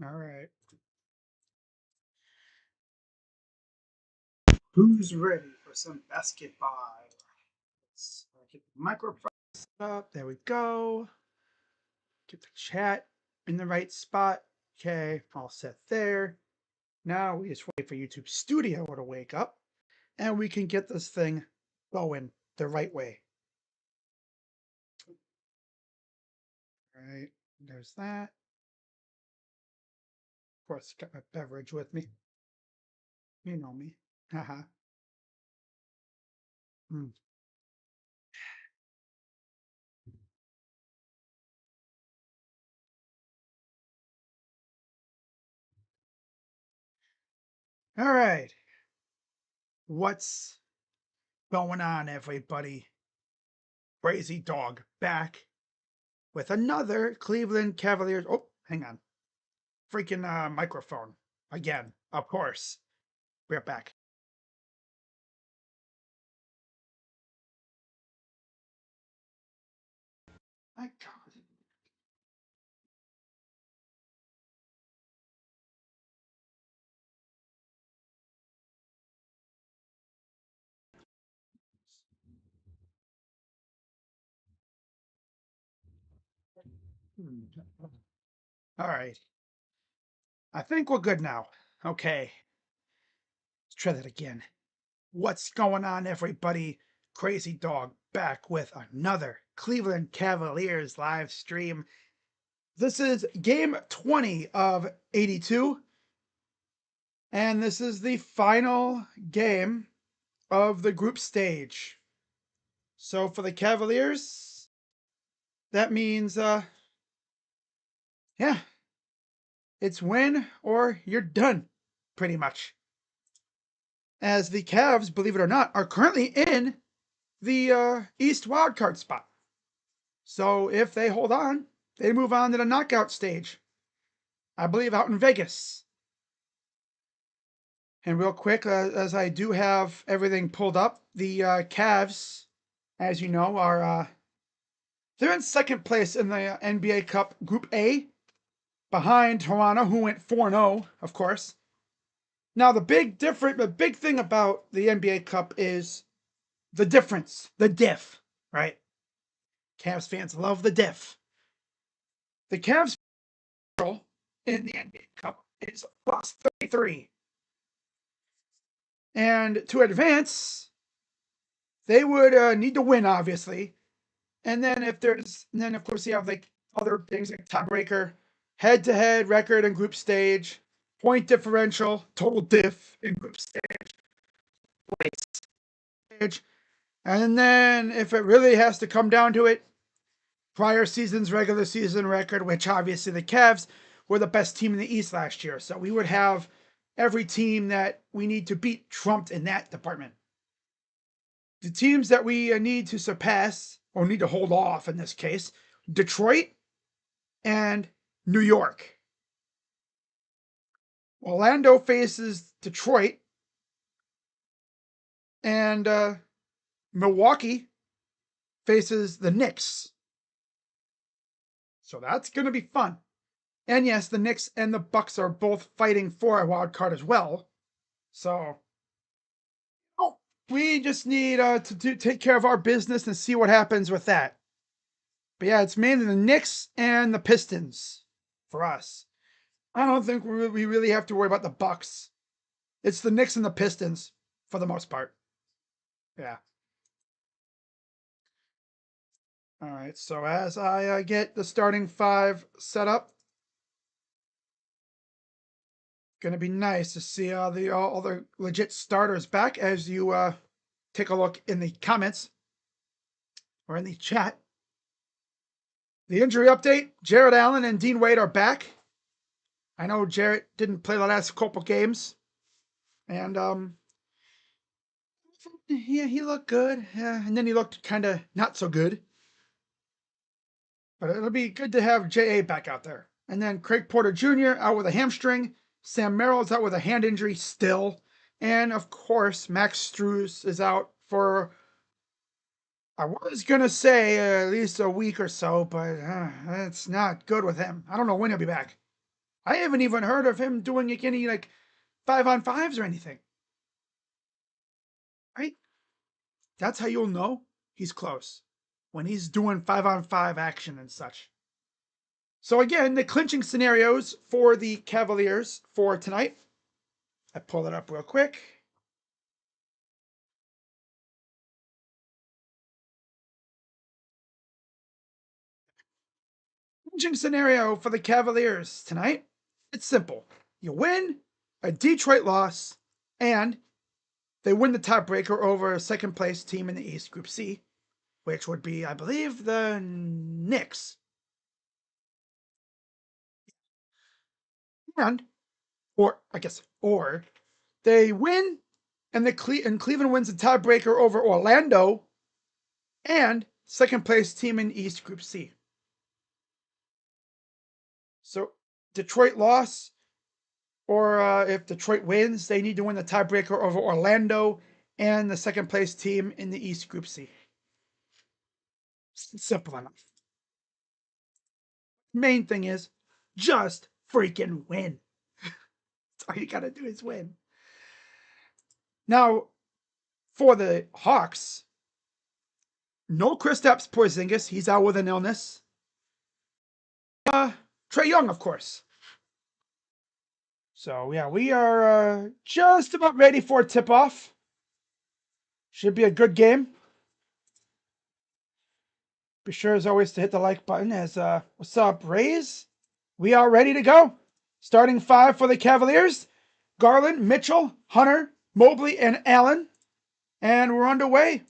All right. Who's ready for some basketball? Let's get the microphone set up. There we go. Get the chat in the right spot. Okay, all set there. Now we just wait for YouTube Studio to wake up and we can get this thing going the right way. All right, there's that. Of course, got my beverage with me. You know me. Haha. Mm. All right. What's going on, everybody? Crazy Dog back with another Cleveland Cavaliers. Oh, hang on. Freaking microphone. Again, of course. We're back. My God. All right. I think we're good now. Okay. Let's try that again. What's going on, everybody? Crazy Dog back with another Cleveland Cavaliers live stream. This is game 20 of 82. And this is the final game of the group stage. So for the Cavaliers, that means, yeah, it's win or you're done, pretty much. As the Cavs, believe it or not, are currently in the East wildcard spot. So if they hold on, they move on to the knockout stage. I believe out in Vegas. And real quick, as I do have everything pulled up, the Cavs, as you know, are they're in second place in the NBA Cup Group A, behind Toronto, who went 4-0, of course. Now the big thing about the NBA Cup is the difference, the diff, right? Cavs fans love the diff. The Cavs in the NBA Cup is plus 33. And to advance, they would need to win, obviously. And then of course you have like other things like tiebreaker, head-to-head record in group stage, point differential, total diff in group stage, and then if it really has to come down to it, prior season's regular season record, which obviously the Cavs were the best team in the East last year. So we would have every team that we need to beat trumped in that department. The teams that we need to surpass, or need to hold off in this case, Detroit and New York. Orlando faces Detroit, and Milwaukee faces the Knicks. So that's going to be fun. And yes, the Knicks and the Bucks are both fighting for a wild card as well. So, oh, we just need to take care of our business and see what happens with that. But yeah, it's mainly the Knicks and the Pistons for us. I don't think we really have to worry about the Bucks. It's the Knicks and the Pistons for the most part. Yeah. All right. So as I get the starting five set up, gonna be nice to see all the legit starters back as you take a look in the comments or in the chat. The injury update: Jared Allen and Dean Wade are back. I know Jarrett didn't play the last couple games, and yeah, he looked good. Yeah, and then he looked kind of not so good. But it'll be good to have J.A. back out there. And then Craig Porter Jr. out with a hamstring. Sam Merrill's out with a hand injury still. And of course, Max Strus is out for, I was going to say at least a week or so, but it's not good with him. I don't know when he'll be back. I haven't even heard of him doing like any like 5-on-5s or anything. Right? That's how you'll know he's close. When he's doing 5-on-5 action and such. So again, the clinching scenarios for the Cavaliers for tonight. I pull it up real quick. Clinching scenario for the Cavaliers tonight. It's simple. You win, a Detroit loss, and they win the tiebreaker over a second place team in the East, Group C, which would be, I believe, the Knicks. And, or I guess, or they win, and Cleveland wins the tiebreaker over Orlando, and second place team in East Group C. So Detroit loss, or if Detroit wins, they need to win the tiebreaker over Orlando and the second place team in the East Group C. Simple enough. Main thing is just freaking win. That's all you gotta do is win. Now, for the Hawks, no Kristaps Porzingis. He's out with an illness. Trae Young, of course. So yeah, we are just about ready for tip-off. Should be a good game. Be sure as always to hit the like button. As what's up, Rays? We are ready to go. Starting five for the Cavaliers: Garland, Mitchell, Hunter, Mobley, and Allen. And we're underway.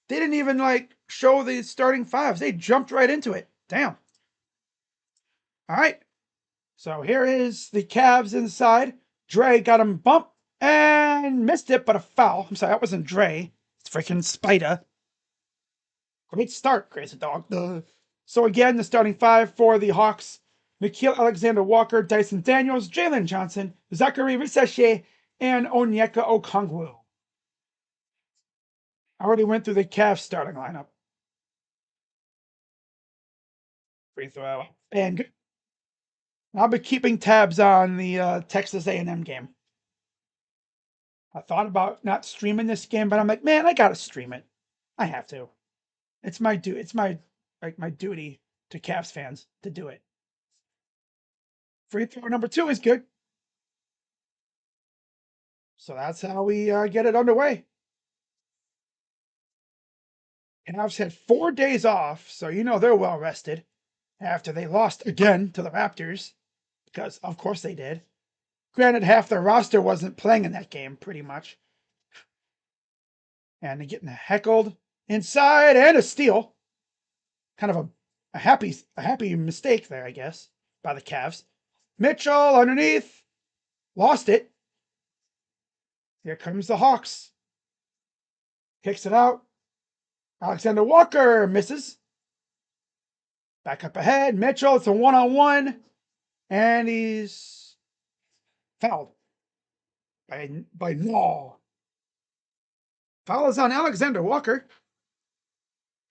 They didn't even like show the starting fives. They jumped right into it. Damn. All right. So here is the Cavs inside. Dre got him bumped and missed it, but a foul. I'm sorry, that wasn't Dre. It's freaking Spider. Great start, crazy dog. So again, the starting five for the Hawks: Nikhil Alexander-Walker, Dyson Daniels, Jalen Johnson, Zachary Risache, and Onyeka Okongwu. I already went through the Cavs starting lineup. Free throw. And I'll be keeping tabs on the Texas A&M game. I thought about not streaming this game, but I'm like, man, I gotta stream it. I have to. It's my my duty to Cavs fans to do it. Free throw number 2 is good. So that's how we get it underway. Cavs had 4 days off, so you know they're well rested after they lost again to the Raptors, because of course they did. Granted, half their roster wasn't playing in that game, pretty much. And they're getting heckled inside and a steal. Kind of a happy mistake there, I guess, by the Cavs. Mitchell underneath. Lost it. Here comes the Hawks. Kicks it out. Alexander Walker misses. Back up ahead. Mitchell, it's a one-on-one. And he's fouled by Nall. Foul is on Alexander Walker.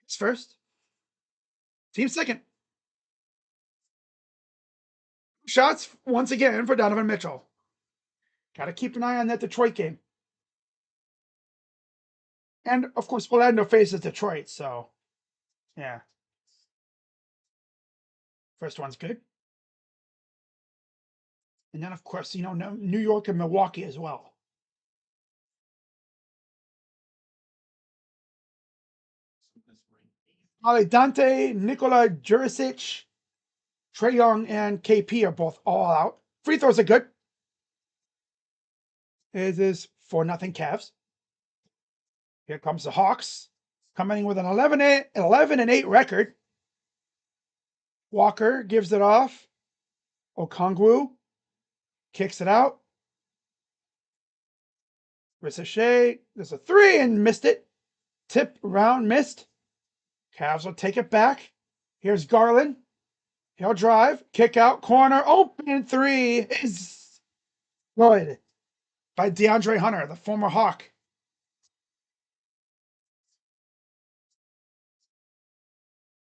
It's first. Team second. Shots once again for Donovan Mitchell. Got to keep an eye on that Detroit game. And of course, Orlando faces Detroit, so yeah. First one's good. And then, of course, you know, New York and Milwaukee as well. Ali Dante, Nikola Jurisic, Trae Young, and KP are both all out. Free throws are good. It is 4-0 Cavs. Here comes the Hawks, coming with an 11-8 record. Walker gives it off. Okongwu kicks it out. Ricochet, there's a 3 and missed it. Tip around, missed. Cavs will take it back. Here's Garland. He'll drive, kick out, corner, open 3 is good by DeAndre Hunter, the former Hawk.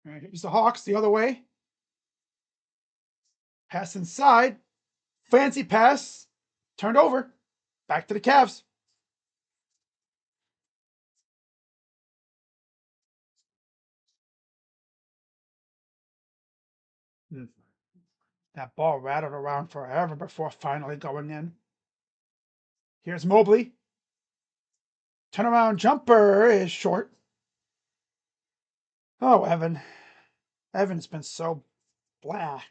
Here's the Hawks the other way. Pass inside. Fancy pass. Turned over. Back to the Cavs. Hmm. That ball rattled around forever before finally going in. Here's Mobley. Turnaround jumper is short. Oh, Evan. Evan's been so blah.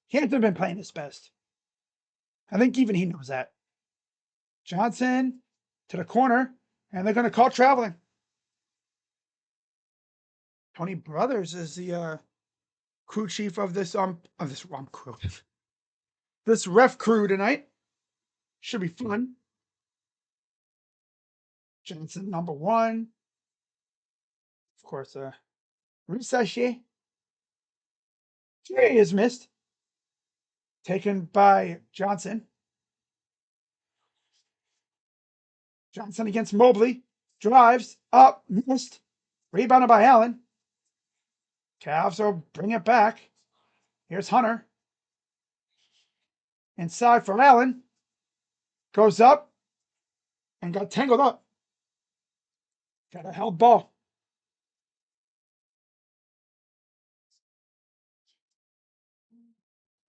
He hasn't been playing his best. I think even he knows that. Johnson to the corner, and they're going to call traveling. Tony Brothers is the crew chief of this crew. This ref crew tonight. Should be fun. Johnson number one. Of course, Risashi. Jay is missed. Taken by Johnson. Johnson against Mobley. Drives up, missed. Rebounded by Allen. Cavs will bring it back. Here's Hunter. Inside for Allen. Goes up and got tangled up. Got a held ball.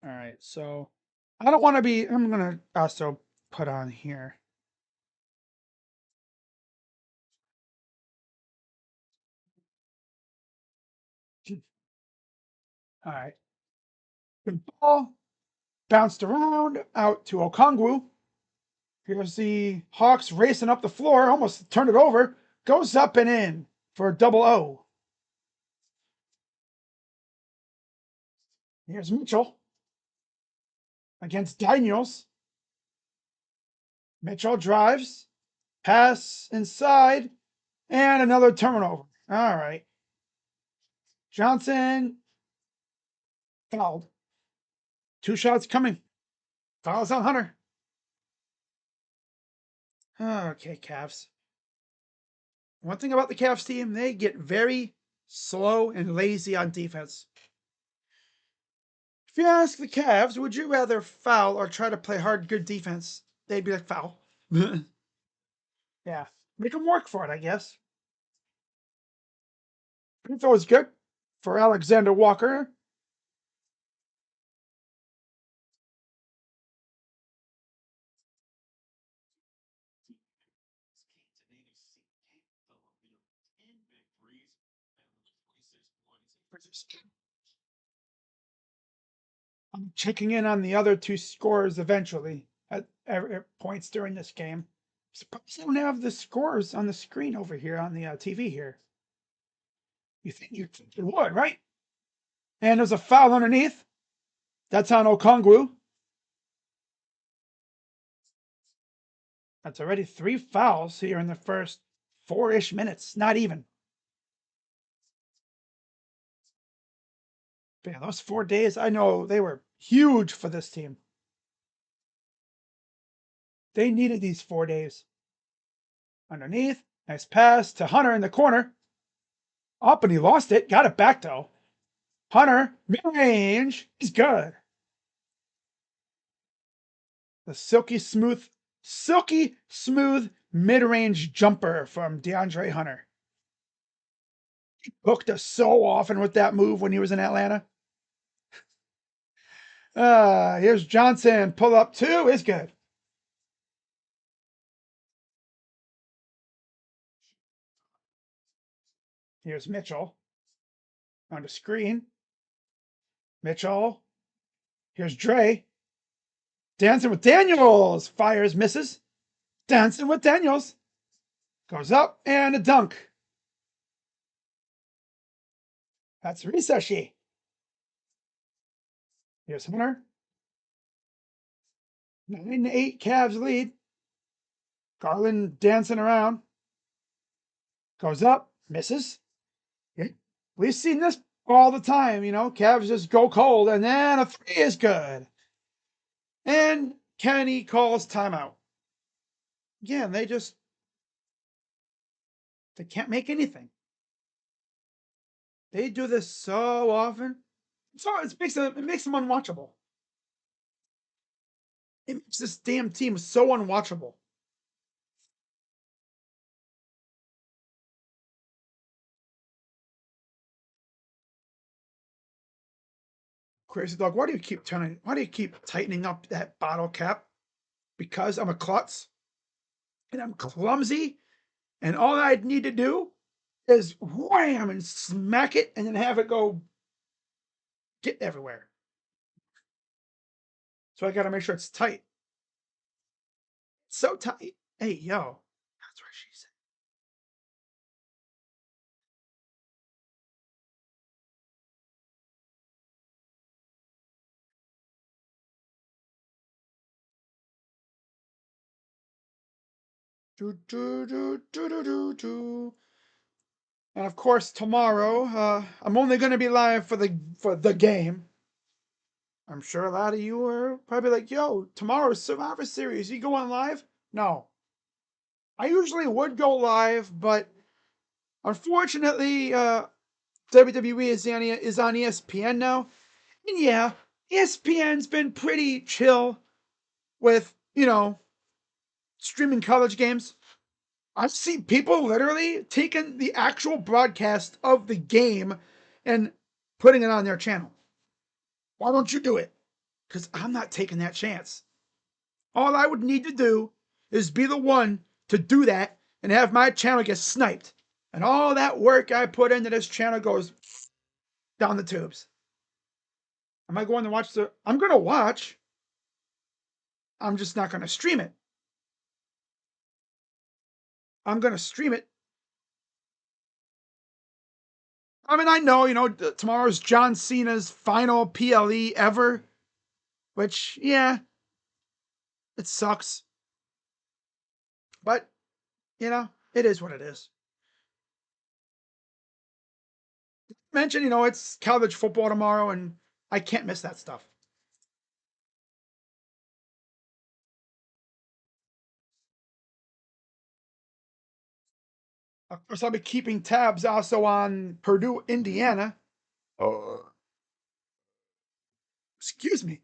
All right, so I don't want to be. I'm gonna also put on here. All right, good ball bounced around out to Okongwu. Here's the Hawks racing up the floor, almost turned it over. Goes up and in for a double O. Here's Mitchell against Daniels. Mitchell drives, pass inside, and another turnover. All right. Johnson fouled. 2 shots coming. Fouls on Hunter. Okay, Cavs. One thing about the Cavs team, they get very slow and lazy on defense. If you ask the Cavs, would you rather foul or try to play hard, good defense? They'd be like, foul. Yeah. Make them work for it, I guess. Info is good for Alexander Walker. I'm checking in on the other 2 scores eventually at points during this game. Surprised I don't have the scores on the screen over here on the TV here. You think you would, right? And there's a foul underneath. That's on Okongwu. That's already 3 fouls here in the first 4-ish minutes. Not even. But yeah, those 4 days, I know they were huge for this team. They needed these 4 days. Underneath, nice pass to Hunter in the corner. Up and he lost it. Got it back though. Hunter, mid-range, is good. The silky smooth mid-range jumper from DeAndre Hunter. He hooked us so often with that move when he was in Atlanta. Here's Johnson. Pull up 2 is good. Here's Mitchell on the screen. Mitchell. Here's Dre. Dancing with Daniels. Fires, misses. Dancing with Daniels. Goes up and a dunk. That's Risashi. Here's Hunter. 9-8 Cavs lead. Garland dancing around. Goes up, misses. Yeah. We've seen this all the time, you know. Cavs just go cold, and then a 3 is good. And Kenny calls timeout. Again, they can't make anything. They do this so often. So it makes them unwatchable. It makes this damn team so unwatchable. Crazy dog, why do you keep tightening up that bottle cap? Because I'm a klutz and I'm clumsy, and all I'd need to do is wham and smack it and then have it go get everywhere. So I gotta make sure it's tight. It's so tight. Hey, yo. That's what she said. Do, do, do, do, do, do, do. And of course, tomorrow, I'm only gonna be live for the game. I'm sure a lot of you are probably like, yo, tomorrow's Survivor Series. You go on live? No. I usually would go live, but unfortunately, WWE is on ESPN now. And yeah, ESPN's been pretty chill with, streaming college games. I've seen people literally taking the actual broadcast of the game and putting it on their channel. Why don't you do it? Because I'm not taking that chance. All I would need to do is be the one to do that and have my channel get sniped. And all that work I put into this channel goes down the tubes. Am I going to watch the. I'm going to watch. I'm just not going to stream it. I'm going to stream it. I mean, I know, tomorrow's John Cena's final PLE ever, which, yeah, it sucks. But, it is what it is. Mention, it's college football tomorrow, and I can't miss that stuff. Of course, I'll be keeping tabs also on Purdue, Indiana. Oh, excuse me.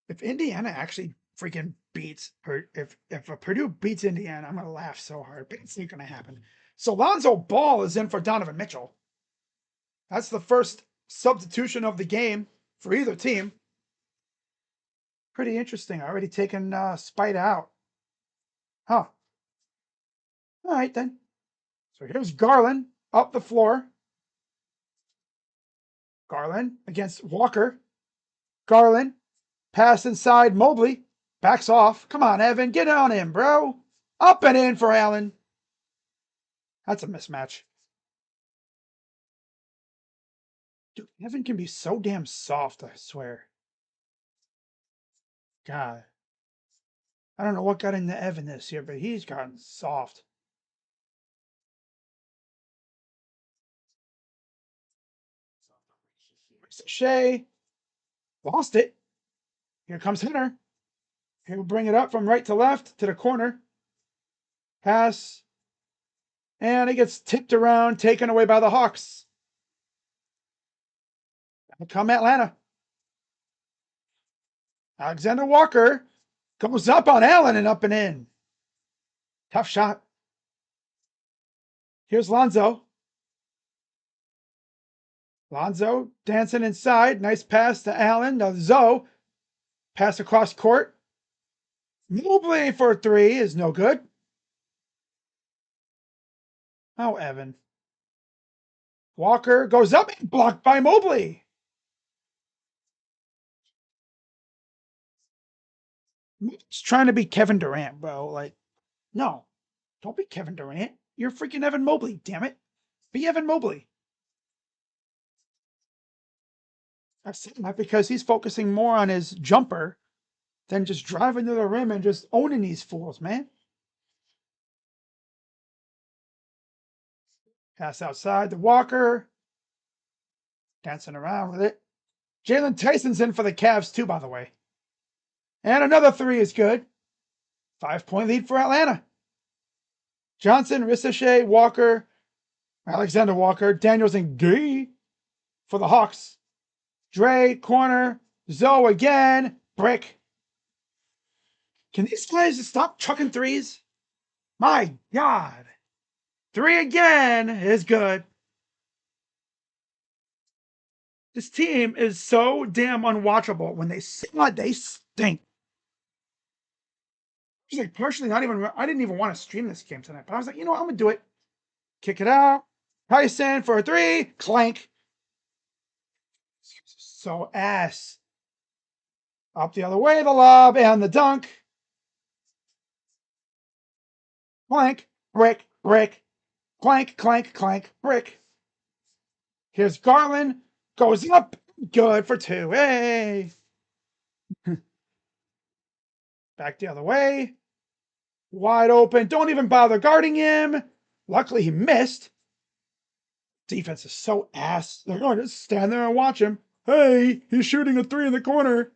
If Indiana actually freaking beats, if a Purdue beats Indiana, I'm gonna laugh so hard, but it's not gonna happen. So Lonzo Ball is in for Donovan Mitchell. That's the first substitution of the game for either team. Pretty interesting. Already taken Spite out. Huh. All right then. So here's Garland up the floor. Garland against Walker. Garland pass inside Mobley. Backs off. Come on, Evan. Get on him, bro. Up and in for Allen. That's a mismatch. Dude, Evan can be so damn soft, I swear. God. I don't know what got into Evan this year, but he's gotten soft. Shea lost it. Here comes Hunter. He'll bring it up from right to left to the corner. Pass. And it gets tipped around, taken away by the Hawks. Come Atlanta. Alexander Walker goes up on Allen and up and in. Tough shot. Here's Lonzo. Lonzo dancing inside. Nice pass to Allen. Now Zoe. Pass across court. Mobley for three is no good. Oh, Evan. Walker goes up and blocked by Mobley. He's trying to be Kevin Durant, bro. Like, no, don't be Kevin Durant. You're freaking Evan Mobley, damn it. Be Evan Mobley. I've said that because he's focusing more on his jumper than just driving to the rim and just owning these fools, man. Pass outside to Walker. Dancing around with it. Jalen Tyson's in for the Cavs, too, by the way. And another three is good. 5-point lead for Atlanta. Johnson, Ricochet, Walker, Alexander Walker, Daniels, and Gay for the Hawks. Dre, corner, Zoe again, brick. Can these guys just stop chucking threes? My God. 3 again is good. This team is so damn unwatchable. When they stink, they stink. It's like partially not even, I didn't even want to stream this game tonight, but I was like, you know what, I'm going to do it. Kick it out. Tyson for a 3. Clank. So ass. Up the other way, the lob and the dunk. Clank, brick, brick. Clank, clank, clank, brick. Here's Garland. Goes up. Good for 2. Hey. Back the other way. Wide open. Don't even bother guarding him. Luckily, he missed. Defense is so ass. They're going to just stand there and watch him. Hey, he's shooting a 3 in the corner.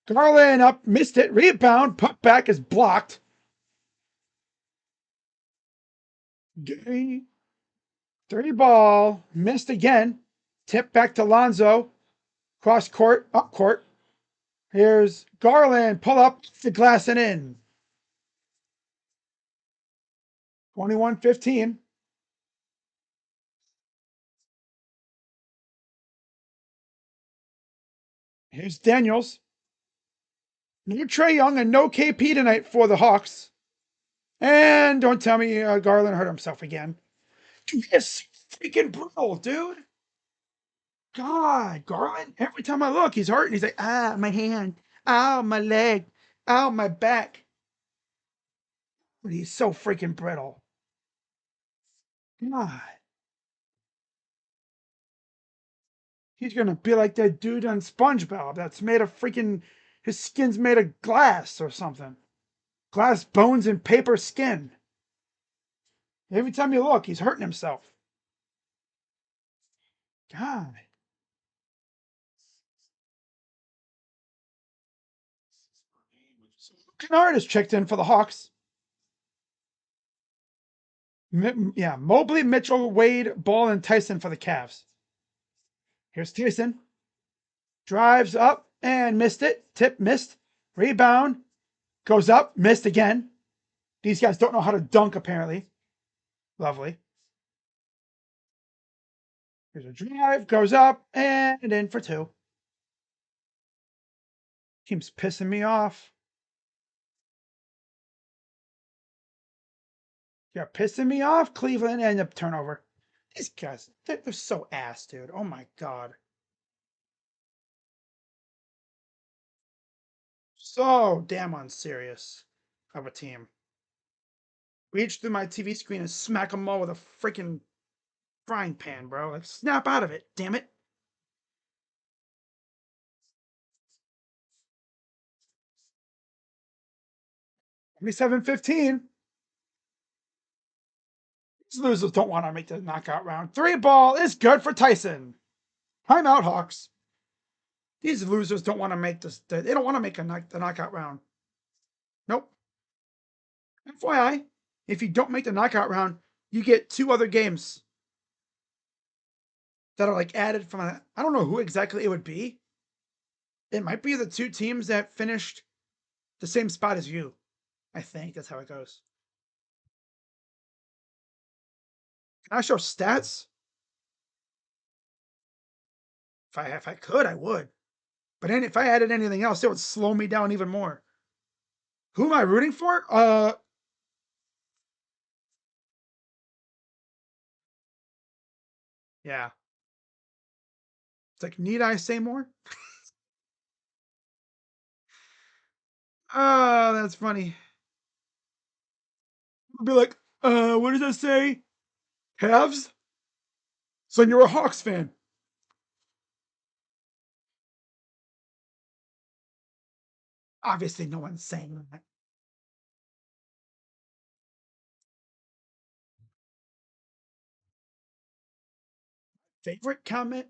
Garland up, missed it. Rebound. Put back is blocked. Gay. 3 ball. Missed again. Tip back to Lonzo. Cross court. Up court. Here's Garland. Pull up the glass and in. 21-15. Here's Daniels. No Trae Young and no KP tonight for the Hawks. And don't tell me Garland hurt himself again. Dude, he is freaking brutal, dude. God, Garland, every time I look, he's hurting. He's like, my hand. Ow, my leg. Ow, my back. But he's so freaking brittle. God. He's going to be like that dude on SpongeBob that's made of freaking, his skin's made of glass or something. Glass bones and paper skin. Every time you look, he's hurting himself. God. Kennard has checked in for the Hawks. Yeah, Mobley, Mitchell, Wade, Ball, and Tyson for the Cavs. Here's Tyson. Drives up and missed it. Tip missed. Rebound. Goes up. Missed again. These guys don't know how to dunk, apparently. Lovely. Here's a drive. Goes up and in for 2. Team's pissing me off. You're pissing me off, Cleveland, and a turnover. These guys, they're so ass, dude. Oh my God. So damn unserious of a team. Reach through my TV screen and smack them all with a freaking frying pan, bro. Like, snap out of it, damn it. 27-15. These losers don't want to make the knockout round. 3 ball is good for Tyson. Timeout, Hawks. These losers don't want to make this. They don't want to make the knockout round. Nope. FYI, if you don't make the knockout round, you get 2 other games that are like added from a, I don't know who exactly it would be. It might be the 2 teams that finished the same spot as you. I think that's how it goes. Can I show stats? If I could, I would. But if I added anything else, it would slow me down even more. Who am I rooting for? Yeah. It's like, need I say more? Oh, that's funny. I'll be like, what does that say? Cavs? So you're a Hawks fan. Obviously, no one's saying that. Favorite comment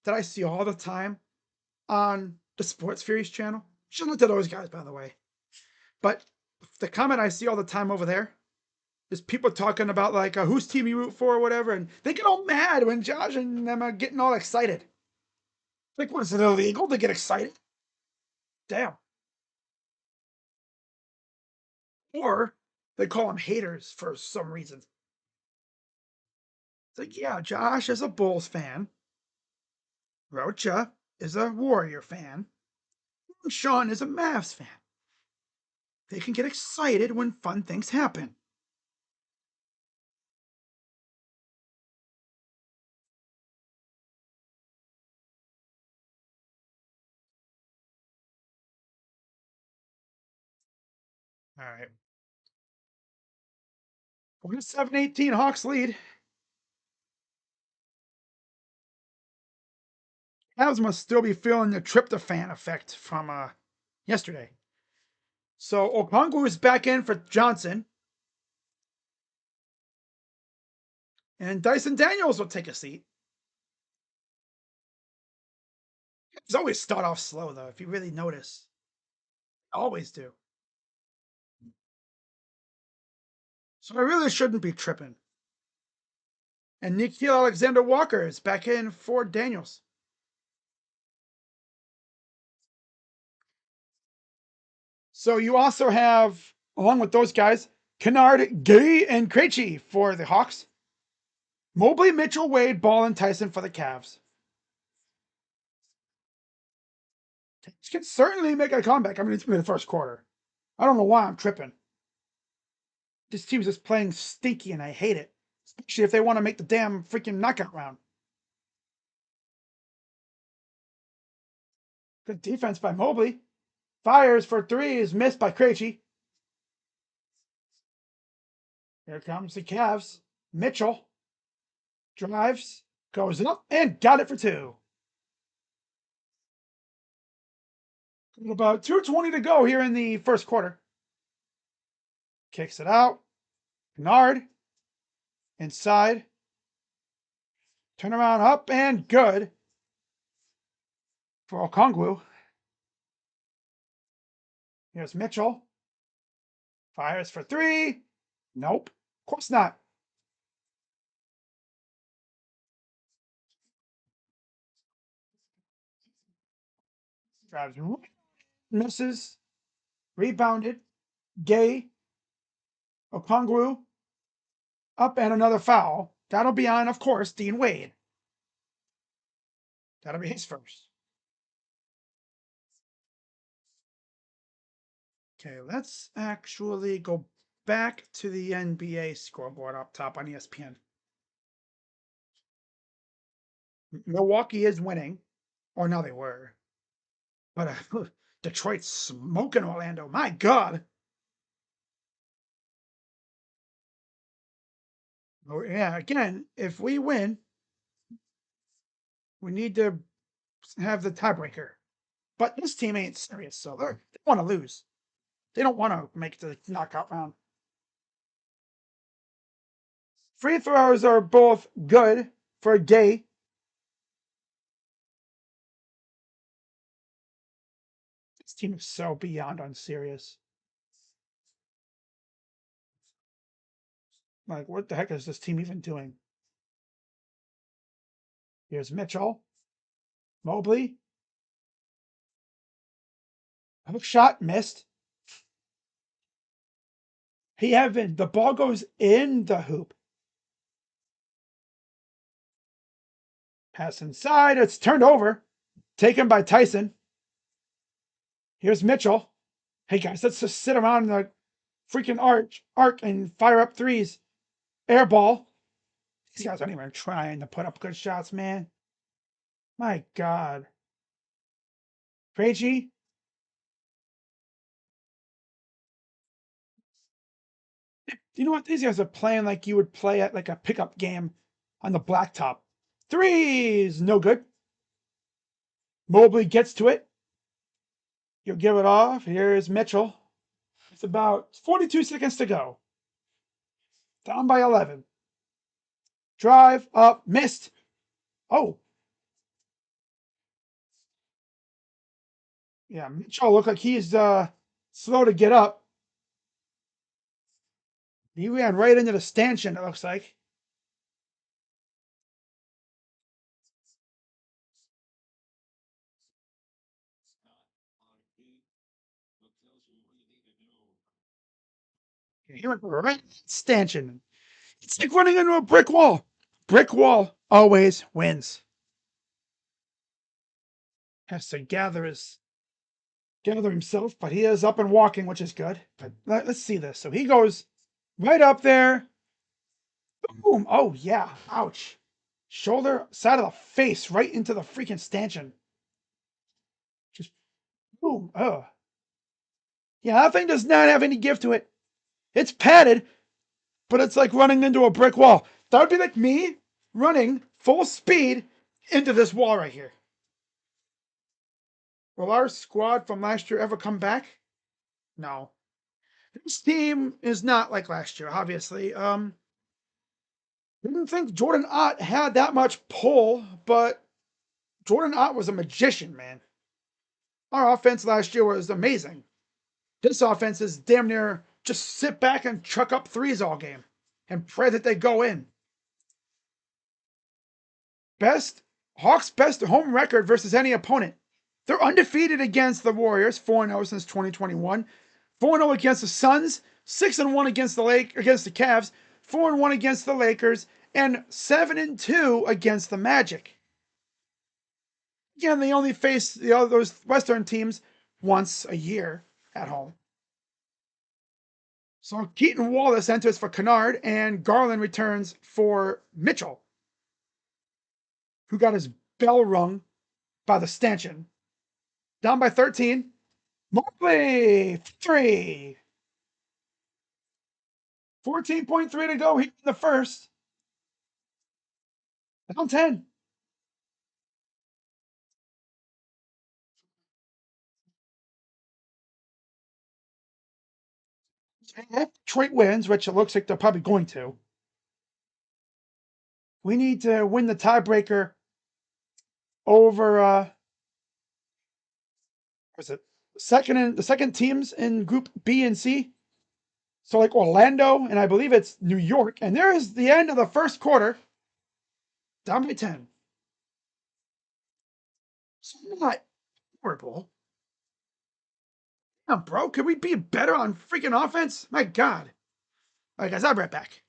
that I see all the time on the Sports Furies channel. Shout out to those guys, by the way. But the comment I see all the time over there is people talking about like whose team you root for or whatever, and they get all mad when Josh and them are getting all excited. Like, what is it illegal to get excited? Damn. Or they call them haters for some reason. It's like, yeah, Josh is a Bulls fan. Rocha is a Warrior fan. And Sean is a Mavs fan. They can get excited when fun things happen. All right. 47-18 Hawks lead. Cavs must still be feeling the tryptophan effect from yesterday. So Okongwu is back in for Johnson. And Dyson Daniels will take a seat. He's always start off slow, though, if you really notice. Always do. So I really shouldn't be tripping. And Nikhil Alexander Walker is back in for Daniels. So you also have, along with those guys, Kennard, Gay, and Krejci for the Hawks. Mobley, Mitchell, Wade, Ball, and Tyson for the Cavs. He can certainly make a comeback. I mean, it's been the first quarter. I don't know why I'm tripping. This team's just playing stinky, and I hate it. Especially if they want to make the damn freaking knockout round. Good defense by Mobley. Fires for three is missed by Krejci. Here comes the Cavs. Mitchell drives, goes up, and got it for two. About 2:20 to go here in the first quarter. Kicks it out. Kennard inside. Turnaround up and good for Okongwu. Here's Mitchell. Fires for three. Nope. Of course not. Drives. Misses. Rebounded. Gay. Okongwu. Up and another foul. That'll be on, of course, Dean Wade. That'll be his first. Okay, let's actually go back to the NBA scoreboard up top on ESPN. Milwaukee is winning, or no, they were. But Detroit's smoking Orlando. My God. Oh, yeah, again, if we win, we need to have the tiebreaker. But this team ain't serious, so they want to lose. They don't want to make the knockout round. Free throws are both good for a day. This team is so beyond unserious. Like, what the heck is this team even doing? Here's Mitchell. Mobley. Hook shot missed. He haven't. The ball goes in the hoop. Pass inside. It's turned over. Taken by Tyson. Here's Mitchell. Hey guys, let's just sit around in the freaking arc and fire up threes. Air ball. These guys aren't even trying to put up good shots, man. My God. Krejci. You know what? These guys are playing like you would play at like a pickup game on the blacktop. Threes, no good. Mobley gets to it. You'll give it off. Here's Mitchell. It's about 42 seconds to go. Down by 11. Drive up, missed. Oh. Yeah, Mitchell looked like he's slow to get up. He ran right into the stanchion, it looks like. He went right stanchion. It's like running into a brick wall. Brick wall always wins. Has to gather himself, but he is up and walking, which is good. But let's see this. So he goes right up there. Boom. Oh yeah. Ouch. Shoulder, side of the face, right into the freaking stanchion. Just boom. Ugh. Yeah, that thing does not have any give to it. It's padded, but it's like running into a brick wall. That would be like me running full speed into this wall right here. Will our squad from last year ever come back? No. This team is not like last year, obviously. Didn't think Jordan Ott had that much pull, but Jordan Ott was a magician, man. Our offense last year was amazing. This offense is damn near just sit back and chuck up threes all game and pray that they go in. Hawks' best home record versus any opponent. They're undefeated against the Warriors, 4-0 since 2021. 4-0 against the Suns, 6-1 against the Cavs, 4-1 against the Lakers, and 7-2 against the Magic. Again, they only face those Western teams once a year at home. So Keaton Wallace enters for Kennard, and Garland returns for Mitchell, who got his bell rung by the stanchion. Down by 13. Mobley, 3. 14.3 to go here in the first. Down 10. If Detroit wins, which it looks like they're probably going to, we need to win the tiebreaker over was it the second teams in Group B and C. So like Orlando, and I believe it's New York. And there is the end of the first quarter. Down by 10. It's not horrible. Damn, bro, could we be better on freaking offense? My God. All right, guys, I'll be right back.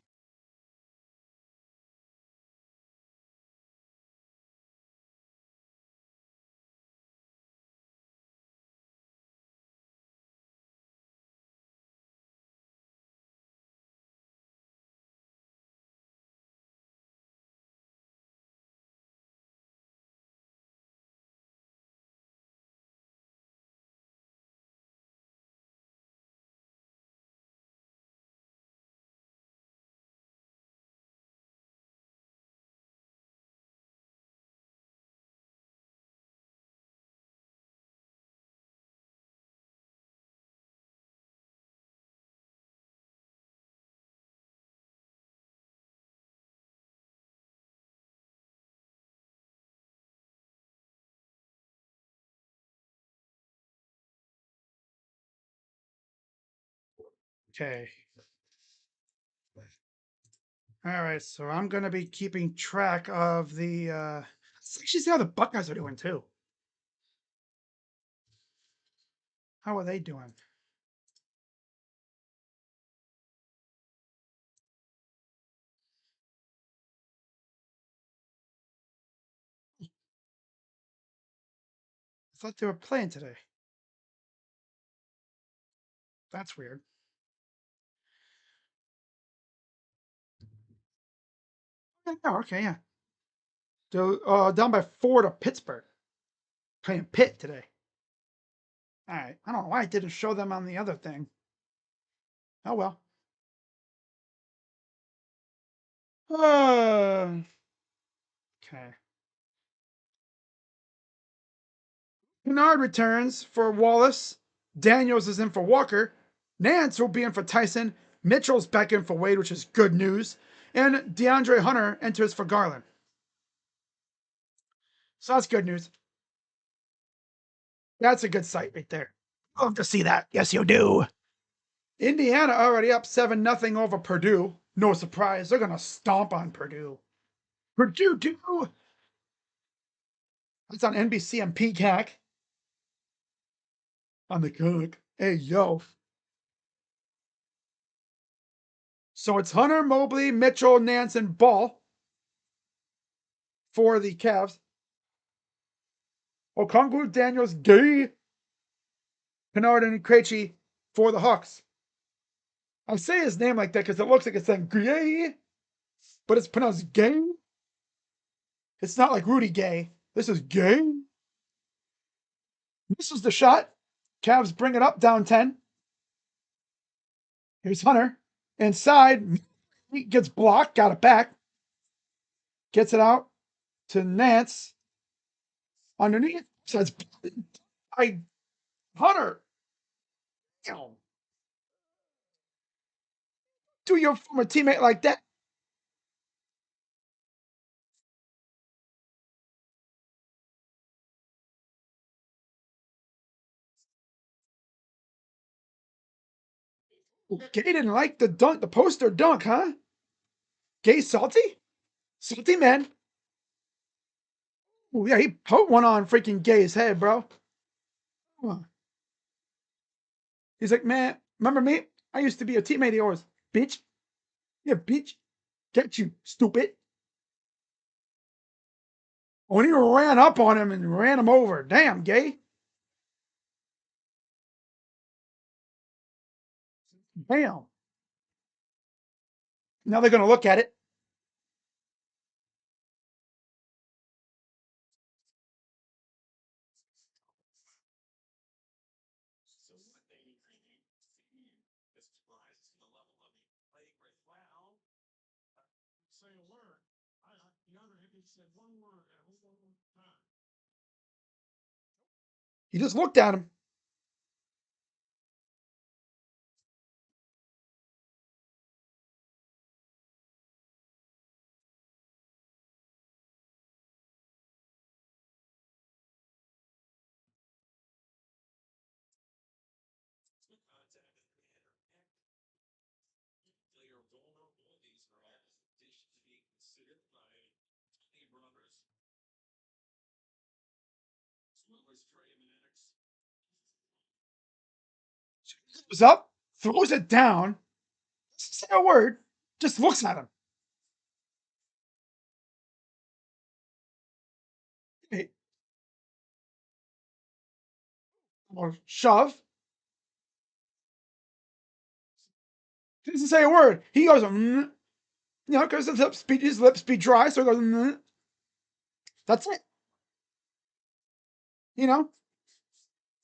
Okay. All right, so I'm gonna be keeping track of the. Let's actually see how the Buckeyes are doing too. How are they doing? I thought they were playing today. That's weird. Oh, okay, yeah. So down by 4 to Pittsburgh. Playing Pitt today. All right. I don't know why I didn't show them on the other thing. Oh well. Okay. Kennard returns for Wallace. Daniels is in for Walker. Nance will be in for Tyson. Mitchell's back in for Wade, which is good news. And DeAndre Hunter enters for Garland. So that's good news. That's a good sight right there. Love to see that. Yes, you do. Indiana already up 7-0 over Purdue. No surprise. They're going to stomp on Purdue. Purdue, too. That's on NBC and Peacock. On the cook. Hey, yo. So it's Hunter, Mobley, Mitchell, Nance, and Ball for the Cavs. Okongwu, Daniels, Gay, Kennard, and Krejci for the Hawks. I say his name like that because it looks like it's saying Gay, but it's pronounced Gay. It's not like Rudy Gay. This is Gay. This is the shot. Cavs bring it up, down 10. Here's Hunter. Inside. He gets blocked, got it back. Gets it out to Nance. Underneath. Says, Hunter. Do your former teammate like that. Gay didn't like the dunk, the poster dunk, huh? Gay salty? Salty man. Oh, yeah, he put one on freaking Gay's head, bro. He's like, man, remember me? I used to be a teammate of yours, bitch. Yeah, bitch. Get you, stupid. When he ran up on him and ran him over. Damn, Gay. Damn. Now they're going to look at it. He just looked at him. Goes up, throws it down, doesn't say a word, just looks at him. Hey, or shove. Doesn't say a word. He goes, because his lips be dry, so he goes, that's it. You know,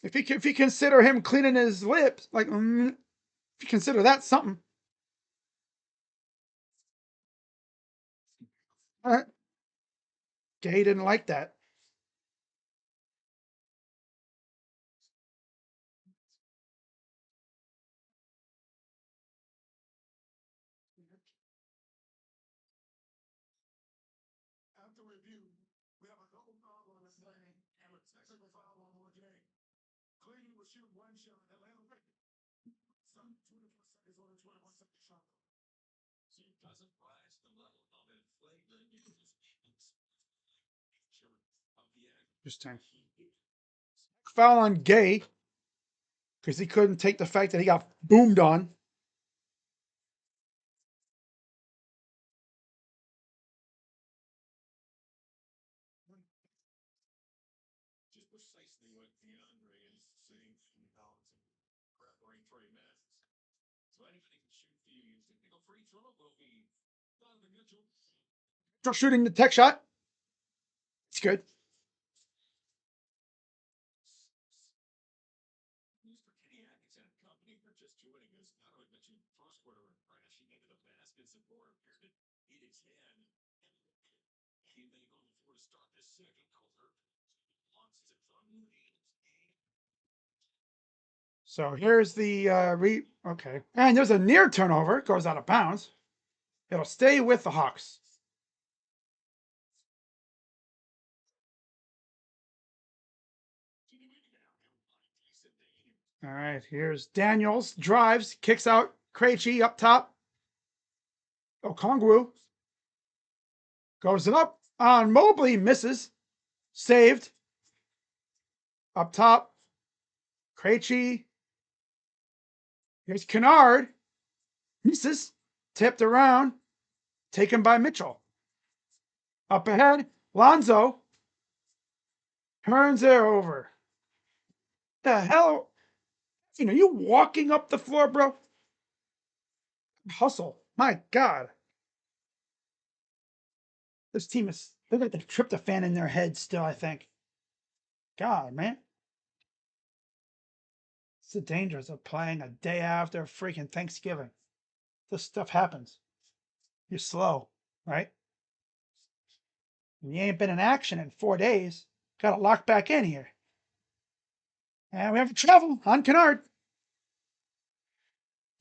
if you consider him cleaning his lips, like, if you consider that something. All right. Gay didn't like that. Interesting. Foul on Gay because he couldn't take the fact that he got boomed on. Just shooting the tech shot. It's good. So here's the okay. And there's a near turnover. It goes out of bounds. It'll stay with the Hawks. All right, here's Daniels. Drives, kicks out Krejci up top. Okongwu goes it up on Mobley. Misses. Saved. Up top. Krejci. Here's Kennard. Misses. Tipped around. Taken by Mitchell. Up ahead. Lonzo. Turns it over. The hell? You know, you walking up the floor, bro? Hustle. My God. This team is, they got the tryptophan in their head still, I think. God, man. It's the dangers of playing a day after freaking Thanksgiving. This stuff happens. You're slow, right? And you ain't been in action in 4 days. Got to lock back in here. And we have to travel on Kennard.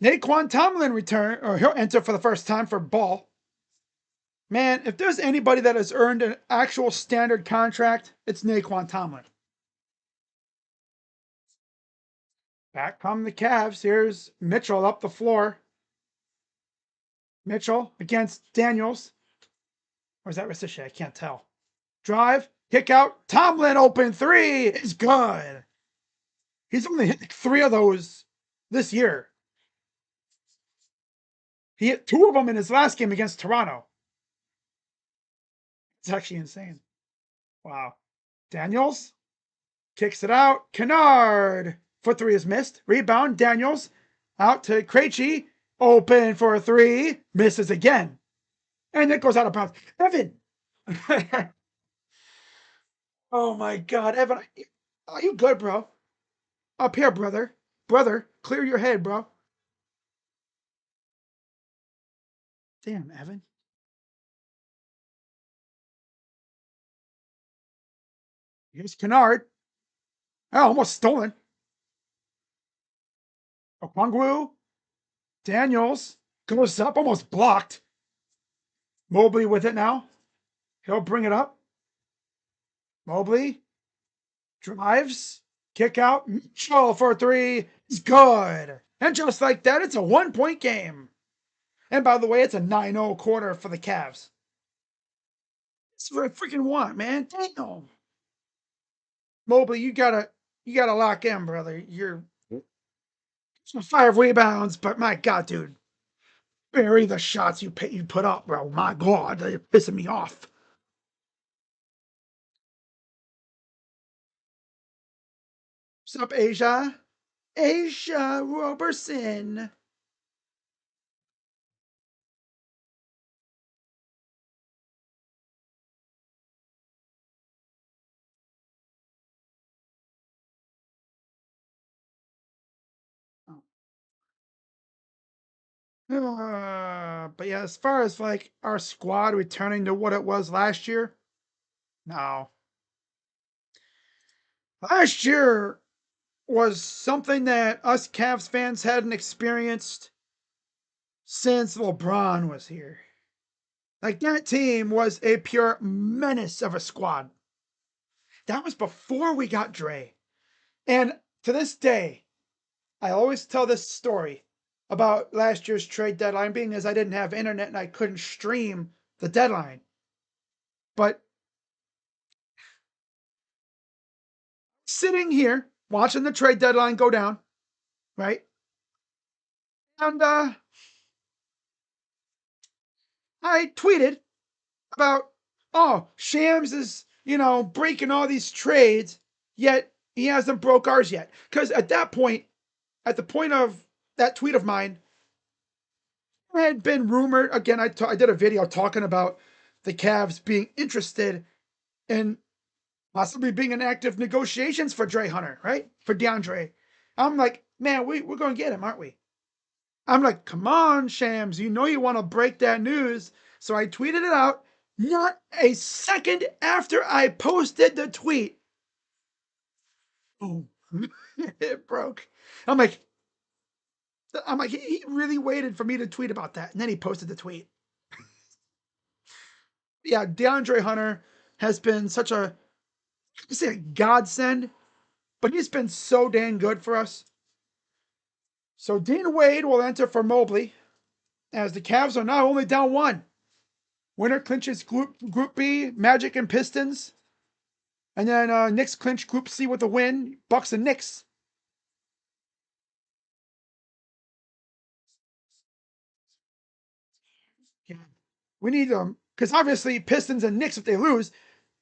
Naquan Tomlin return, or he'll enter for the first time for Ball. Man, if there's anybody that has earned an actual standard contract, it's Naquan Tomlin. Back come the Cavs. Here's Mitchell up the floor. Mitchell against Daniels. Or is that Ricochet? I can't tell. Drive, kick out. Tomlin open three is good. He's only hit 3 of those this year. He hit 2 of them in his last game against Toronto. It's actually insane. Wow. Daniels kicks it out. Kennard for 3 is missed. Rebound. Daniels out to Krejci. Open for 3. Misses again. And it goes out of bounds. Evan. Oh my God. Evan, are you good, bro? Up here, brother. Brother, clear your head, bro. Damn, Evan. Here's Kennard. Oh, almost stolen. Okongwu. Daniels goes up, almost blocked. Mobley with it now. He'll bring it up. Mobley drives. Kick out. Mitchell for 3. It's good. And just like that, it's a 1-point game. And by the way, it's a 9-0 quarter for the Cavs. That's what I freaking want, man. Damn. Mobley, you gotta lock in, brother. You're 5 rebounds, but my God, dude. Bury the shots you put up, bro. My God, they're pissing me off. What's up, Asia? Asia Robertson. But yeah, as far as like our squad returning to what it was last year, no. Last year was something that us Cavs fans hadn't experienced since LeBron was here. Like that team was a pure menace of a squad. That was before we got Dre. And to this day, I always tell this story about last year's trade deadline being as I didn't have internet and I couldn't stream the deadline. But sitting here watching the trade deadline go down, right? And I tweeted about, oh, Shams is, breaking all these trades, yet he hasn't broke ours yet. Because at that point, at the point of that tweet of mine, it had been rumored, again, I did a video talking about the Cavs being interested in possibly being in active negotiations for Dre Hunter, right? For DeAndre. I'm like, man, we're going to get him, aren't we? I'm like, come on, Shams, you know you want to break that news. So I tweeted it out. Not a second after I posted the tweet, boom, it broke. I'm like, he really waited for me to tweet about that. And then he posted the tweet. Yeah, DeAndre Hunter has been such a, I say a godsend, but he's been so dang good for us. So Dean Wade will enter for Mobley as the Cavs are now only down 1. Winner clinches Group B, Magic and Pistons. And then Knicks clinch Group C with a win, Bucks and Knicks. We need them because obviously Pistons and Knicks, if they lose,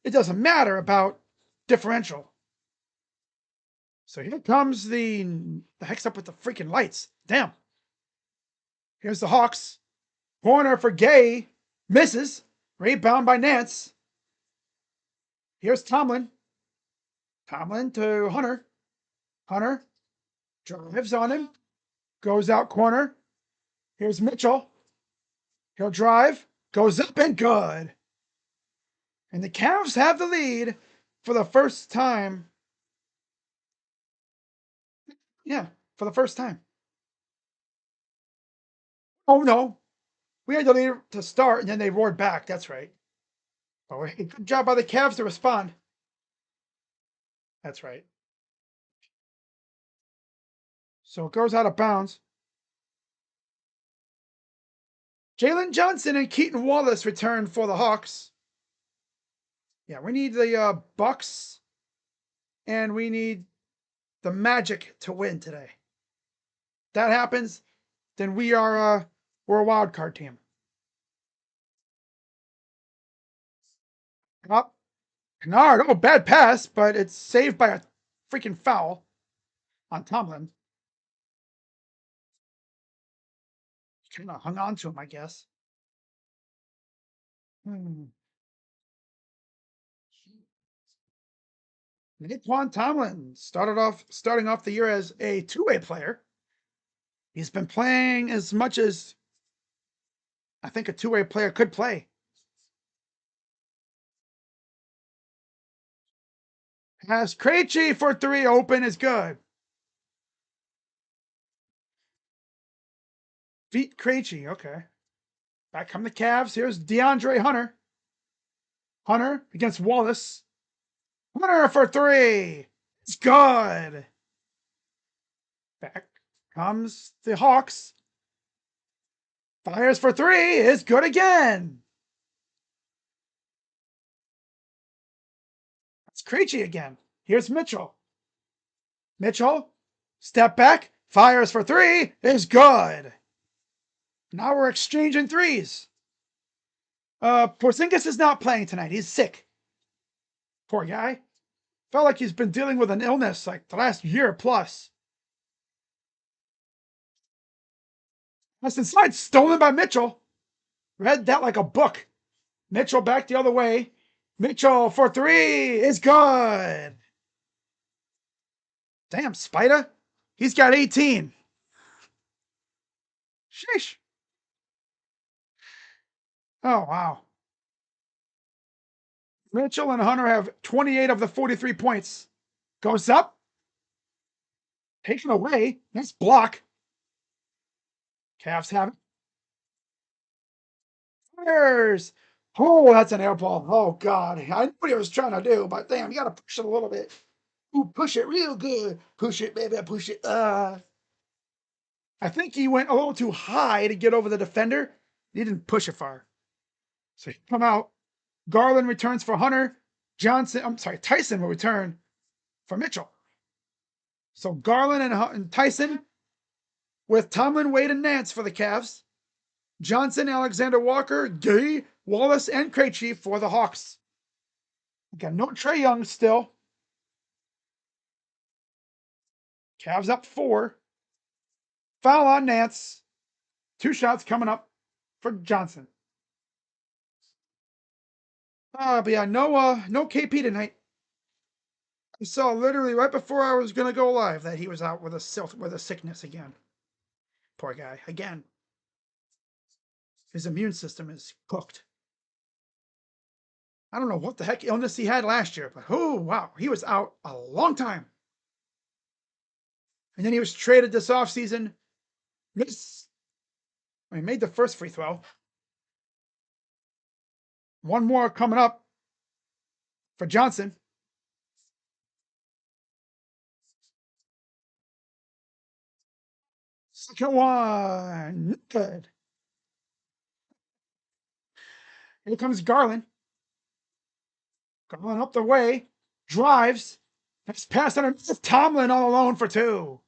it doesn't matter about differential. So here comes the heck's up with the freaking lights. Damn. Here's the Hawks. Corner for Gay. Misses. Rebound by Nance. Here's Tomlin. Tomlin to Hunter. Hunter drives on him. Goes out corner. Here's Mitchell. He'll drive. Goes up and good. And the Cavs have the lead for the first time. Yeah, for the first time. Oh, no. We had the lead to start, and then they roared back. That's right. Oh, good job by the Cavs to respond. That's right. So it goes out of bounds. Jalen Johnson and Keaton Wallace return for the Hawks. Yeah, we need the Bucks, and we need the Magic to win today. If that happens, then we're a wild card team. Up, Kennard. Oh, bad pass, but it's saved by a freaking foul on Tomlin. Kind of hung on to him, I guess. Naquan Tomlin starting off the year as a two-way player. He's been playing as much as I think a two-way player could play. Has Krejci for three open is good. Beat Krejci, okay. Back come the Cavs. Here's DeAndre Hunter. Hunter against Wallace. Hunter for three. It's good. Back comes the Hawks. Fires for three is good again. It's Krejci again. Here's Mitchell. Mitchell, step back, fires for three is good. Now we're exchanging threes. Porzingis is not playing tonight. He's sick. Poor guy. Felt like he's been dealing with an illness like the last year plus. That's inside, stolen by Mitchell. Read that like a book. Mitchell back the other way. Mitchell for three is good. Damn, Spider. He's got 18. Sheesh. Oh, wow. Mitchell and Hunter have 28 of the 43 points. Goes up. Taken away. Nice block. Cavs have it. Fires. Oh, that's an air ball. Oh, God. I knew what he was trying to do, but damn, you got to push it a little bit. Ooh, push it real good. Push it, baby. Push it. I think he went a little too high to get over the defender. He didn't push it far. So he come out. Garland returns for Hunter. Tyson will return for Mitchell. So Garland and Tyson with Tomlin, Wade, and Nance for the Cavs. Johnson, Alexander Walker, Gay, Wallace, and Krejci for the Hawks. Got no Trae Young still. Cavs up 4. Foul on Nance. 2 shots coming up for Johnson. But yeah, no KP tonight. I saw literally right before I was gonna go live that he was out with a sickness again. Poor guy. Again. His immune system is cooked. I don't know what the heck illness he had last year, but oh wow, he was out a long time. And then he was traded this offseason. He made the first free throw. One more coming up for Johnson. Second one. Good. Here comes Garland. Garland up the way. Drives. Next pass underneath. Tomlin all alone for 2.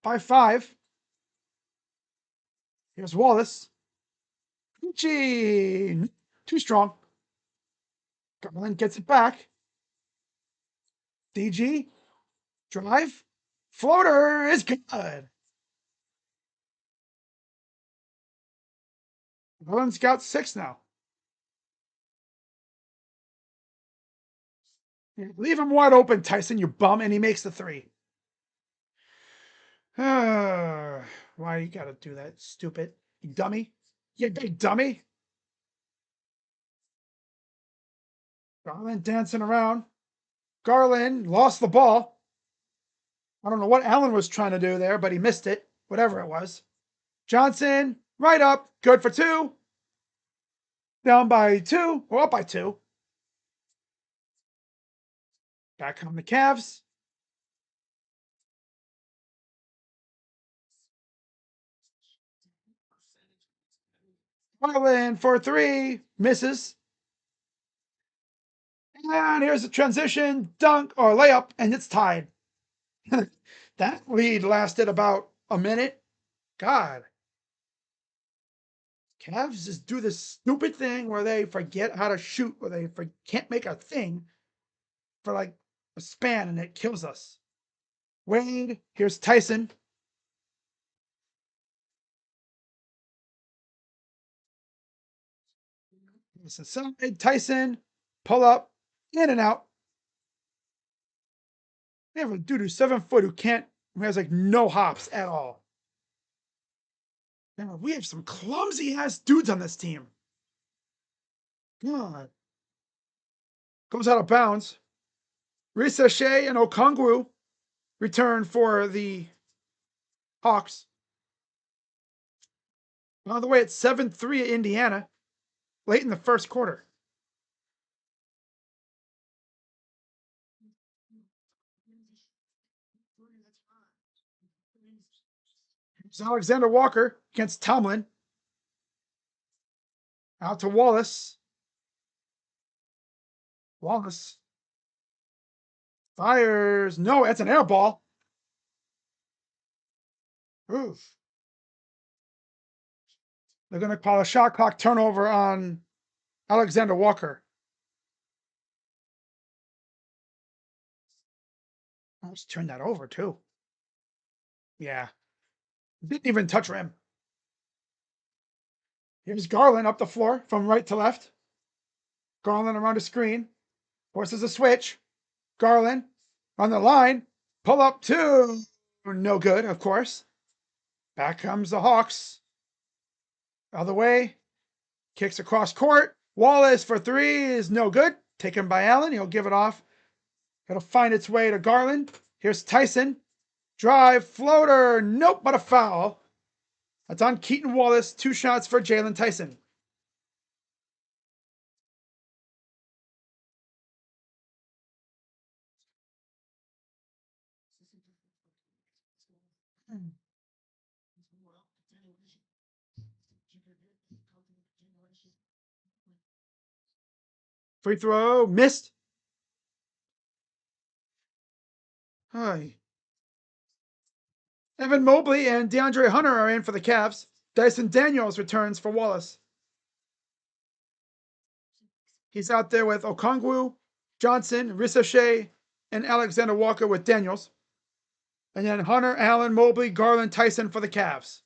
By 5. Here's Wallace. Gee, too strong. Garland gets it back. DG, drive, floater is good. Garland's got 6 now. Leave him wide open, Tyson, you bum, and he makes the 3. Why you gotta do that, stupid? You dummy. You big dummy. Garland dancing around. Garland lost the ball. I don't know what Allen was trying to do there, but he missed it, whatever it was. Johnson, right up, good for 2. Down by 2, or up by 2. Back come the Cavs. Garland for 3, misses. And here's a transition, dunk, or layup, and it's tied. That lead lasted about a minute. God. Cavs just do this stupid thing where they forget how to shoot, or they can't make a thing for like a span, and it kills us. Wade, here's Tyson. This is side, Tyson, pull up, in and out. We have a dude who's 7 foot who has like no hops at all. Man, we have some clumsy ass dudes on this team. God. Goes out of bounds. Ricochet and Okongwu return for the Hawks. By the way, it's 7-3 at Indiana late in the first quarter. It's Alexander Walker against Tomlin. Out to Wallace. Wallace fires. No, it's an air ball. Oof. They're going to call a shot clock turnover on Alexander Walker. Let's turn that over, too. Yeah. Didn't even touch rim. Here's Garland up the floor from right to left. Garland around the screen. Forces a switch. Garland on the line. Pull up 2. No good, of course. Back comes the Hawks. Other way. Kicks across court. Wallace for 3 is no good. Taken by Allen. He'll give it off. It'll find its way to Garland. Here's Tyson. Drive, floater. Nope, but a foul. That's on Keaton Wallace. 2 shots for Jalen Tyson. Free throw, missed. Hi. Evan Mobley and DeAndre Hunter are in for the Cavs. Dyson Daniels returns for Wallace. He's out there with Okongwu, Johnson, Ricochet, and Alexander Walker with Daniels. And then Hunter, Allen, Mobley, Garland, Tyson for the Cavs.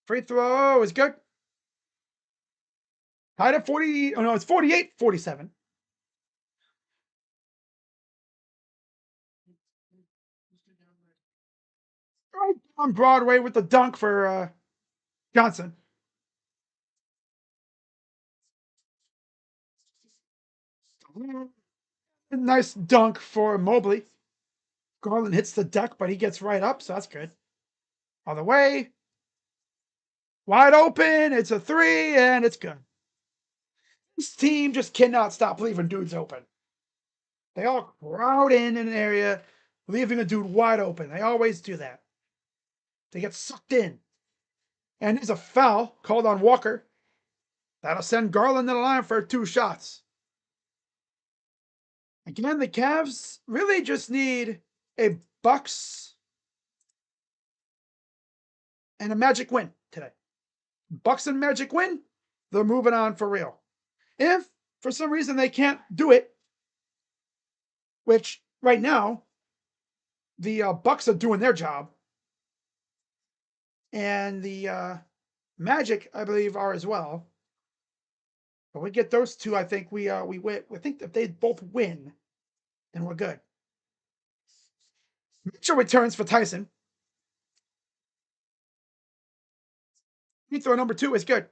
Free throw is good. Tied at 40. Oh, no, it's 48-47. Right on Broadway with the dunk for Johnson. Nice dunk for Mobley. Garland hits the deck, but he gets right up, so that's good. Other way. Wide open. It's a 3, and it's good. This team just cannot stop leaving dudes open. They all crowd in an area, leaving a dude wide open. They always do that. They get sucked in. And there's a foul called on Walker. That'll send Garland to the line for 2 shots. Again, the Cavs really just need a Bucks and a Magic win today. Bucks and Magic win, they're moving on for real. If for some reason they can't do it, which right now the Bucks are doing their job, and the Magic, I believe, are as well. But we get those two, I think we win. I think if they both win, then we're good. Mitchell returns for Tyson. Free throw number 2 is good.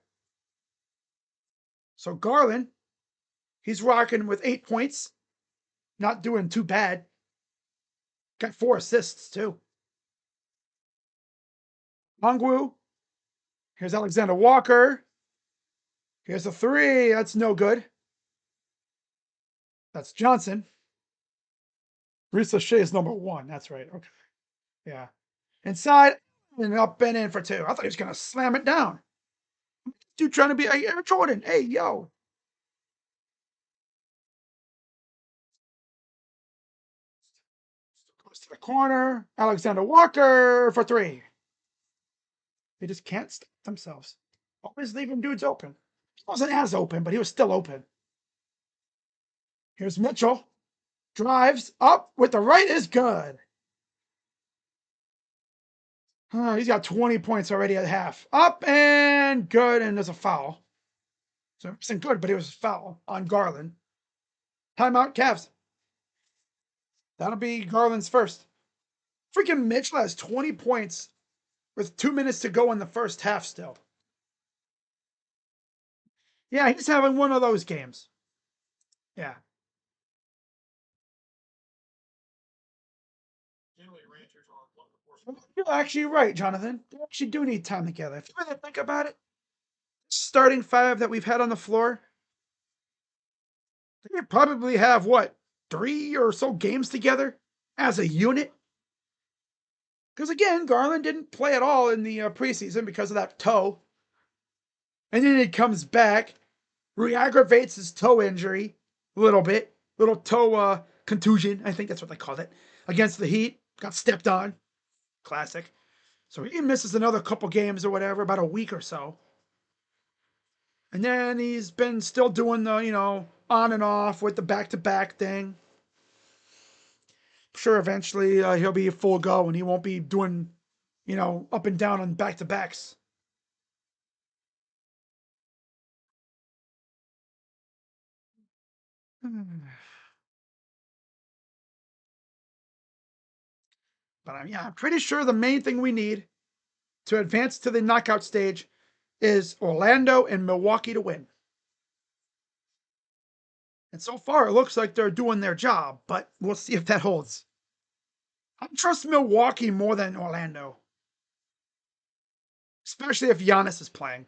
So Garland, he's rocking with 8 points. Not doing too bad. Got 4 assists too. Longwu. Here's Alexander Walker. Here's a 3. That's no good. That's Johnson. Risa Shea is number 1. That's right. Okay. Yeah. Inside and up and in for 2. I thought he was going to slam it down. Dude trying to be Air Jordan. Hey, yo. Goes to the corner. Alexander Walker for 3. They just can't stop themselves. Always leaving dudes open. He wasn't as open, but he was still open. Here's Mitchell. Drives up with the right is good. He's got 20 points already at half. Up and good, and there's a foul. So it wasn't good, but it was a foul on Garland. Timeout, Cavs. That'll be Garland's first. Freaking Mitchell has 20 points with 2 minutes to go in the first half still. Yeah, he's having one of those games. Yeah. You're actually right, Jonathan. They actually do need time together. If you really think about it, starting 5 that we've had on the floor, they probably have, what, 3 or so games together as a unit? Because again, Garland didn't play at all in the preseason because of that toe. And then he comes back, re-aggravates his toe injury a little bit. Little toe contusion, I think that's what they called it. Against the Heat, got stepped on. Classic. So he misses another couple games or whatever, about a week or so. And then he's been still doing the, on and off with the back-to-back thing. I'm sure eventually he'll be full go and he won't be doing, up and down on back-to-backs. But I'm pretty sure the main thing we need to advance to the knockout stage is Orlando and Milwaukee to win. And so far, it looks like they're doing their job, but we'll see if that holds. I trust Milwaukee more than Orlando, especially if Giannis is playing.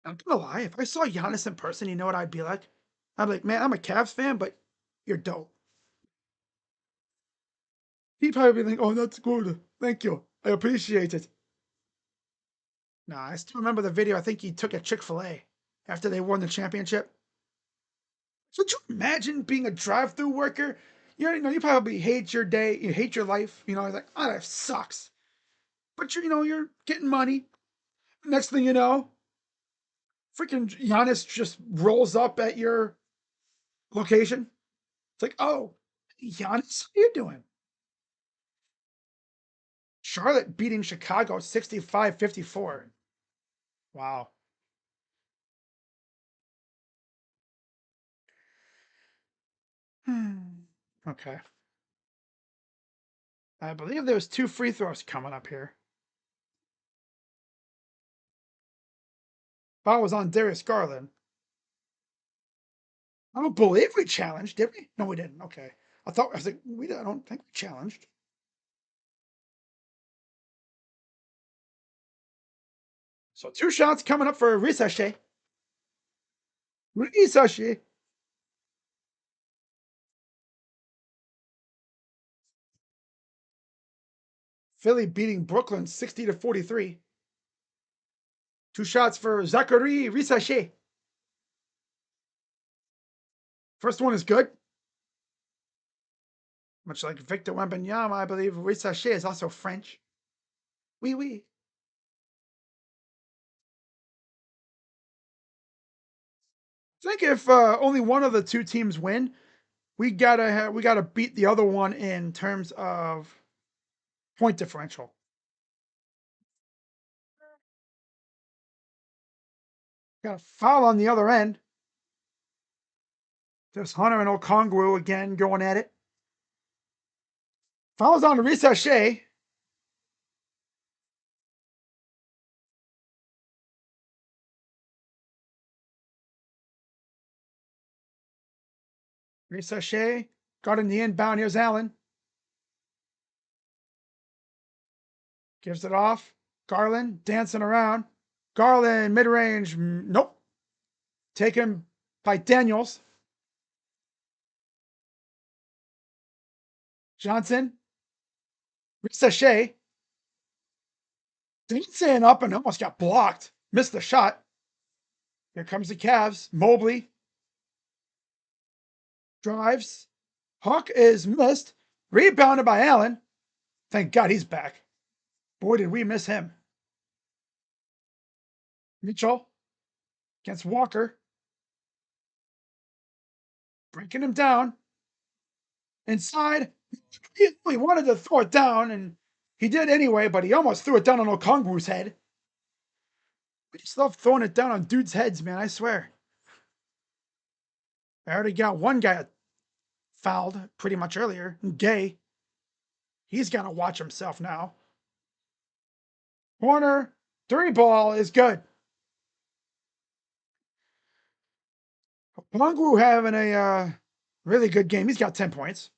I'm gonna lie, if I saw Giannis in person, you know what I'd be like? I'd be like, man, I'm a Cavs fan, but you're dope. He'd probably be like, oh, that's good. Thank you. I appreciate it. Nah, I still remember the video. I think he took at Chick-fil-A after they won the championship. So could you imagine being a drive-through worker? You probably hate your day, you hate your life. Like, oh, that sucks. But you're getting money. Next thing you know, freaking Giannis just rolls up at your location. It's like, oh, Giannis, how you doing? Charlotte beating Chicago 65-54. Wow. Okay. I believe there's 2 free throws coming up here. Foul was on Darius Garland. I don't believe we challenged, did we? No, we didn't. Okay. I was like, I don't think we challenged. So 2 shots coming up for Risache. Risache. Philly beating Brooklyn 60-43. 2 shots for Zachary Risache. First one is good. Much like Victor Wembanyama, I believe Ricochet is also French. Oui, oui. I think if only one of the two teams win, we gotta beat the other one in terms of point differential. Got a foul on the other end. There's Hunter and Okongwu again going at it. Fouls on to Ricochet. Ricochet got in the inbound. Here's Allen. Gives it off. Garland dancing around. Garland mid range. Nope. Taken by Daniels. Johnson. Ricochet. Dancing up and almost got blocked. Missed the shot. Here comes the Cavs. Mobley drives. Hawk is missed. Rebounded by Allen. Thank God he's back. Boy, did we miss him. Mitchell against Walker. Breaking him down. Inside. He wanted to throw it down, and he did anyway, but he almost threw it down on Okongwu's head. We just love throwing it down on dudes' heads, man, I swear. I already got one guy fouled pretty much earlier. Gay. He's got to watch himself now. Corner. 3-ball is good. Okongwu having a really good game. He's got 10 points.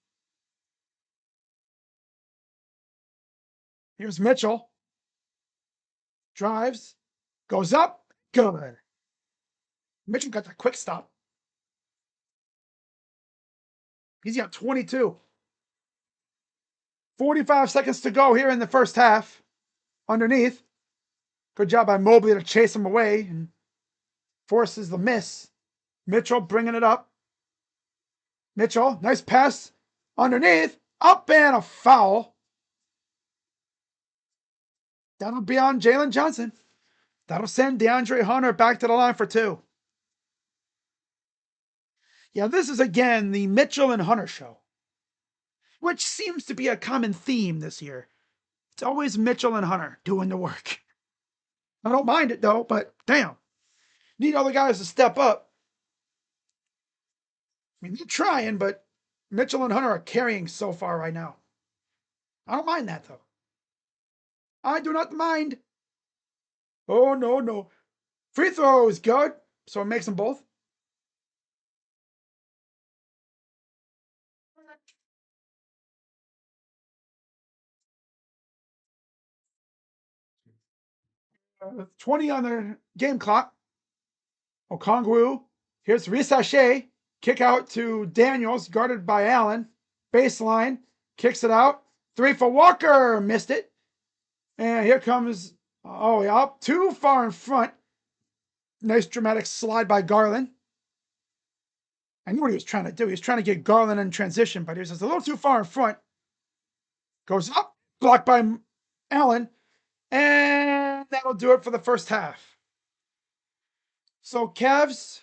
Here's Mitchell. Drives. Goes up. Good. Mitchell got the quick stop. He's got 22. 45 seconds to go here in the first half. Underneath. Good job by Mobley to chase him away and forces the miss. Mitchell bringing it up. Mitchell, nice pass. Underneath. Up and a foul. That'll be on Jalen Johnson. That'll send DeAndre Hunter back to the line for 2. Yeah, this is again the Mitchell and Hunter show, which seems to be a common theme this year. It's always Mitchell and Hunter doing the work. I don't mind it though, but damn, need other guys to step up. I mean, they're trying, but Mitchell and Hunter are carrying so far right now. I don't mind that though. I do not mind. Oh, no, no. Free throw is good, so it makes them both. Uh, 20 on the game clock. Okongwu. Here's Ricochet. Kick out to Daniels, guarded by Allen. Baseline. Kicks it out. 3 for Walker. Missed it. And here comes, oh, yeah, up too far in front. Nice dramatic slide by Garland. I knew what he was trying to do. He was trying to get Garland in transition, but he was just a little too far in front. Goes up, blocked by Allen, and that'll do it for the first half. So Cavs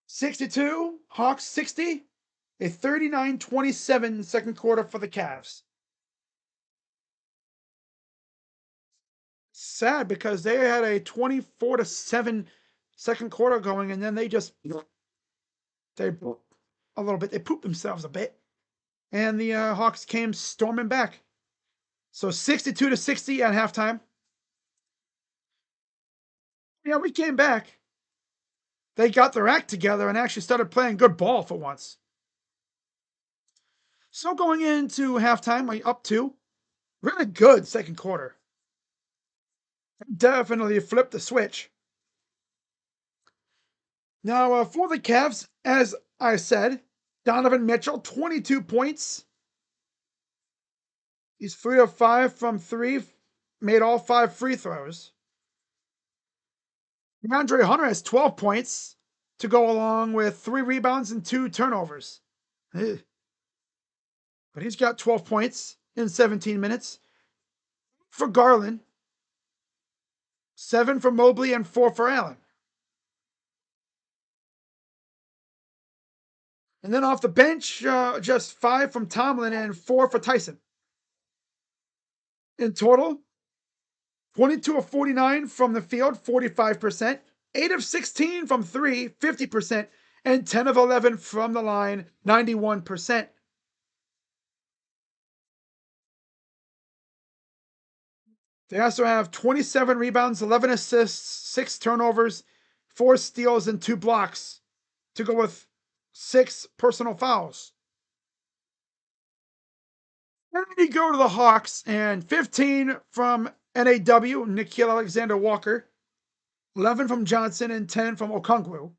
62, Hawks 60, a 39-27 second quarter for the Cavs. Sad because they had a 24-7 second quarter going, and then they a little bit. They pooped themselves a bit, and the Hawks came storming back. So 62-60 at halftime. Yeah, we came back. They got their act together and actually started playing good ball for once. So going into halftime, we up 2. Really good second quarter. Definitely flipped the switch. Now, for the Cavs, as I said, Donovan Mitchell, 22 points. He's 3 of 5 from 3, made all 5 free throws. DeAndre Hunter has 12 points to go along with 3 rebounds and 2 turnovers. but he's got 12 points in 17 minutes. For Garland, 7 for Mobley and 4 for Allen. And then off the bench, just 5 from Tomlin and 4 for Tyson. In total, 22 of 49 from the field, 45%. 8 of 16 from 3, 50%. And 10 of 11 from the line, 91%. They also have 27 rebounds, 11 assists, 6 turnovers, 4 steals, and 2 blocks to go with 6 personal fouls. And then you go to the Hawks, and 15 from NAW, Nickeil Alexander-Walker, 11 from Johnson, and 10 from Okongwu,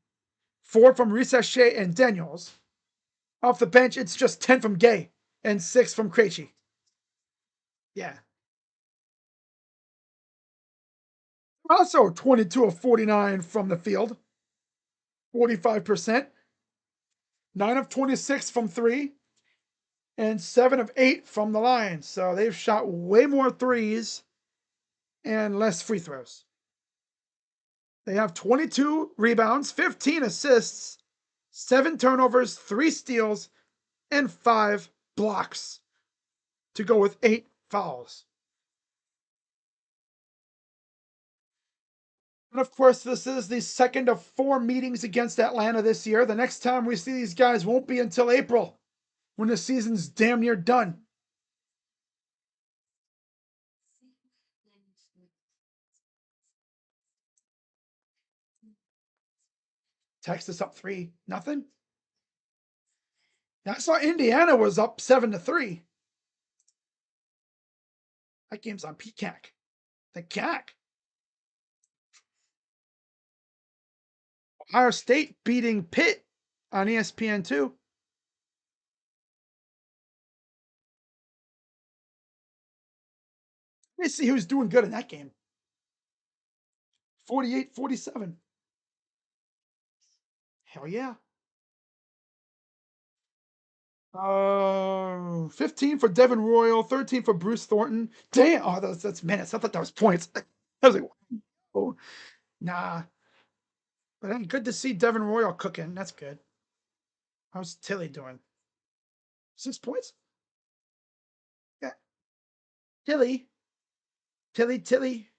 4 from Risache and Daniels. Off the bench, it's just 10 from Gay and 6 from Krejci. Yeah. Also 22 of 49 from the field, 45%. 9 of 26 from 3, and 7 of 8 from the line. So they've shot way more threes and less free throws. They have 22 rebounds, 15 assists, 7 turnovers, 3 steals, and 5 blocks to go with 8 fouls. And of course, this is the second of 4 meetings against Atlanta this year. The next time we see these guys won't be until April, when the season's damn near done. Texas up 3-0. I saw Indiana was up 7-3. That game's on PCAC. The CAC. Ohio State beating Pitt on ESPN2. Let's see who's doing good in that game. 48-47. Hell yeah. 15 for Devin Royal, 13 for Bruce Thornton. Damn, oh, that's minutes. I thought that was points. I was like, oh, nah. But good to see Devin Royal cooking. That's good. How's Tilly doing? 6 points? Yeah. Tilly. Tilly.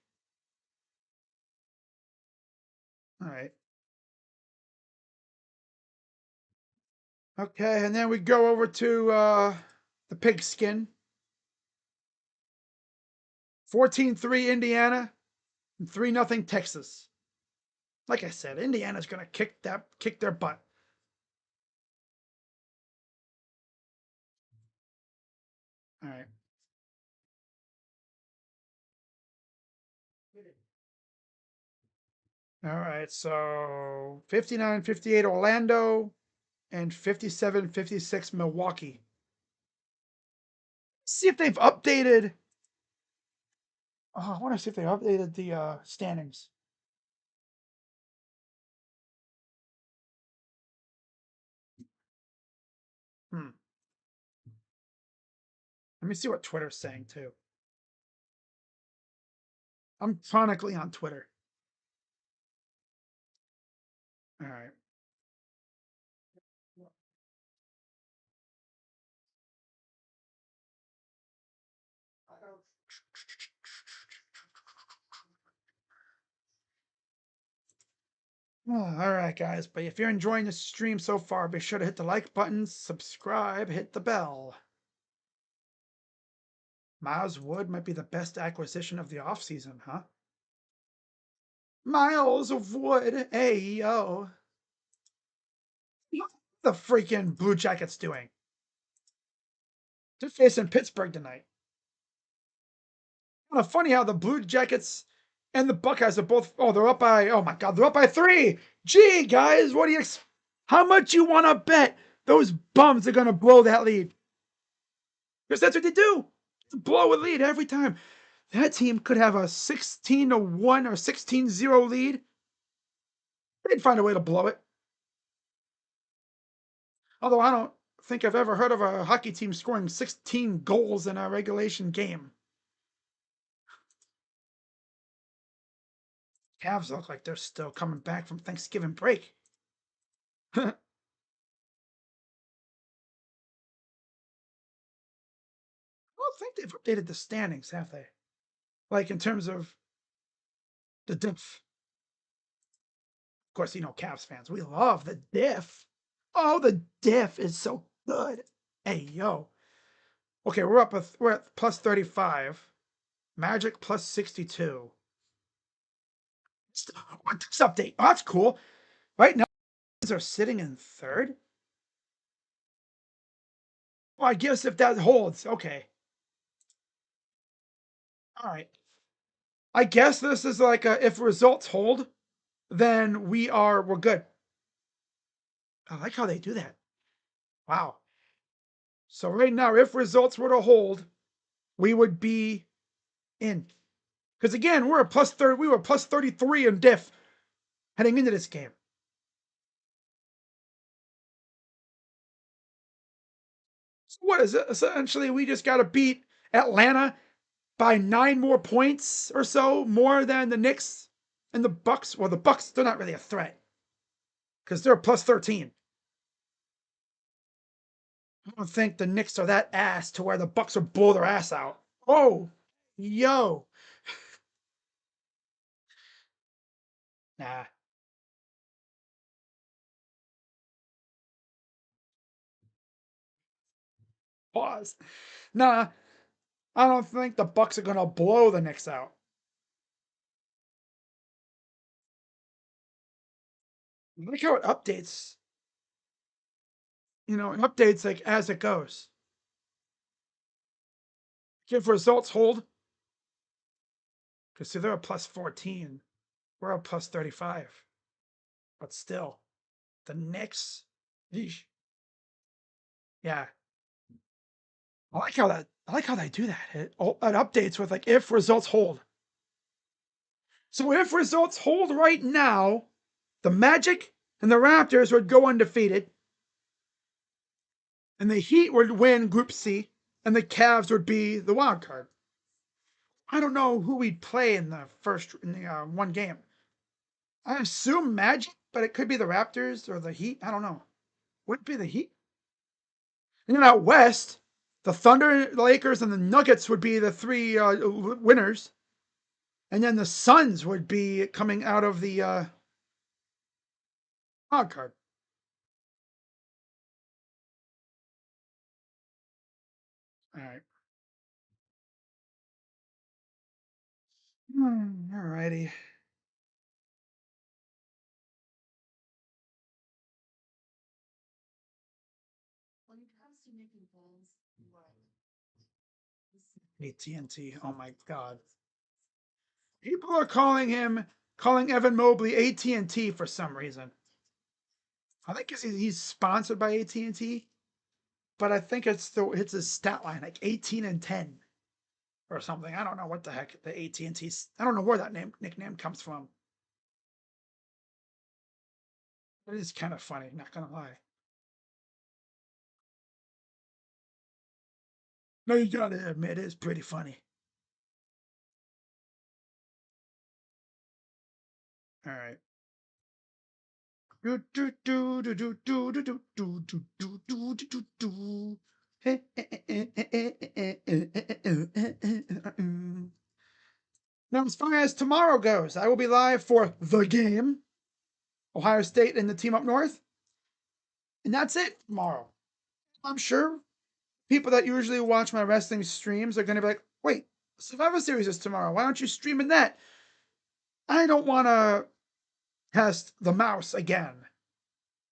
All right. Okay, and then we go over to the pigskin. 14-3 Indiana, and 3-0 Texas. Like I said, Indiana's gonna kick their butt. All right. All right, so 59-58 Orlando and 57-56 Milwaukee. See if they've updated. Oh, I want to see if they updated the standings. Let me see what Twitter's saying too. I'm chronically on Twitter. All right. Oh, all right, guys. But if you're enjoying the stream so far, be sure to hit the like button, subscribe, hit the bell. Miles Wood might be the best acquisition of the offseason, huh? Miles of Wood. Hey, yo. What the freaking Blue Jackets doing? They're facing Pittsburgh tonight. Kind of funny how the Blue Jackets and the Buckeyes are both. Oh, they're up by. Oh my God, they're up by 3. Gee, guys, what do you? How much you want to bet those bums are gonna blow that lead? Because that's what they do. Blow a lead every time. That team could have a 16-1 or 16-0 lead. They'd find a way to blow it. Although I don't think I've ever heard of a hockey team scoring 16 goals in a regulation game. Cavs look like they're still coming back from Thanksgiving break. I don't think they've updated the standings, have they? Like in terms of the diff. Of course, you know, Cavs fans, we love the diff. Oh, the diff is so good. Hey, yo. Okay, we're at plus 35. Magic plus 62. What this update? Oh, that's cool. Right now, are sitting in third. Well, I guess if that holds, okay. All right. I guess this is like if results hold, then we're good. I like how they do that. Wow. So right now, if results were to hold, we would be in. Because again, we're a plus 30. We were plus 33 in diff heading into this game. So what is it? Essentially, we just got to beat Atlanta by 9 more points or so, more than the Knicks and the Bucks. Well, the Bucks, they're not really a threat because they're plus 13. I don't think the Knicks are that ass to where the Bucks will blow their ass out. Oh, yo. Nah, pause. Nah, I don't think the Bucks are gonna blow the Knicks out. Look how it updates. You know, it updates like as it goes. If results hold, because see, they're a plus 14. We're a plus 35. But still, the Knicks, yeesh. Yeah. I like how they do that. It updates with like if results hold. So if results hold right now, the Magic and the Raptors would go undefeated, and the Heat would win Group C, and the Cavs would be the wild card. I don't know who we'd play in the one game. I assume Magic, but it could be the Raptors or the Heat. I don't know. Would it be the Heat? And then out west, the Thunder, the Lakers, and the Nuggets would be the three winners, and then the Suns would be coming out of the wild card. All right. All righty. AT&T. Oh my God. People are calling Evan Mobley AT&T for some reason. I think he's sponsored by AT&T, but I think it's his stat line like 18-10 or something. I don't know what the heck the AT&T. I don't know where that nickname comes from. It is kind of funny, not gonna lie. No, you gotta admit it's pretty funny. All right. Now, as far as tomorrow goes, I will be live for the game, Ohio State and the team up north, and that's it tomorrow. I'm sure people that usually watch my wrestling streams are going to be like, wait, Survivor Series is tomorrow. Why aren't you streaming that? I don't want to test the mouse again.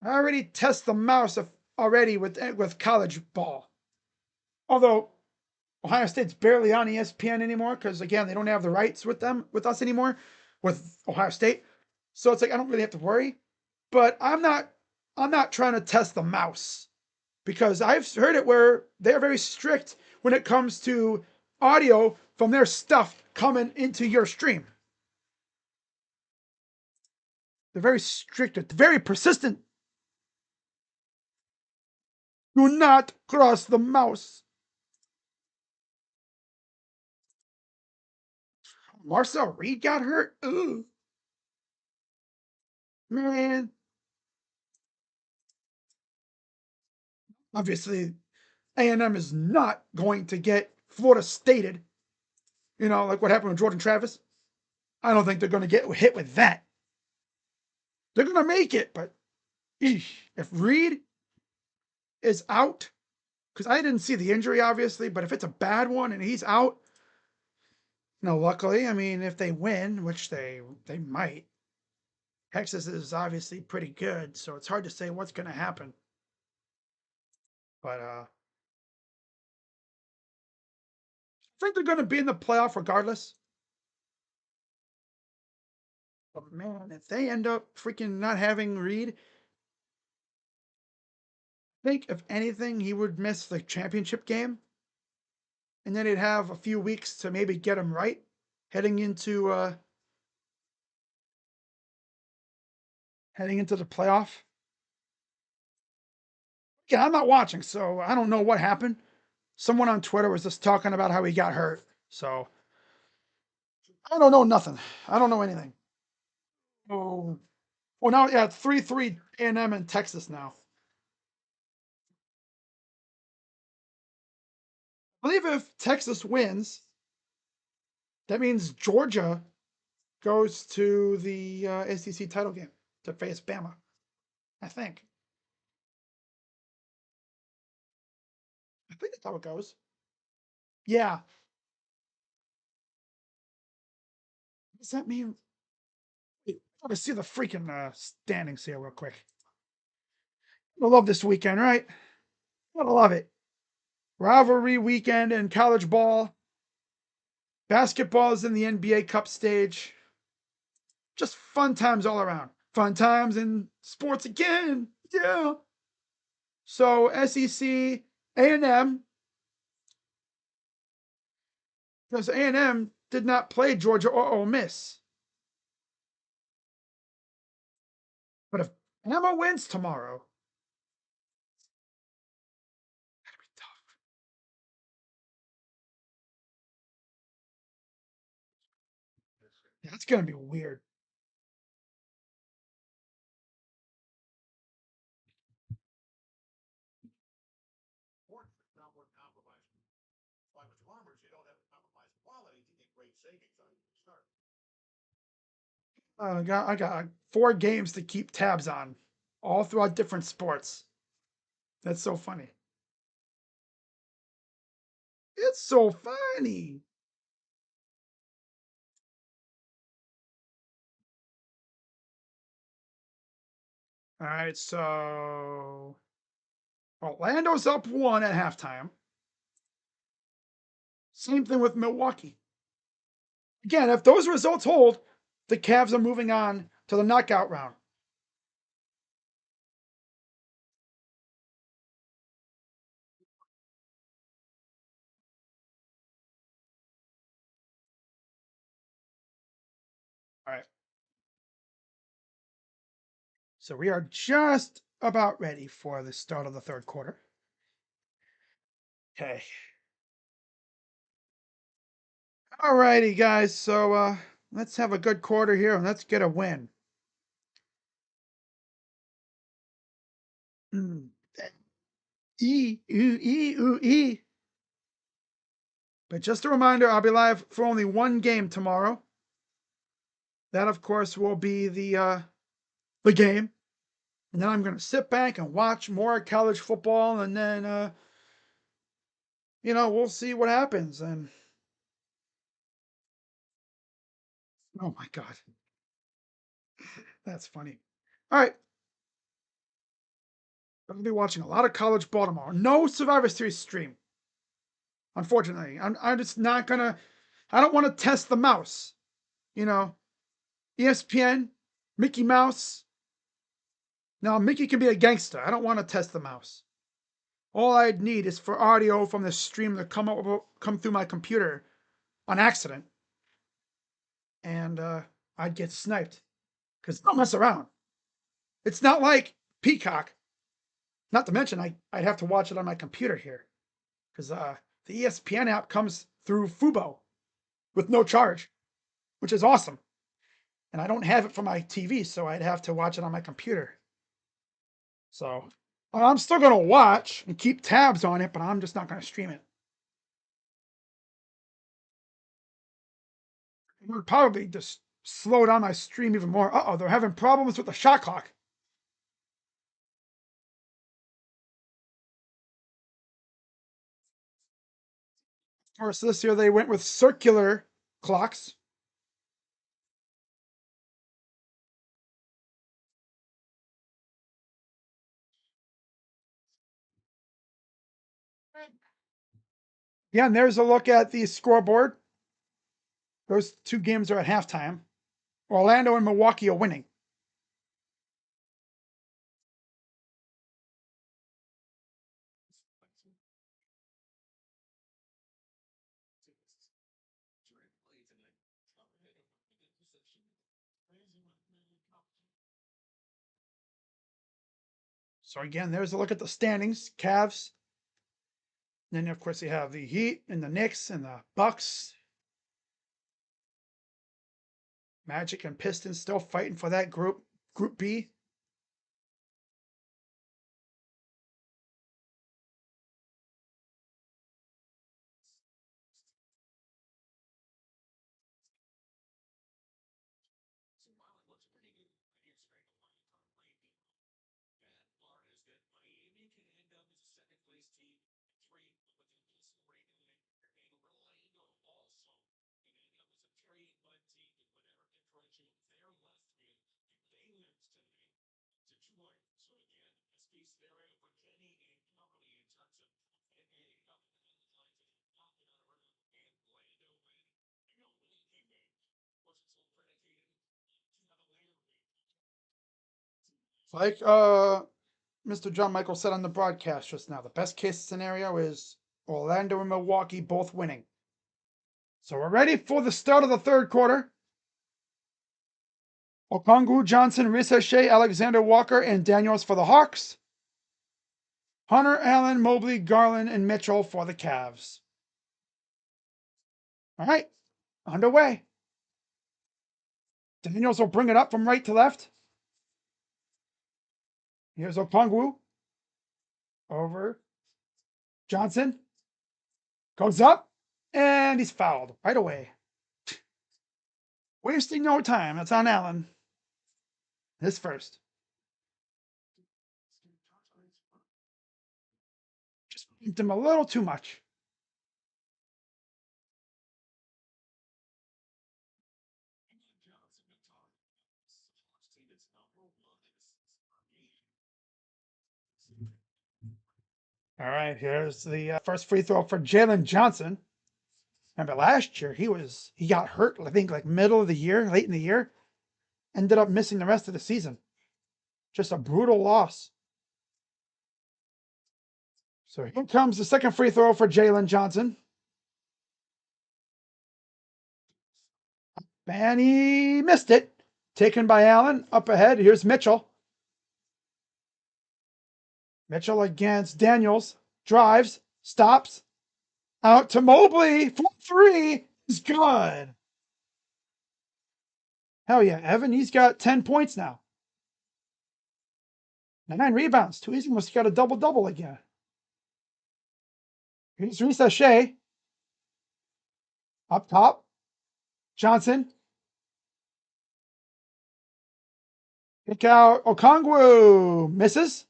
I already test the mouse already with college ball. Although Ohio State's barely on ESPN anymore because again they don't have the rights with us anymore with Ohio State. So it's like I don't really have to worry. But I'm not trying to test the mouse because I've heard it where they're very strict when it comes to audio from their stuff coming into your stream. They're very strict, very persistent. Do not cross the mouse. Marcel Reed got hurt? Ugh. Man. Obviously, A&M is not going to get Florida Stated. You know, like what happened with Jordan Travis. I don't think they're going to get hit with that. They're going to make it, but if Reed is out, because I didn't see the injury, obviously, but if it's a bad one and he's out, no, luckily, I mean, if they win, which they might, Texas is obviously pretty good, so it's hard to say what's going to happen. But I think they're going to be in the playoff regardless. But man, if they end up freaking not having Reed, I think if anything, he would miss the championship game, and then he'd have a few weeks to maybe get him right heading into the playoff. Yeah, I'm not watching, so I don't know what happened. Someone on Twitter was just talking about how he got hurt, so I don't know nothing. I don't know anything. Oh, well now, yeah, it's 3-3 A&M in Texas now. I believe if Texas wins, that means Georgia goes to the SEC title game to face Bama. I think. I think that's how it goes. Yeah. Does that mean? Wait, I gotta see the freaking standings here real quick. I love this weekend, right? Gotta love it. Rivalry weekend and college ball. Basketball is in the NBA Cup stage. Just fun times all around. Fun times in sports again. Yeah. So SEC, A&M, because A&M did not play Georgia or Ole Miss. But if Bama wins tomorrow, that'd be tough. That's gonna be weird. I got 4 games to keep tabs on, all throughout different sports. That's so funny. It's so funny. All right, so Orlando's up 1 at halftime. Same thing with Milwaukee. Again, if those results hold, the Cavs are moving on to the knockout round. All right. So we are just about ready for the start of the third quarter. Okay. All righty, guys. So let's have a good quarter here and let's get a win. Mm. E. But just a reminder, I'll be live for only one game tomorrow. That, of course, will be the game. And then I'm going to sit back and watch more college football, and then we'll see what happens. And oh my god, that's funny. All right, I'm gonna be watching a lot of college ball tomorrow. No Survivor Series stream, unfortunately. I'm just not gonna. I don't want to test the mouse. You know, ESPN, Mickey Mouse. Now Mickey can be a gangster. I don't want to test the mouse. All I'd need is for audio from the stream to come through my computer on accident, and I'd get sniped because don't mess around. It's not like Peacock. Not to mention, I'd have to watch it on my computer here because the ESPN app comes through Fubo with no charge, which is awesome. And I don't have it for my TV, so I'd have to watch it on my computer. So I'm still going to watch and keep tabs on it, but I'm just not going to stream it. It would probably just slow down my stream even more. Uh-oh, they're having problems with the shot clock. Of course, this year they went with circular clocks. Yeah, and there's a look at the scoreboard. Those two games are at halftime. Orlando and Milwaukee are winning. So again, there's a look at the standings. Cavs. And then of course you have the Heat and the Knicks and the Bucks. Magic and Pistons still fighting for that group B. Like Mr. John Michael said on the broadcast just now, the best case scenario is Orlando and Milwaukee both winning. So we're ready for the start of the third quarter. Okongwu, Johnson, Ricochet, Alexander Walker, and Daniels for the Hawks. Hunter, Allen, Mobley, Garland, and Mitchell for the Cavs. All right, underway. Daniels will bring it up from right to left. Here's Okongwu. Over. Johnson. Goes up. And he's fouled right away. Wasting no time. That's on Allen. His first. Just bumped him a little too much. All right, here's the first free throw for Jalen Johnson. Remember last year he got hurt, I think like middle of the year, late in the year. Ended up missing the rest of the season. Just a brutal loss. So here comes the second free throw for Jalen Johnson. And he missed it. Taken by Allen. Up ahead, here's Mitchell. Mitchell against Daniels. Drives. Stops. Out to Mobley. 4-3 is good. Hell yeah, Evan. He's got 10 points now. 9 rebounds. Too easy. Must have got a double-double again. Here's Ricochet. Up top. Johnson. Kick out Okongwu. Misses.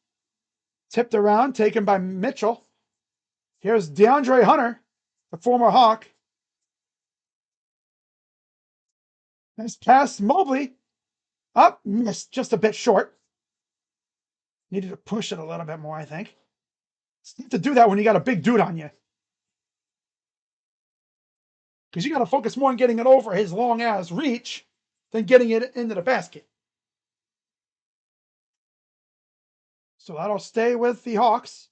Tipped around. Taken by Mitchell. Here's DeAndre Hunter, the former Hawk. Nice pass. Mobley. Up. Missed just a bit short. Needed to push it a little bit more, I think. It's need to do that when you got a big dude on you. Because you got to focus more on getting it over his long ass reach than getting it into the basket. So that'll stay with the Hawks.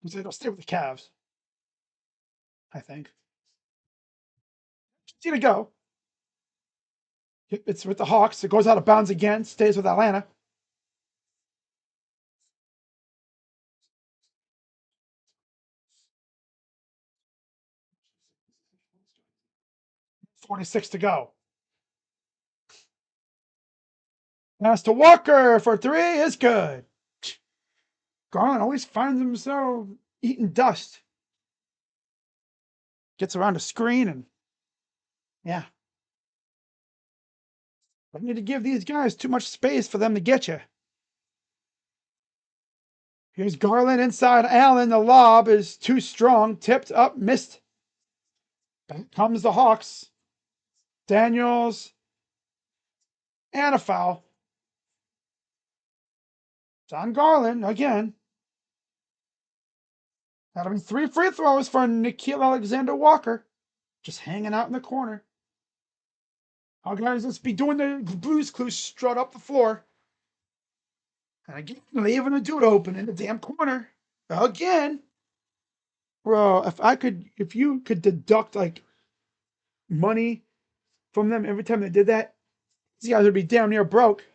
It'll stay with the Cavs, I think. See to go. It's with the Hawks. It goes out of bounds again. Stays with Atlanta. .46 to go. Pass to Walker for three is good. Garland always finds himself eating dust. Gets around a screen and yeah. I need to give these guys too much space for them to get you. Here's Garland inside Allen. The lob is too strong. Tipped up, missed. Back comes the Hawks. Daniels. And a foul. It's on Garland again. That'll be 3 free throws for Nickeil Alexander-Walker. Just hanging out in the corner. Our guys just be doing the Blues Clues strut up the floor. And again, leaving a dude open in the damn corner. Again. Bro, if you could deduct like money from them every time they did that, these guys would be damn near broke.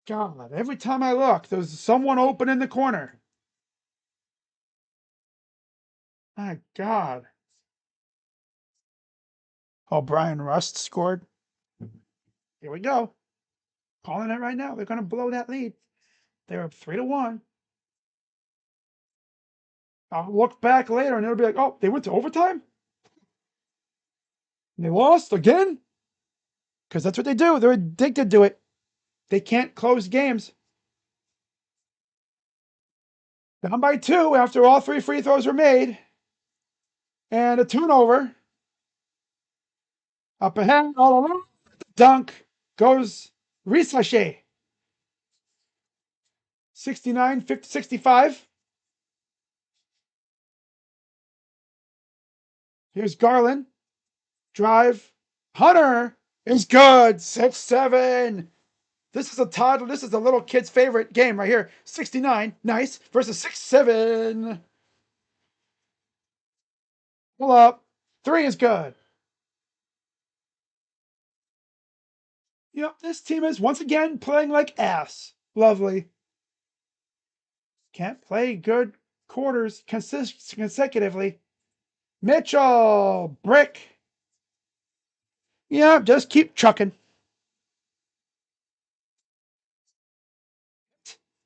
God, every time I look, there's someone open in the corner. My God. Oh, Brian Rust scored. Here we go. Calling it right now. They're going to blow that lead. They're up 3-1. I'll look back later and it'll be like, oh, they went to overtime? And they lost again? Because that's what they do. They're addicted to it. They can't close games. Down by 2 after all 3 free throws were made. And a turnover. Up ahead, all alone. Dunk goes Risache. 69, 50, 65. Here's Garland. Drive. Hunter is good. 6-7. This is a toddler. This is a little kid's favorite game right here. 69, nice, versus 6-7. Pull up. 3 is good. Yep, this team is once again playing like ass. Lovely. Can't play good quarters consecutively. Mitchell, brick. Yeah, just keep chucking.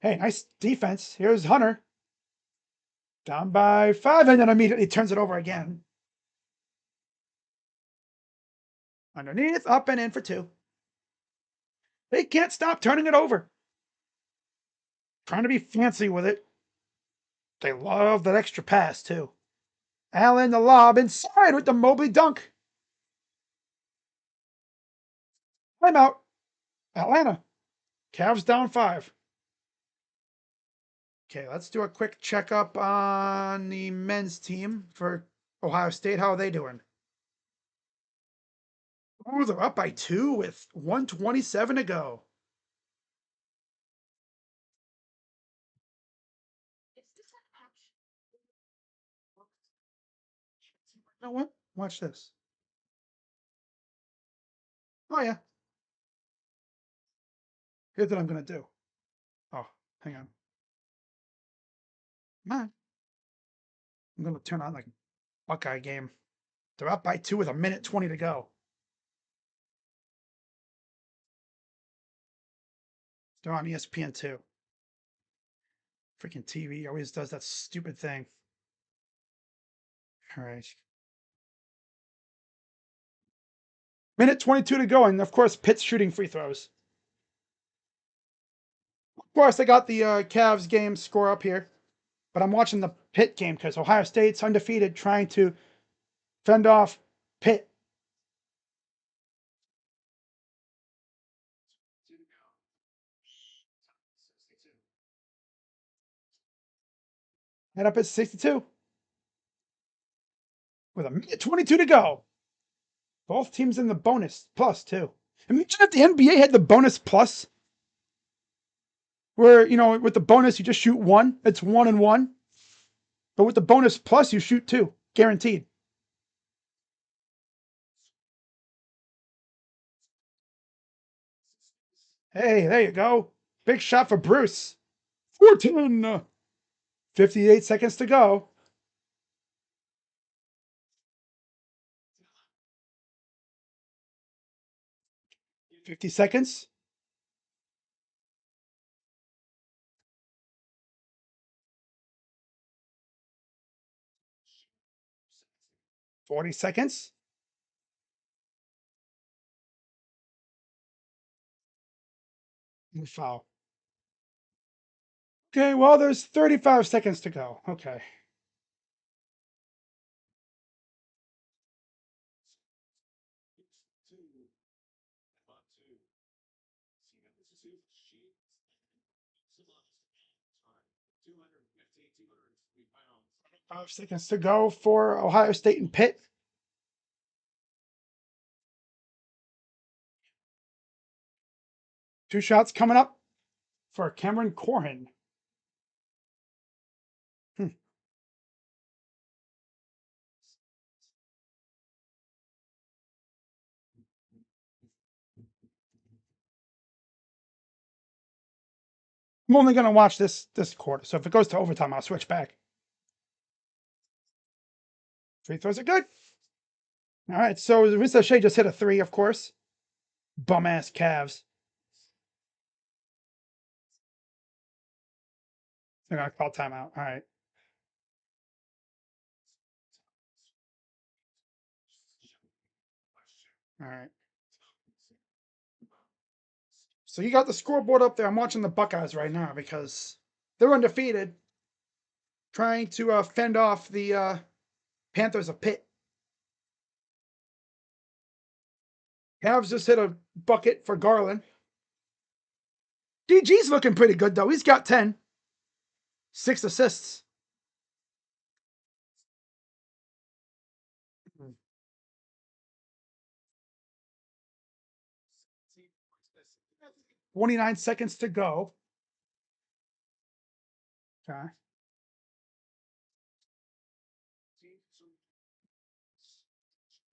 Hey, nice defense. Here's Hunter. Down by 5, and then immediately turns it over again. Underneath, up and in for 2. They can't stop turning it over. Trying to be fancy with it. They love that extra pass, too. Allen, the lob inside with the Mobley dunk. Timeout. Atlanta. Cavs down 5. Okay, let's do a quick checkup on the men's team for Ohio State. How are they doing? Oh, they're up by 2 with 1:27 to go. You know what? Watch this. Oh, yeah. Here's what I'm going to do. Oh, hang on. Come on. I'm going to turn on like Buckeye game. They're up by 2 with 1:20 to go. They're on ESPN too. Freaking TV always does that stupid thing. All right. 1:22 to go, and of course, Pitt's shooting free throws. Of course, I got the Cavs game score up here, but I'm watching the Pitt game because Ohio State's undefeated, trying to fend off Pitt. Head up at 62 with 1:22 to go. Both teams in the bonus plus too. Imagine if the NBA had the bonus plus, where with the bonus you just shoot 1. It's 1 and 1, but with the bonus plus you shoot 2, guaranteed. Hey, there you go. Big shot for Bruce. 410. 58 seconds to go. 50 seconds. 40 seconds. And foul. Okay, well, there's 35 seconds to go. Okay. Five seconds to go for Ohio State and Pitt. Two shots coming up for Cameron Corhin. Hmm. I'm only going to watch this quarter, so if it goes to overtime, I'll switch back. Free throws are good. All right, so Risa Shea just hit a three, of course. Bum ass Cavs. They're going to call timeout. All right. All right. So you got the scoreboard up there. I'm watching the Buckeyes right now because they're undefeated, trying to fend off the Panthers of Pitt. Cavs just hit a bucket for Garland. DG's looking pretty good, though. He's got 10, 6 assists. 29 seconds to go. Okay.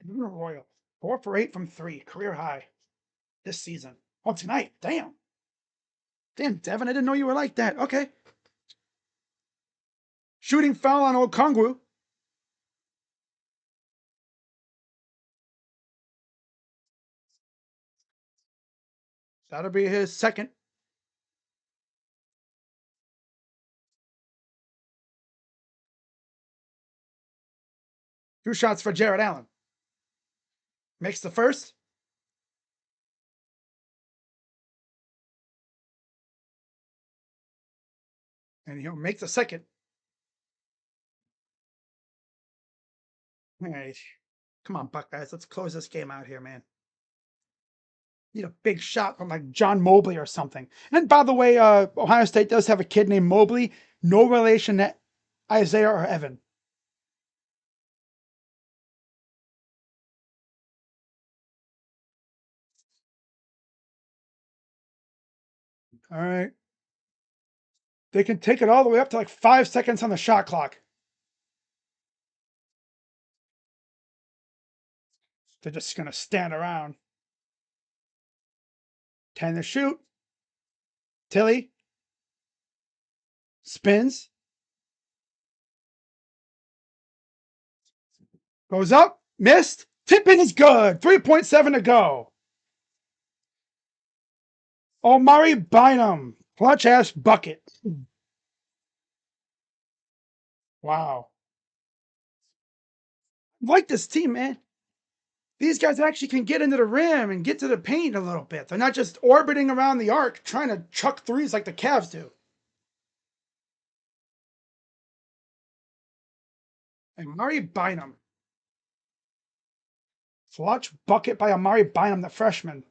Royal. 4 for 8 from three. Career high this season. Oh, tonight. Damn. Damn, Devin, I didn't know you were like that. Okay. Shooting foul on Okongwu. That'll be his second. Two shots for Jared Allen. Makes the first. And he'll make the second. All right. Come on, Buckeyes. Let's close this game out here, man. Need a big shot from like John Mobley or something. And by the way, Ohio State does have a kid named Mobley. No relation to Isaiah or Evan. All right. They can take it all the way up to like 5 seconds on the shot clock. They're just going to stand around. 10 to shoot. Tilly spins. Goes up. Missed. Tip-in is good. 3.7 to go. Omari Bynum. Clutch ass bucket. Wow. I like this team, man. These guys actually can get into the rim and get to the paint a little bit. They're not just orbiting around the arc trying to chuck threes like the Cavs do. And Amari Bynum. Clutch bucket by Amari Bynum, the freshman.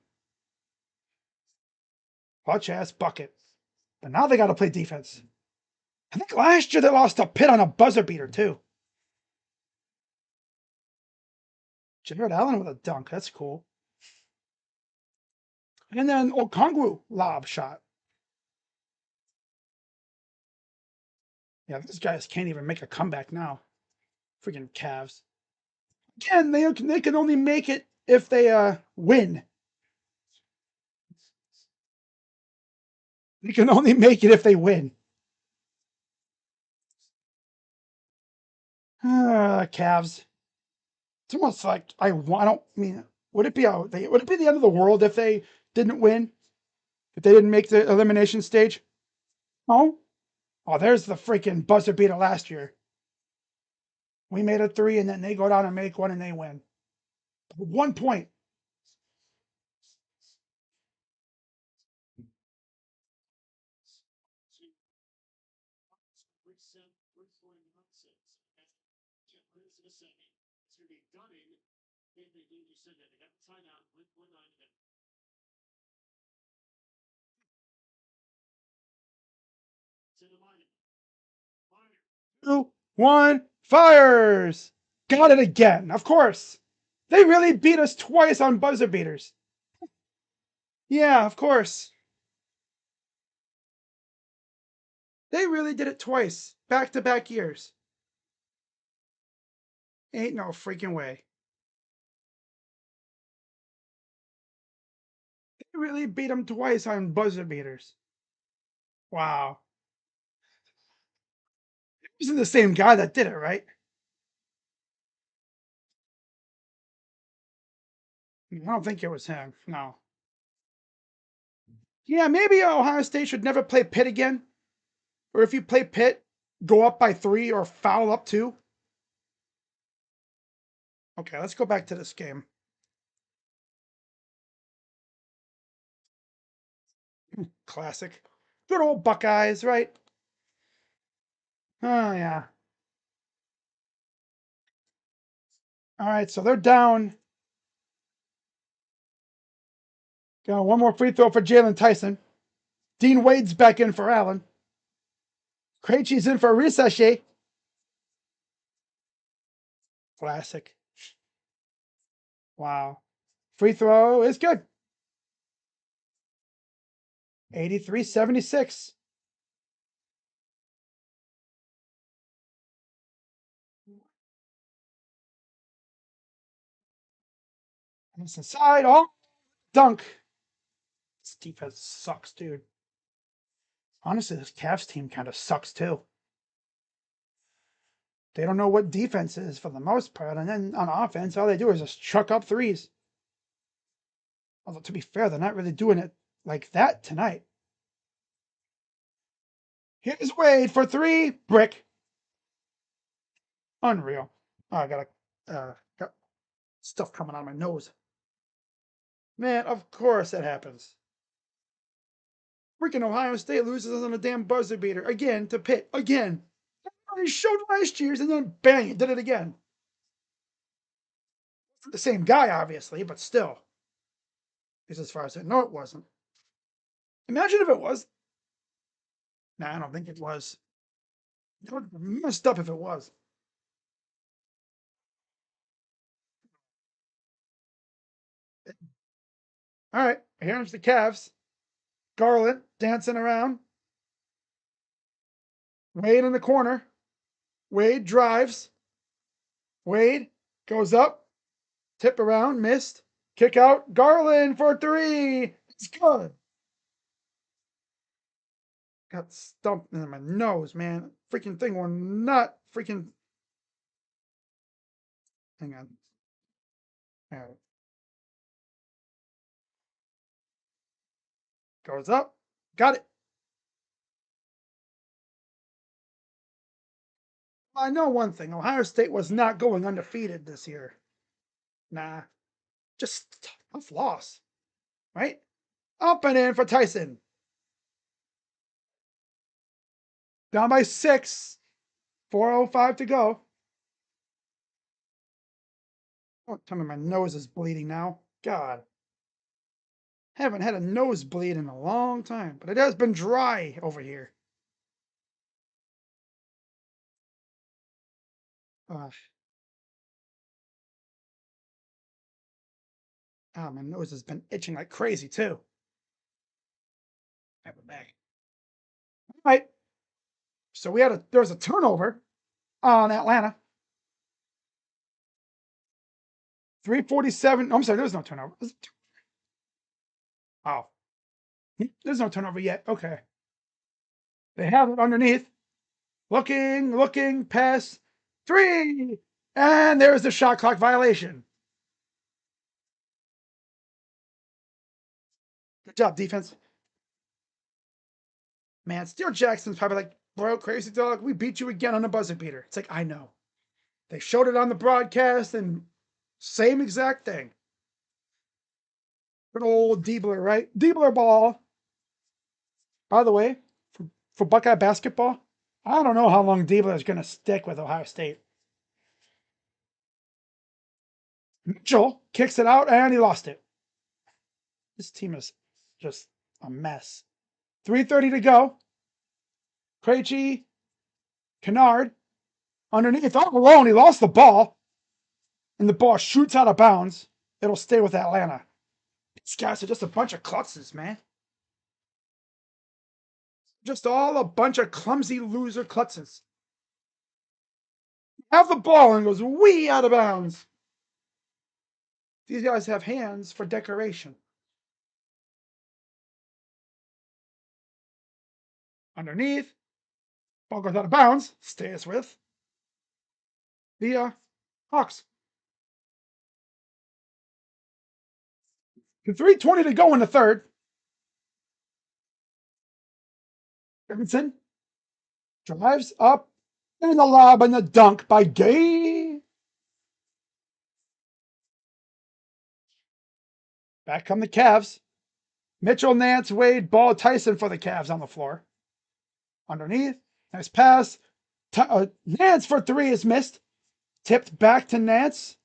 Clutch ass bucket. But now they got to play defense. I think last year they lost to Pitt on a buzzer beater, too. Jared Allen with a dunk. That's cool. And then Okongwu lob shot. Yeah, these guys can't even make a comeback now. Freaking Cavs. Again, they can only make it if they win. They can only make it if they win. Cavs. It's almost like don't mean. Would it be would it be the end of the world if they didn't win? If they didn't make the elimination stage? Oh, oh, there's the freaking buzzer beater last year. We made a three, and then they go down and make one, and they win. 1 point. Two, one, fires! Got it again, of course. They really beat us twice on buzzer beaters. Yeah, of course. They really did it twice, back to back years. Ain't no freaking way. They really beat them twice on buzzer beaters. Wow. It wasn't the same guy that did it, right? I don't think it was him. No. Yeah, maybe Ohio State should never play Pitt again. Or if you play Pitt, go up by 3 or foul up 2. Okay, let's go back to this game. Classic. Good old Buckeyes, right? Oh, yeah. All right, so they're down. Got one more free throw for Jalen Tyson. Dean Wade's back in for Allen. Krejci's in for Risache. Classic. Wow. Free throw is good. 83-76. And it's inside. Oh, dunk. This defense sucks, dude. Honestly, this Cavs team kind of sucks too. They don't know what defense is for the most part. And then on offense, all they do is just chuck up threes. Although, to be fair, they're not really doing it like that tonight. Here's Wade for 3. Brick. Unreal. Oh, I got stuff coming out of my nose. Man, of course that happens. Freaking Ohio State loses on a damn buzzer beater again to Pitt again. They showed last year's and then bang, it did it again. The same guy, obviously, but still. Because as far as I know, it wasn't. Imagine if it was. Nah, I don't think it was. It would have messed up if it was. All right, here's the Cavs. Garland dancing around. Wade in the corner. Wade drives. Wade goes up. Tip around, missed. Kick out. Garland for 3. It's good. Got stumped in my nose, man. Freaking thing will not freaking. Hang on. All right. Goes up. Got it. I know one thing. Ohio State was not going undefeated this year. Nah. Just tough loss. Right? Up and in for Tyson. Down by 6. 4:05 to go. Oh, tell me my nose is bleeding now. God. Haven't had a nosebleed in a long time, but it has been dry over here. Gosh. Oh, my nose has been itching like crazy too. Have it back. All right. So there was a turnover on Atlanta. 3:47. I'm sorry, there was no turnover. Oh. There's no turnover yet. Okay. They have it underneath. Looking, pass, 3. And there's the shot clock violation. Good job, defense. Man, Steele Jackson's probably like, bro, crazy dog, we beat you again on a buzzer beater. It's like, I know. They showed it on the broadcast and same exact thing. Good old Diebler, right? Diebler ball. By the way, for Buckeye basketball, I don't know how long Diebler is going to stick with Ohio State. Mitchell kicks it out and he lost it. This team is just a mess. 3:30 to go. Krejci, Kennard, underneath, all alone. He lost the ball, and the ball shoots out of bounds. It'll stay with Atlanta. These guys are just a bunch of klutzes, man. Just all a bunch of clumsy loser klutzes. Have the ball and goes way out of bounds. These guys have hands for decoration. Underneath, ball goes out of bounds. Stays with the Hawks. 3:20 to go in the third. Davidson drives up, and the lob and the dunk by Gay. Back come the Cavs. Mitchell, Nance, Wade, Ball, Tyson for the Cavs on the floor. Underneath, nice pass. Nance for 3 is missed. Tipped back to Nance.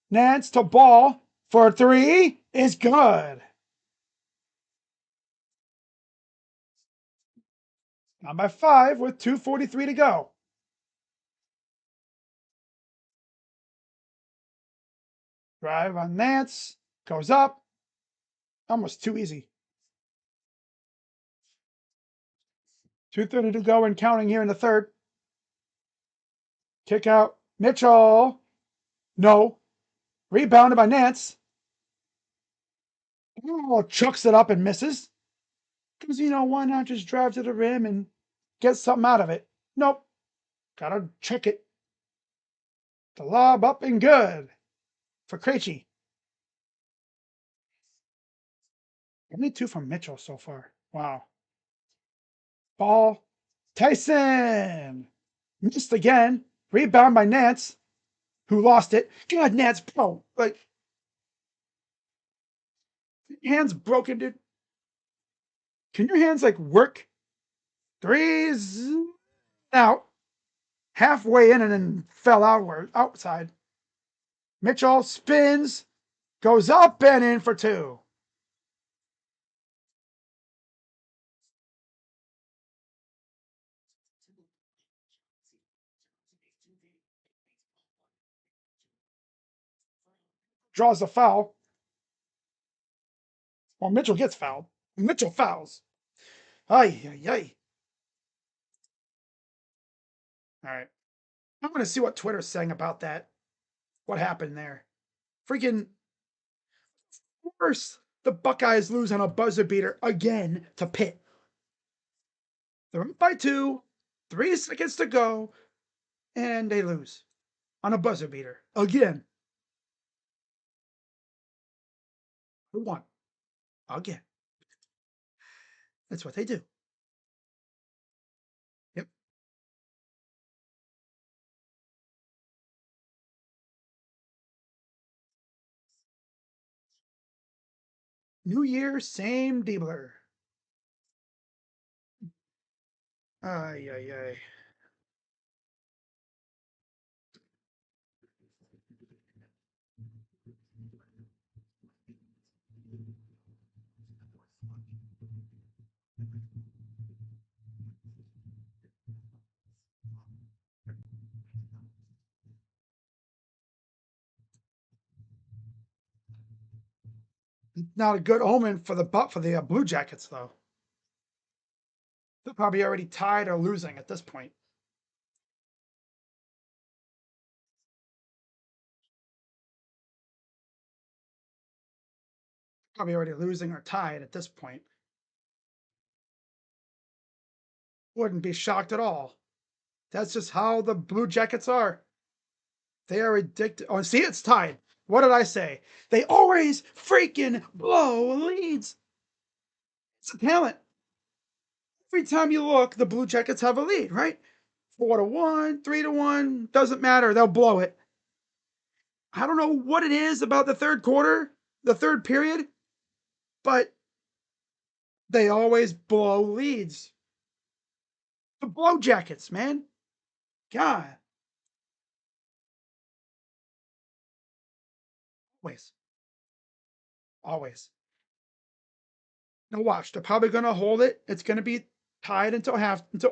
Nance to Ball for 3 is good. Down by 5 with 2:43 to go. Drive on Nance. Goes up. Almost too easy. 2:30 to go and counting here in the third. Kick out. Mitchell. No. Rebounded by Nance. Oh, chucks it up and misses. Because, why not just drive to the rim and get something out of it? Nope. Gotta check it. The lob up and good for Krejci. Only 2 from Mitchell so far. Wow. Ball. Tyson. Missed again. Rebound by Nance, who lost it. God, Nance, bro. Like, hands broken, dude. Can your hands, like, work? 3's out. Halfway in and then fell outside. Mitchell spins. Goes up and in for 2. Draws the foul. Well, Mitchell gets fouled. Mitchell fouls. Ay, ay, ay. All right. I'm going to see what Twitter's saying about that. What happened there? Freaking worse. The Buckeyes lose on a buzzer beater again to Pitt. They're up by 2, 3 seconds to go, and they lose on a buzzer beater again. Who won? Again. That's what they do. Yep. New Year, same Diebler. Ay, ay, ay. Not a good omen for the Blue Jackets, though. They're probably already tied or losing at this point. Probably already losing or tied at this point. Wouldn't be shocked at all. That's just how the Blue Jackets are. They are addicted. Oh, see, it's tied. What did I say? They always freaking blow leads. It's a talent. Every time you look, the Blue Jackets have a lead, right? 4-1, 3-1, doesn't matter. They'll blow it. I don't know what it is about the third quarter, the third period, but they always blow leads. The Blow Jackets, man. God. Always. Always. Now watch. They're probably gonna hold it. It's gonna be tied until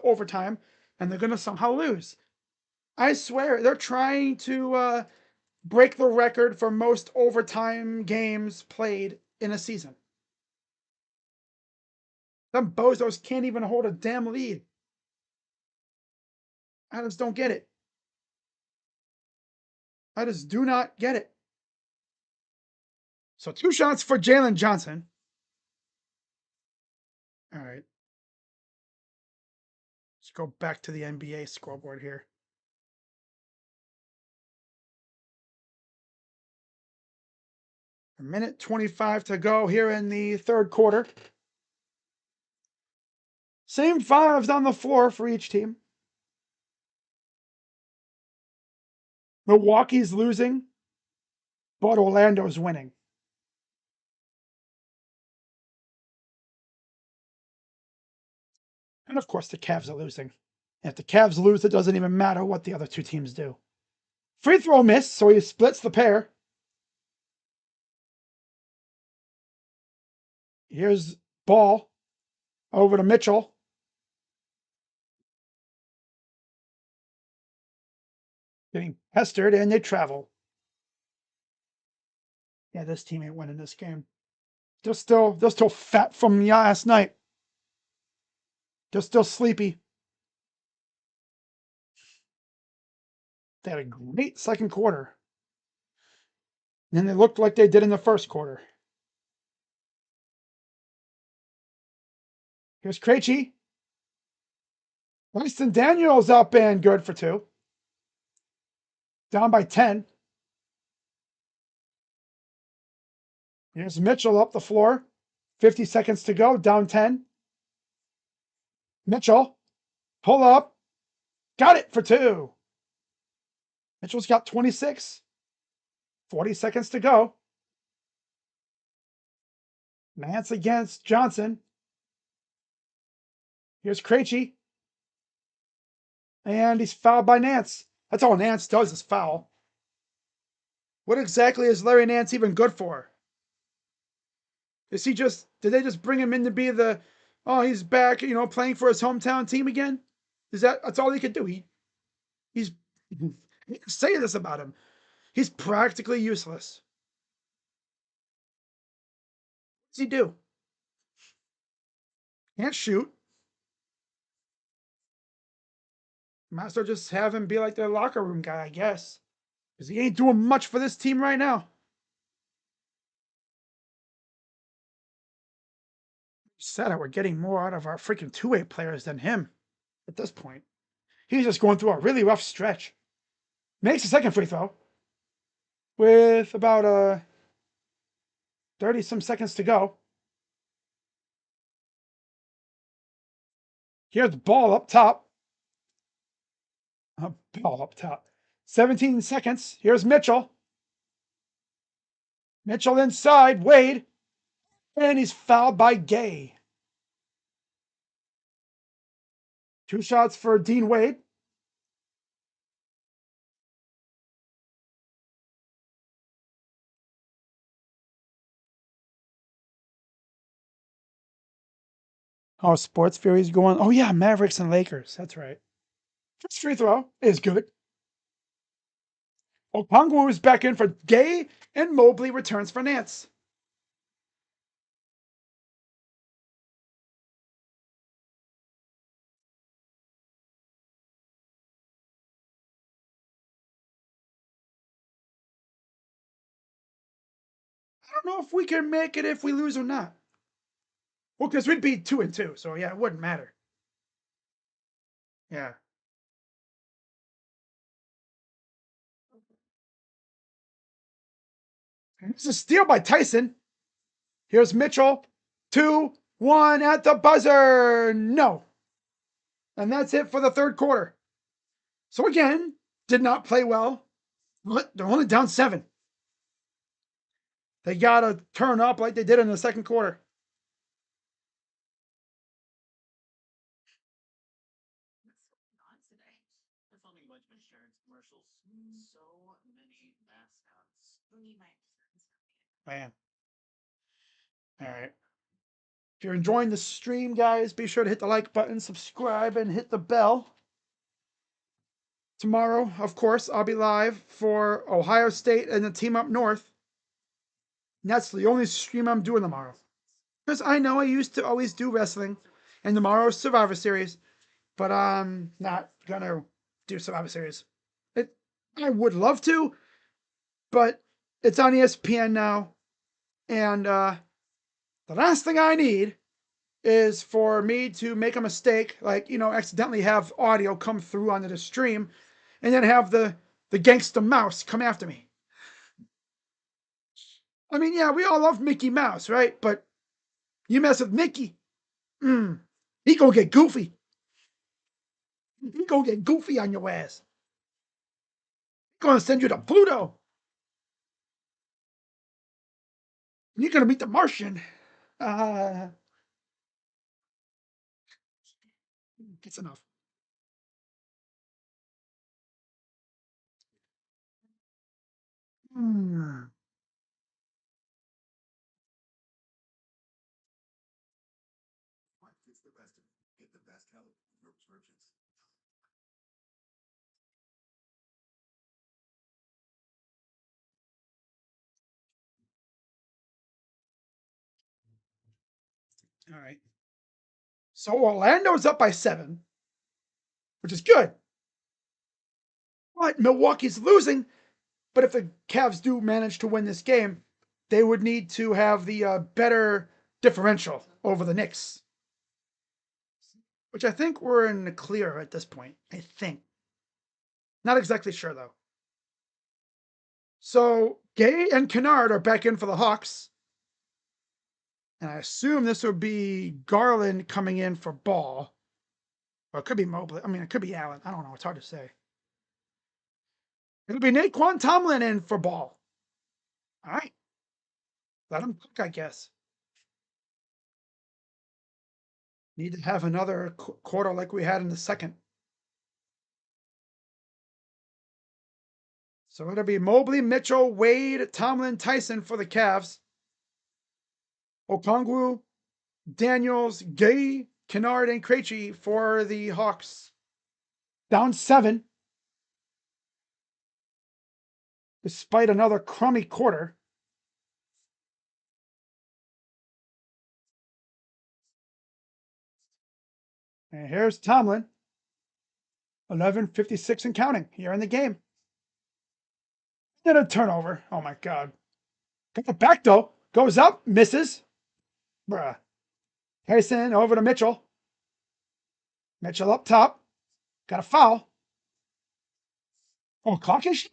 overtime, and they're gonna somehow lose. I swear they're trying to break the record for most overtime games played in a season. Them bozos can't even hold a damn lead. I just don't get it. I just do not get it. So 2 shots for Jalen Johnson. All right. Let's go back to the NBA scoreboard here. A minute 25 to go here in the third quarter. Same fives on the floor for each team. Milwaukee's losing, but Orlando's winning. And of course, the Cavs are losing. And if the Cavs lose, it doesn't even matter what the other two teams do. Free throw miss, so he splits the pair. Here's ball over to Mitchell. Getting pestered, and they travel. Yeah, this team ain't winning this game. They're still fat from last night. They're still sleepy. They had a great second quarter. And then they looked like they did in the first quarter. Here's Krejci. Winston Daniels up and good for 2. Down by 10. Here's Mitchell up the floor. 50 seconds to go. Down 10. Mitchell. Pull up. Got it for 2. Mitchell's got 26. 40 seconds to go. Nance against Johnson. Here's Krejci. And he's fouled by Nance. That's all Nance does is foul. What exactly is Larry Nance even good for? Did they just bring him in to be he's back, playing for his hometown team again? That's all he could do? He's say this about him. He's practically useless. What does he do? Can't shoot. Might as well just have him be like their locker room guy, I guess. Because he ain't doing much for this team right now. Said we're getting more out of our freaking two-way players than him at this point. He's just going through a really rough stretch. Makes a second free throw with about 30 some seconds to go. Here's the ball up top. Ball up top. 17 seconds. Here's Mitchell. Mitchell inside. Wade. And he's fouled by Gay. 2 shots for Dean Wade. Oh, Sports Fury's going. Oh, yeah, Mavericks and Lakers. That's right. First free throw is good. Okongwu is back in for Gay, and Mobley returns for Nance. I don't know if we can make it if we lose or not. Well, because we'd be 2-2, so yeah, it wouldn't matter. Yeah. It's a steal by Tyson. Here's Mitchell. 2-1 at the buzzer. No. And that's it for the third quarter. So again, did not play well. But they're only down 7. They got to turn up like they did in the second quarter. Man. All right. If you're enjoying the stream, guys, be sure to hit the like button, subscribe, and hit the bell. Tomorrow, of course, I'll be live for Ohio State and the team up north. And that's the only stream I'm doing tomorrow. Because I know I used to always do wrestling, and tomorrow's Survivor Series, but I'm not gonna do Survivor Series. I would love to, but it's on ESPN now, and the last thing I need is for me to make a mistake, like accidentally have audio come through onto the stream, and then have the gangster mouse come after me. I mean, yeah, we all love Mickey Mouse, right? But you mess with Mickey, he gonna get goofy. He gonna get goofy on your ass. He gonna send you to Pluto. You're gonna meet the Martian. Uh, it's enough. Hmm. All right. So Orlando's up by 7, which is good. But Milwaukee's losing. But if the Cavs do manage to win this game, they would need to have the better differential over the Knicks, which I think we're in the clear at this point. I think. Not exactly sure though. So Gay and Kennard are back in for the Hawks. And I assume this would be Garland coming in for Ball. Or it could be Mobley. I mean, it could be Allen. I don't know. It's hard to say. It'll be Naquan Tomlin in for Ball. All right. Let him cook, I guess. Need to have another quarter like we had in the second. So it'll be Mobley, Mitchell, Wade, Tomlin, Tyson for the Cavs. Okongwu, Daniels, Gay, Kennard, and Krejci for the Hawks. Down 7. Despite another crummy quarter. And here's Tomlin. 11:56 and counting here in the game. Then a turnover. Oh my God. Got the back though. Goes up, misses. Bruh. Harrison over to Mitchell. Mitchell up top. Got a foul. Oh, clockish?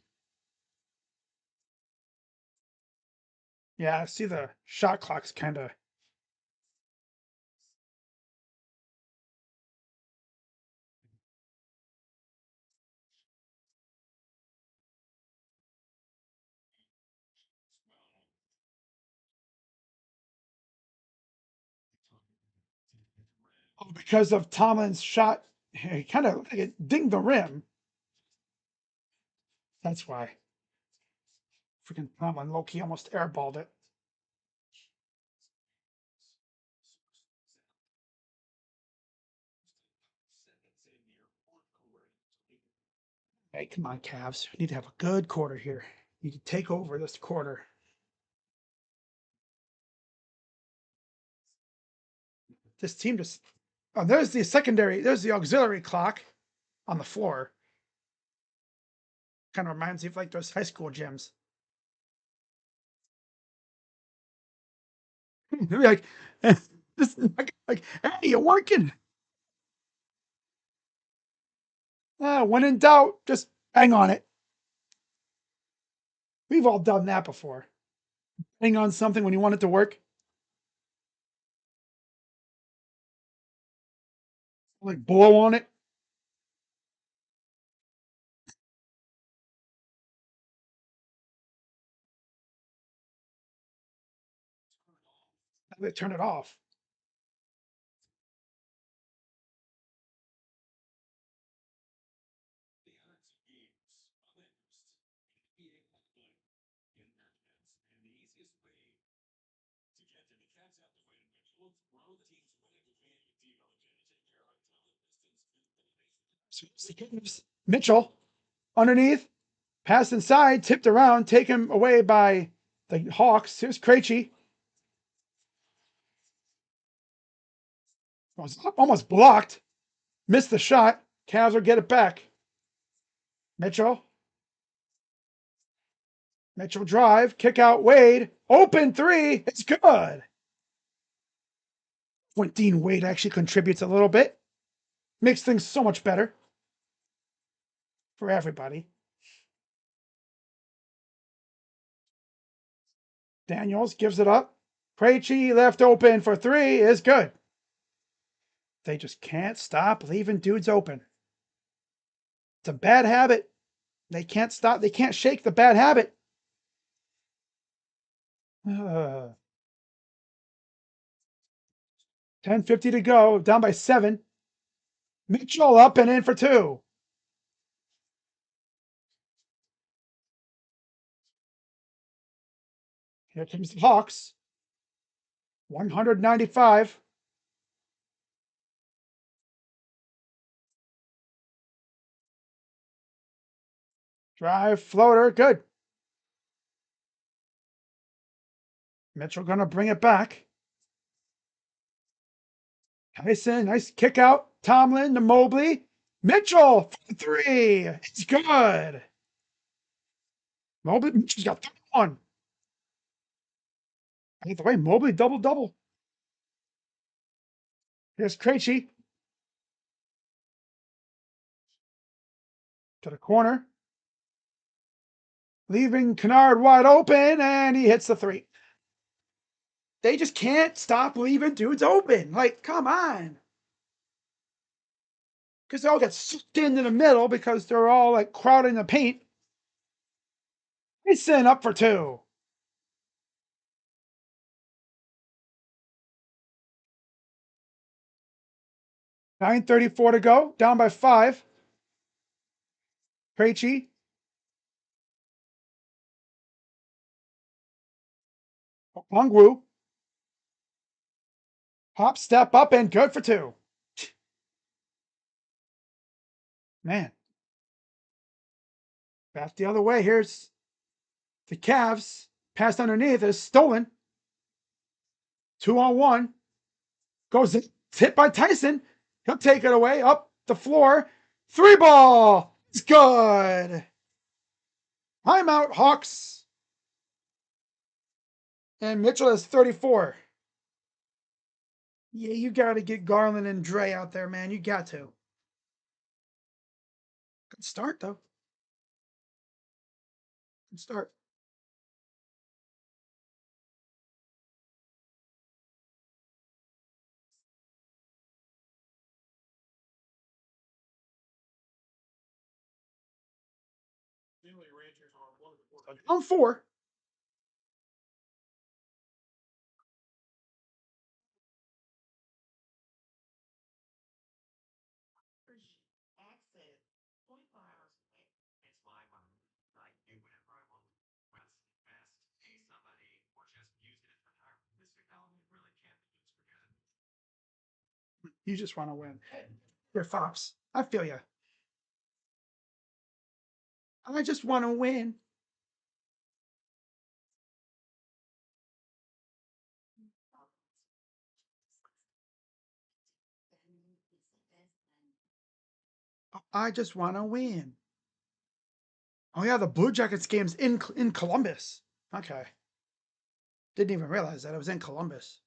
Yeah, I see the shot clock's kind of. Oh, because of Tomlin's shot. He kind of like it dinged the rim. That's why. Freaking Tomlin low key almost airballed it. Hey, come on, Cavs. We need to have a good quarter here. You need to take over this quarter. This team just. Oh, there's the secondary. There's the auxiliary clock on the floor. Kind of reminds me of like those high school gyms. Like, this, like, hey, you're working. When in doubt, just hang on it. We've all done that before. Hang on something when you want it to work. Like blow on it. They turn it off. Mitchell underneath, pass inside, tipped around, taken away by the Hawks. Here's Krejci. Was almost blocked. Missed the shot. Cavs will get it back. Mitchell. Mitchell drive. Kick out Wade. Open three. It's good. When Dean Wade actually contributes a little bit, makes things so much better for everybody. Daniels gives it up. Krejci left open for three is good. They just can't stop leaving dudes open. It's a bad habit. They can't stop. They can't shake the bad habit. 10:50 to go. Down by 7. Mitchell up and in for 2. Here comes the Hawks. 195. Drive, floater, good. Mitchell gonna bring it back. Tyson, nice kick out. Tomlin to Mobley. Mitchell, 3. It's good. Mitchell's got 31. By the way, Mobley double-double. Here's Krejci. To the corner. Leaving Kennard wide open, and he hits the 3. They just can't stop leaving dudes open. Like, come on. Because they all get sucked into the middle because they're all like crowding the paint. He's setting up for 2. 9:34 to go. Down by 5. Krejci. Longwu. Hop, step up, and good for 2. Man. Back the other way. Here's the Cavs. Pass underneath is stolen. 2-on-1. Goes in. It's hit by Tyson. He'll take it away. Up the floor. 3 ball. It's good. Timeout, Hawks. And Mitchell has 34. Yeah, you got to get Garland and Dre out there, man. You got to. Good start, though. Good start. On 4. You just want to win. You're Fox. I feel you. I just want to win. I just want to win. Oh yeah, the Blue Jackets game's in Columbus. Okay, didn't even realize that it was in Columbus.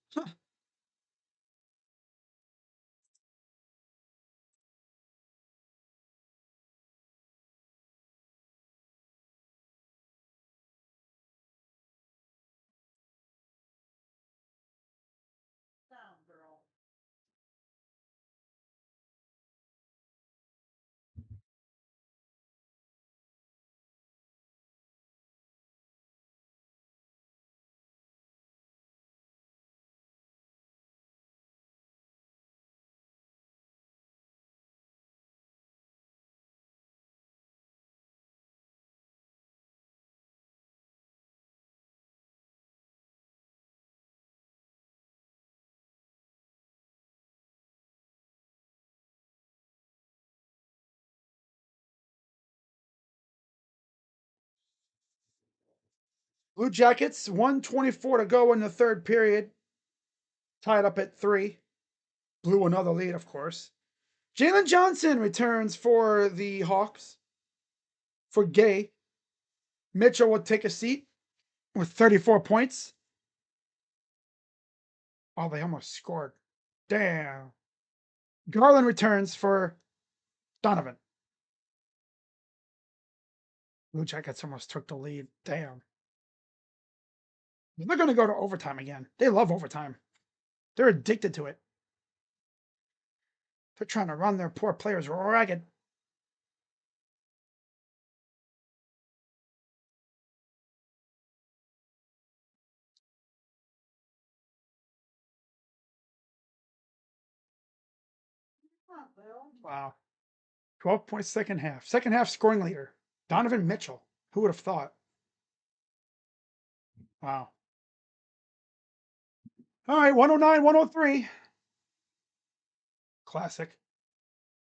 Blue Jackets, 124 to go in the third period. Tied up at 3. Blew another lead, of course. Jalen Johnson returns for the Hawks. For Gay, Mitchell will take a seat with 34 points. Oh, they almost scored. Damn. Garland returns for Donovan. Blue Jackets almost took the lead. Damn. They're going to go to overtime again. They love overtime. They're addicted to it. They're trying to run their poor players ragged. Wow. 12 points second half. Second half scoring leader. Donovan Mitchell. Who would have thought? Wow. All right, 109, 103. Classic.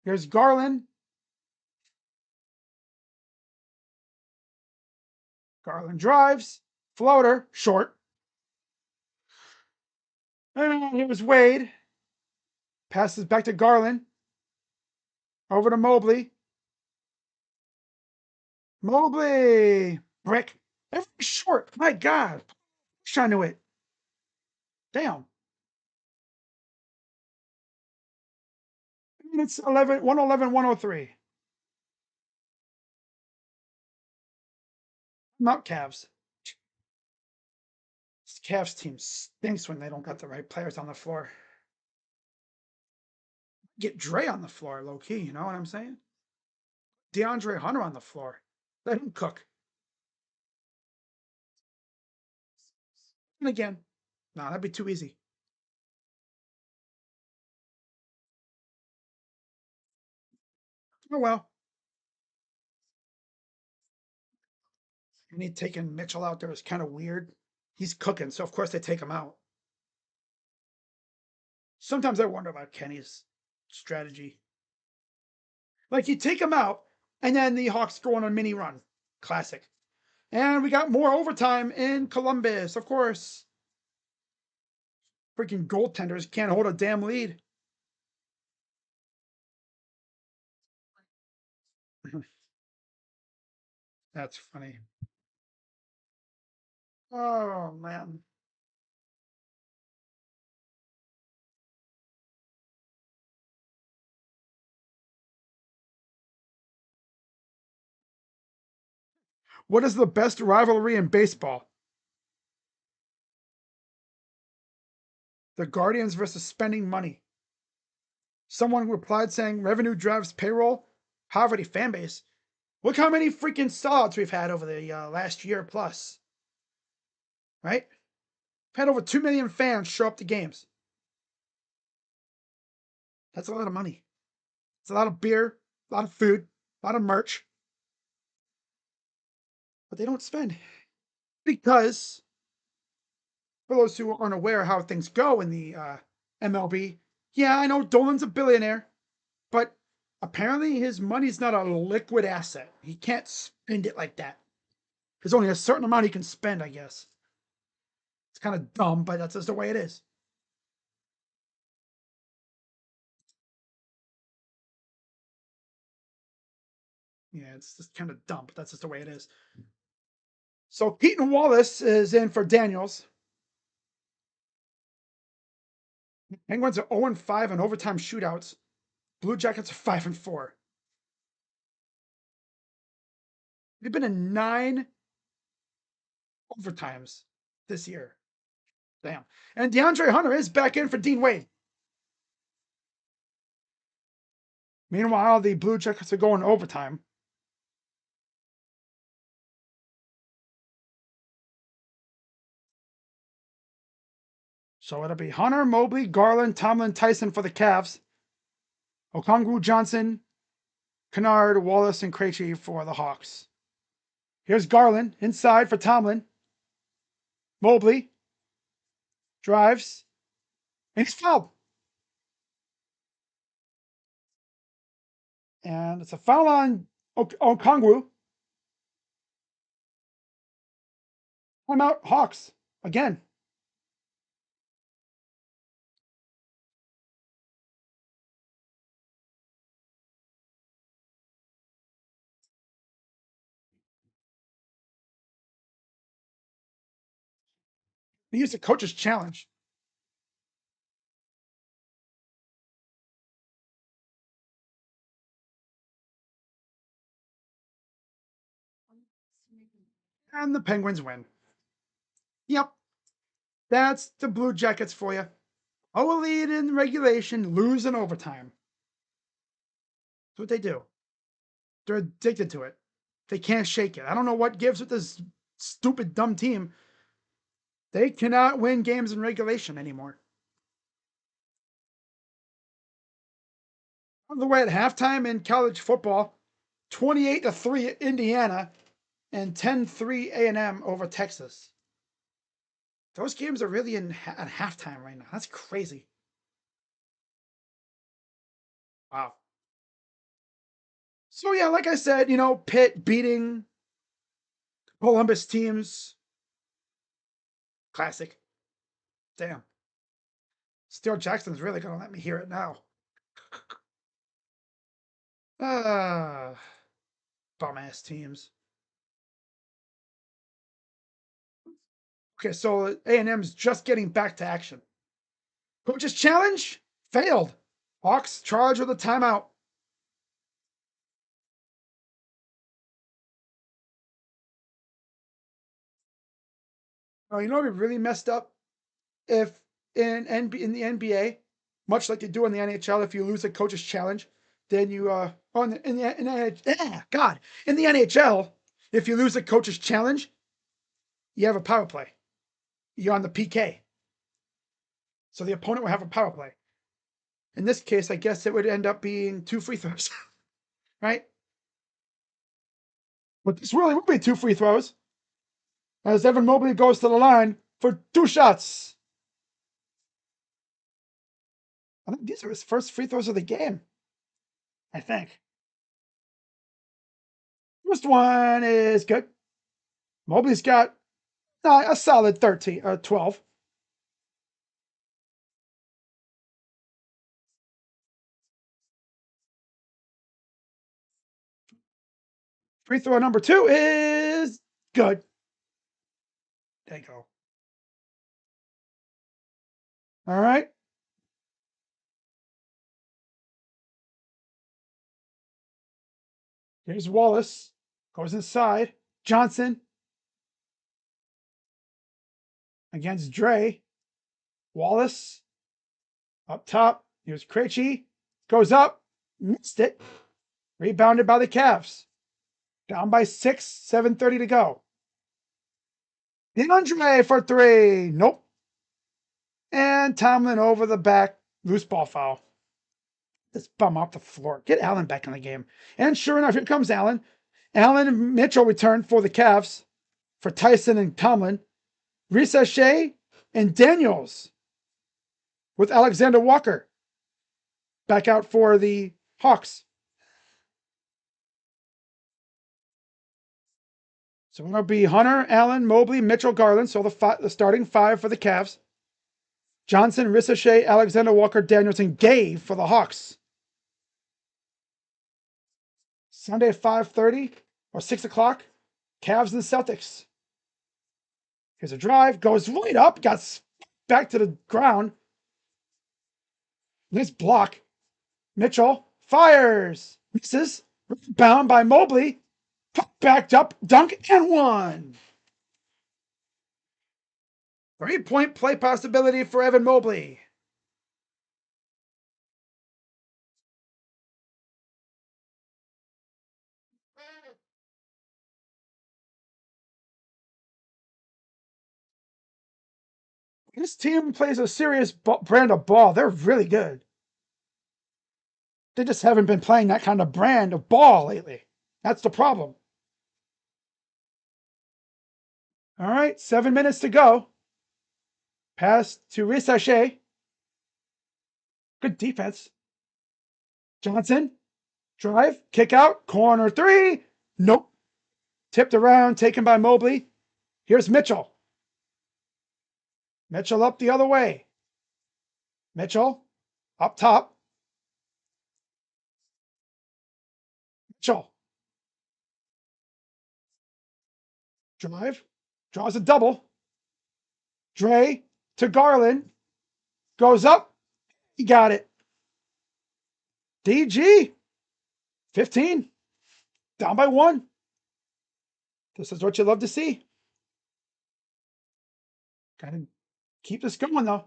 Here's Garland. Garland drives. Floater. Short. And here's Wade. Passes back to Garland. Over to Mobley. Mobley. Brick. Everything's short. My God. Trying to it. Damn. It's 111, 103. Not Cavs. This Cavs team stinks when they don't got the right players on the floor. Get Dre on the floor, low key, you know what I'm saying? DeAndre Hunter on the floor. Let him cook. And again, no, that'd be too easy. Oh well. And taking Mitchell out there is kind of weird. He's cooking, so of course they take him out. Sometimes I wonder about Kenny's strategy. Like you take him out, and then the Hawks go on a mini run. Classic. And we got more overtime in Columbus, of course. Freaking goaltenders can't hold a damn lead. That's funny. Oh, man. What is the best rivalry in baseball? The Guardians versus spending money. Someone replied saying revenue drives payroll. Poverty fan base. Look how many freaking sellouts we've had over the last year plus. Right? We've had over 2 million fans show up to games. That's a lot of money. It's a lot of beer, a lot of food, a lot of merch. But they don't spend. Because, for those who aren't aware how things go in the MLB, yeah, I know Dolan's a billionaire, but apparently his money's not a liquid asset. He can't spend it like that. There's only a certain amount he can spend, I guess. It's kind of dumb, but that's just the way it is. Yeah, it's just kind of dumb, but that's just the way it is. So Keaton Wallace is in for Daniels. Penguins are 0-5 in overtime shootouts. Blue Jackets are 5-4. They've been in 9 overtimes this year. Damn. And DeAndre Hunter is back in for Dean Wade. Meanwhile, the Blue Jackets are going overtime. So it'll be Hunter, Mobley, Garland, Tomlin, Tyson for the Cavs. Okongwu, Johnson, Kennard, Wallace, and Krejci for the Hawks. Here's Garland inside for Tomlin. Mobley drives, and he's fouled. And it's a foul on Okongwu. I'm out. Hawks again. They used a coach's challenge. And the Penguins win. Yep. That's the Blue Jackets for you. Oh, a lead in regulation, lose in overtime. That's what they do. They're addicted to it. They can't shake it. I don't know what gives with this stupid, dumb team. They cannot win games in regulation anymore. On the way at halftime in college football, 28-3 Indiana and 10-3 A&M over Texas. Those games are really at halftime right now. That's crazy. Wow. So yeah, like I said, Pitt beating Columbus teams. Classic. Damn. Steele Jackson's really gonna let me hear it now. Ah, bum ass teams. Okay, so A&M's just getting back to action. Coach's challenge failed. Hawks charged with a timeout. Oh, you know what would be really messed up if in the NBA, much like you do in the NHL, if you lose a coach's challenge, then you God, in the NHL, if you lose a coach's challenge, you have a power play. You're on the PK, so the opponent will have a power play. In this case, I guess it would end up being 2 free throws, right? But this really would be 2 free throws, as Evan Mobley goes to the line for 2 shots. I think these are his first free throws of the game. I think. First one is good. Mobley's got a solid 13 or 12. Free throw number 2 is good. There you go. All right. Here's Wallace. Goes inside. Johnson against Dre. Wallace up top. Here's Krejci. Goes up. Missed it. Rebounded by the Cavs. Down by 6. 7:30 to go. DeAndre for 3. Nope. And Tomlin over the back. Loose ball foul. This bum off the floor. Get Allen back in the game. And sure enough, here comes Allen. Allen and Mitchell return for the Cavs, for Tyson and Tomlin. Ricochet and Daniels with Alexander Walker back out for the Hawks. So it'll be Hunter, Allen, Mobley, Mitchell, Garland. So the starting 5 for the Cavs. Johnson, Ricochet, Alexander Walker, Daniels, and Gay for the Hawks. Sunday at 5:30 or 6 o'clock. Cavs and the Celtics. Here's a drive. Goes right up. Got back to the ground. Nice block. Mitchell fires. Misses. Bound by Mobley. Backed up. Dunk and one. 3-point play possibility for Evan Mobley. This team plays a serious brand of ball. They're really good. They just haven't been playing that kind of brand of ball lately. That's the problem. All right, 7 minutes to go. Pass to Ricochet. Good defense. Johnson. Drive. Kick out. Corner 3. Nope. Tipped around. Taken by Mobley. Here's Mitchell. Mitchell up the other way. Mitchell up top. Mitchell. Drive. Draws a double. Dre to Garland. Goes up. He got it. DG. 15. Down by 1. This is what you love to see. Gotta keep this going, though.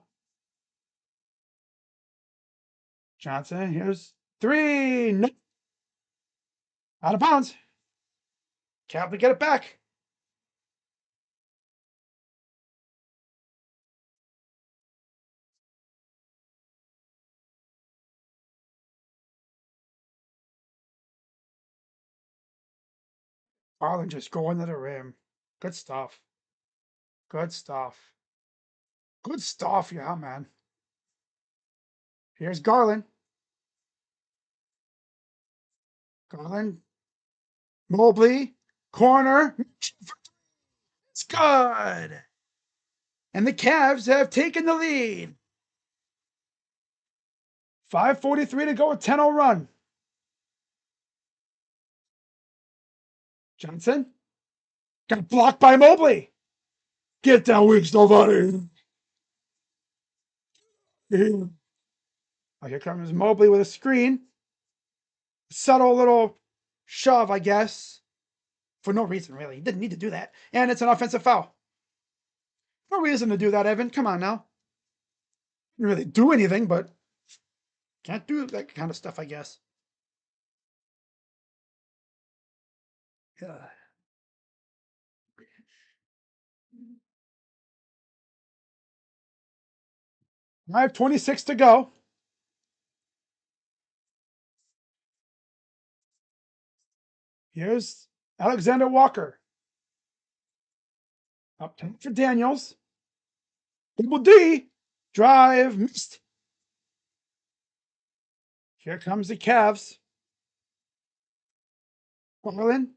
Johnson, here's 3. No. Out of bounds. Cavaliers get it back. Garland just going to the rim. Good stuff. Good stuff. Good stuff, yeah, man. Here's Garland. Garland. Mobley. Corner. It's good. And the Cavs have taken the lead. 5:43 to go, a 10-0 run. Johnson. Got blocked by Mobley. Get that weak stuff out of here. Oh, here comes Mobley with a screen. Subtle little shove, I guess. For no reason, really. He didn't need to do that. And it's an offensive foul. No reason to do that, Evan. Come on now. Didn't really do anything, but can't do that kind of stuff, I guess. Yeah. 5:26 to go. Here's Alexander Walker. Up top for Daniels. Double D. Drive. Missed. Here comes the Cavs. Garland.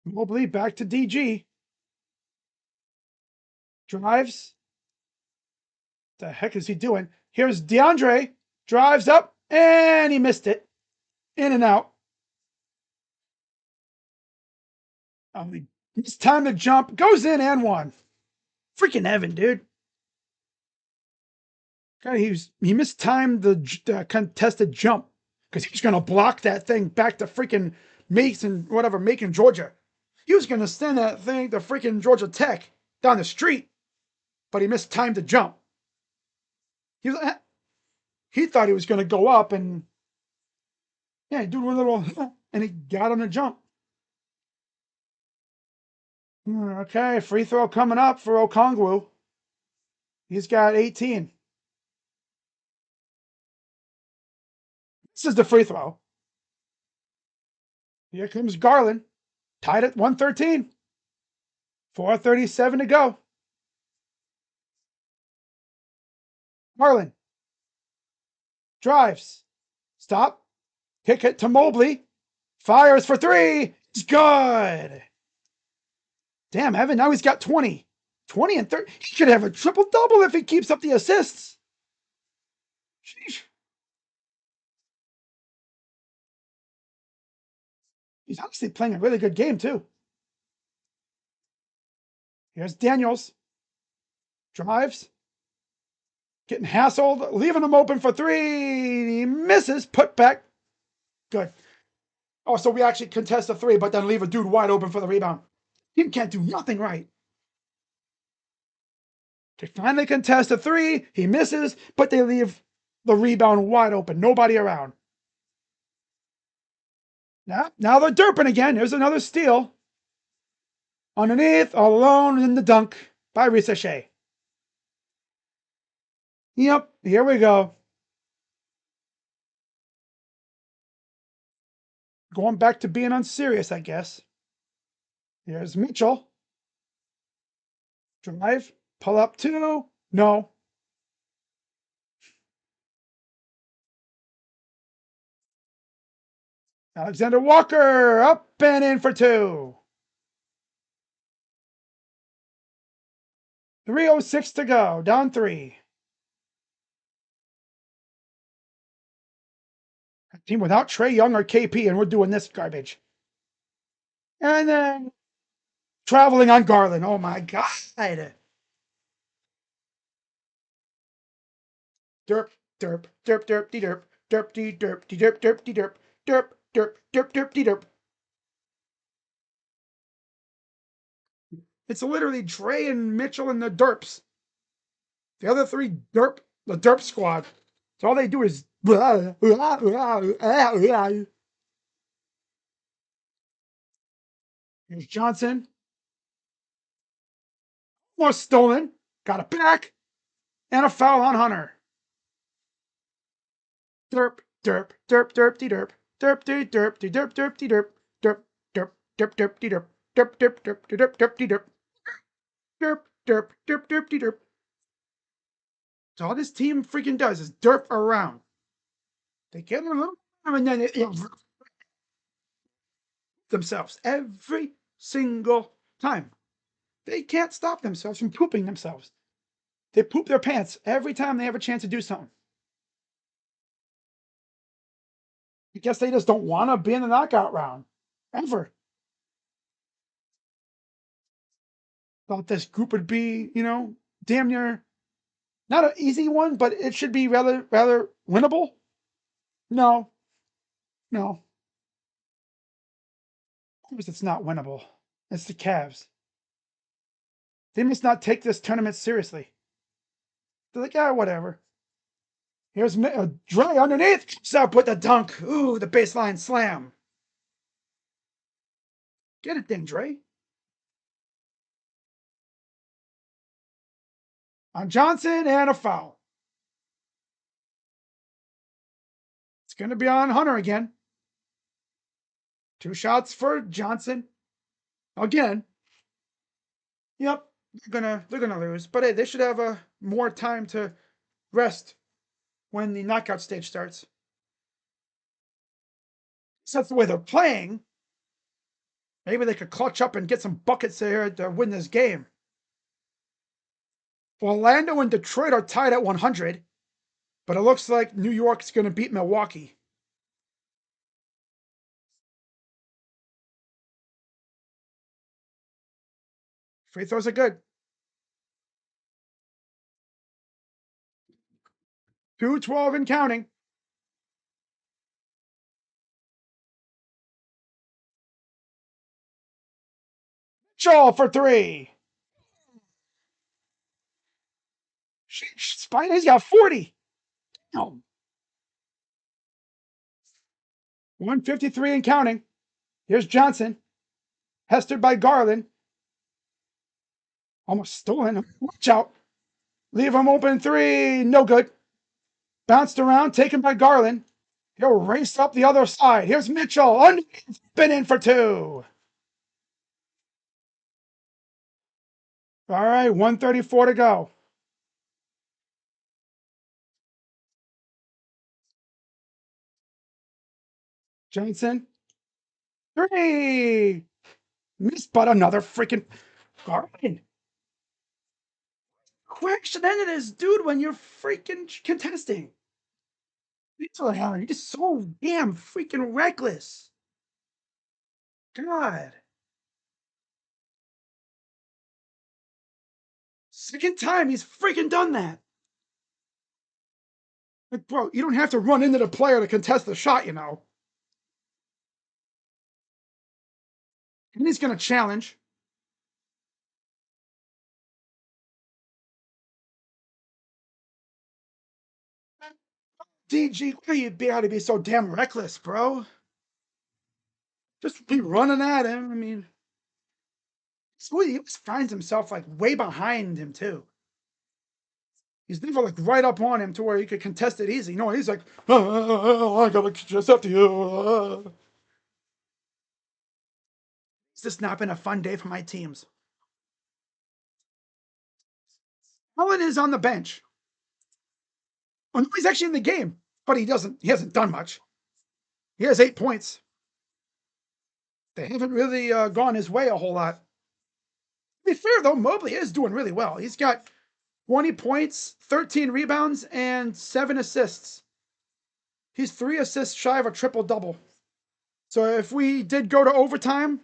Mobley back to DG. Drives. The heck is he doing? Here's DeAndre. Drives up. And he missed it. In and out. It's time to jump. Goes in and one. Freaking Evan, dude. God, he mistimed the contested jump because he was going to block that thing back to freaking Macon, Georgia. He was going to send that thing to freaking Georgia Tech down the street, but he mistimed the jump. He thought he was going to go up and do one little, and he got on the jump. Okay, free throw coming up for Okongwu. He's got 18. This is the free throw. Here comes Garland. Tied at 113. 4:37 to go. Garland. Drives. Stop. Kick it to Mobley. Fires for 3. It's good. Damn, Evan, now he's got 20. 20 and 30. He could have a triple-double if he keeps up the assists. Sheesh. He's honestly playing a really good game, too. Here's Daniels. Drives. Getting hassled. Leaving him open for 3. He misses. Put back. Good. Oh, so we actually contest a 3, but then leave a dude wide open for the rebound. He can't do nothing right. They finally contest a 3. He misses, but they leave the rebound wide open. Nobody around. Now they're derping again. Here's another steal. Underneath, all alone in the dunk by Ricochet. Yep, here we go. Going back to being unserious, I guess. Here's Mitchell. Drive. Pull up 2. No. Alexander Walker up and in for 2. 3:06 to go. Down 3. A team without Trae Young or KP, and we're doing this garbage. And then traveling on Garland. Oh my God. Derp, derp, derp, derp, de derp, derp, de derp, de derp, derp, de derp, derp, derp, derp, derp, de derp. It's literally Dre and Mitchell and the derps. The other three derp, the derp squad. So all they do is. Here's Johnson. More stolen. Got it back. And a foul on Hunter. Derp, derp, derp, derp, de derp. Derp, de derp, de derp, derp, de derp. Derp, derp, derp, derp, de derp. Derp, derp, derp, de derp, derp, de derp. Derp, derp, derp, derp, de derp. So all this team freaking does is derp around. They get a little and then they themselves every single time. They can't stop themselves from pooping themselves. They poop their pants every time they have a chance to do something. I guess they just don't want to be in the knockout round. Ever. Thought this group would be, damn near not an easy one, but it should be rather winnable. No. No. Of course it's not winnable. It's the Cavs. They must not take this tournament seriously. They're like, whatever. Here's Dre underneath. Comes up with the dunk. Ooh, the baseline slam. Get it then, Dre. On Johnson and a foul. It's going to be on Hunter again. 2 shots for Johnson. Again. Yep, they're gonna lose, but hey, they should have more time to rest when the knockout stage starts. So that's the way they're playing. Maybe they could clutch up and get some buckets there to win this game. Orlando and Detroit are tied at 100, but it looks like New York's going to beat Milwaukee. Free throws are good. 2:12 and counting. Shaw for 3. Spidey's got 40. No. 153 and counting. Here's Johnson. Hestered by Garland. Almost stolen. Watch out. Leave him open 3. No good. Bounced around, taken by Garland. He'll race up the other side. Here's Mitchell. Spin in for 2. All right, 1:34 to go. Johnson. 3. Missed, but another freaking Garland. Question ended this dude when you're freaking contesting. You're just so damn freaking reckless. God. Second time he's freaking done that. Like, bro, you don't have to run into the player to contest the shot, And he's going to challenge. DG, why you got to be so damn reckless, bro? Just be running at him. I mean, he always finds himself like way behind him too. He's never like right up on him to where he could contest it easy. No, he's like, I gotta contest after you. It's just not been a fun day for my teams. Mullen is on the bench. Oh, no, he's actually in the game, but he hasn't done much. He has 8 points. They haven't really gone his way a whole lot. be fair though, Mobley is doing really well. He's got 20 points, 13 rebounds, and 7 assists. He's 3 assists shy of a triple double. So if we did go to overtime,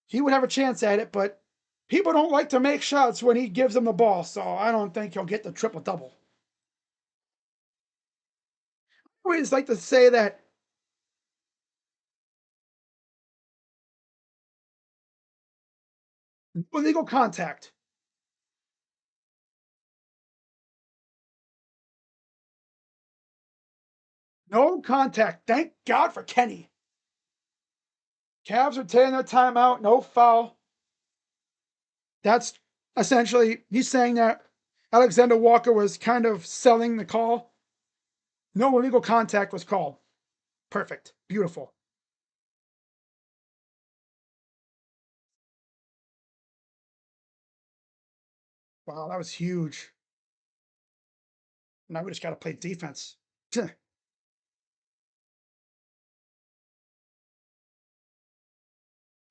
he would have a chance at it, but people don't like to make shots when he gives them the ball, so I don't think he'll get the triple double. I always like to say that illegal contact. No contact. Thank God for Kenny. Cavs are taking their timeout. No foul. That's essentially, he's saying that Alexander Walker was kind of selling the call. No illegal contact was called. Perfect. Beautiful. Wow, that was huge. Now we just got to play defense.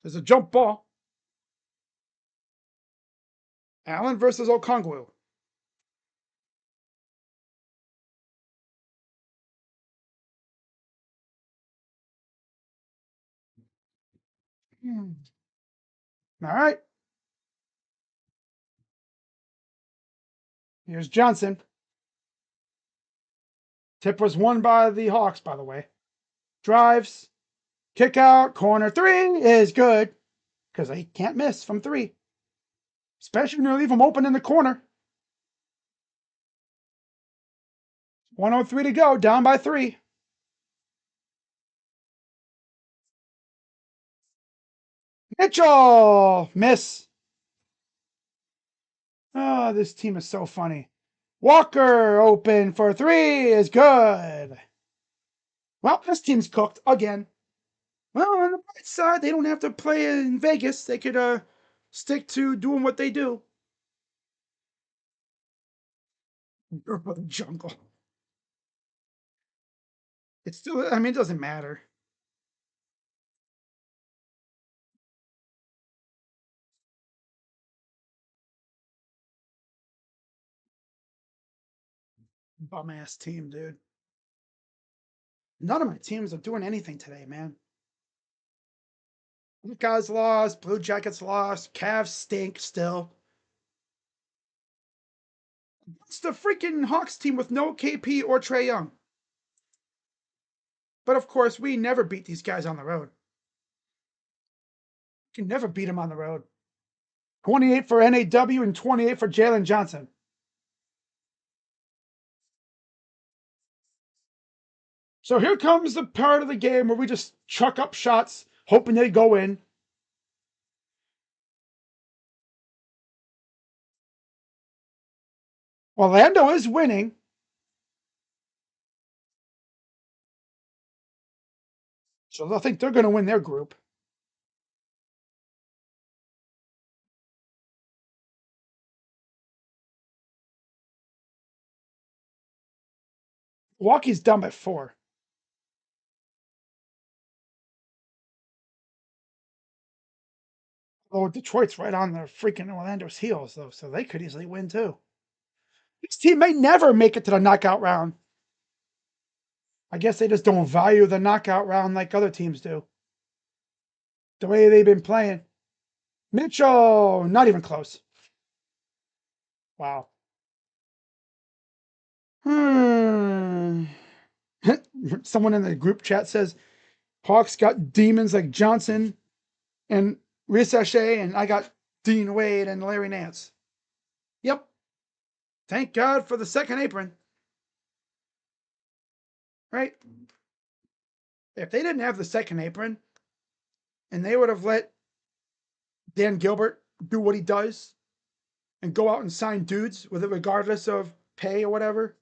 There's a jump ball. Allen versus Okongwu. All right. Here's Johnson. Tip was won by the Hawks, by the way. Drives. Kick out. Corner three is good because they can't miss from three, especially when you leave them open in the corner. 103 to go. Down by 3. Mitchell. Miss. Oh, this team is so funny. Walker open for 3 is good. Well, this team's cooked again. Well, on the bright side, they don't have to play in Vegas. They could stick to doing what they do. Or the jungle. It's still, I mean, it doesn't matter. Bum ass team, dude. None of my teams are doing anything today, man. Guys lost, Blue Jackets lost, Cavs stink still. It's the freaking Hawks team with no KP or Trae Young. But of course, we never beat these guys on the road. You can never beat them on the road. 28 for NAW and 28 for Jalen Johnson. So here comes the part of the game where we just chuck up shots, hoping they go in. Orlando is winning. So I think they're going to win their group. Milwaukee's dumb at 4. Oh, Detroit's right on the freaking Orlando's heels, though, so they could easily win too. This team may never make it to the knockout round. I guess they just don't value the knockout round like other teams do. The way they've been playing. Mitchell, not even close. Wow. Someone in the group chat says Hawks got demons like Johnson and Risachet, and I got Dean Wade and Larry Nance. Yep. Thank God for the second apron. Right? If they didn't have the second apron and they would have let Dan Gilbert do what he does and go out and sign dudes with it regardless of pay or whatever,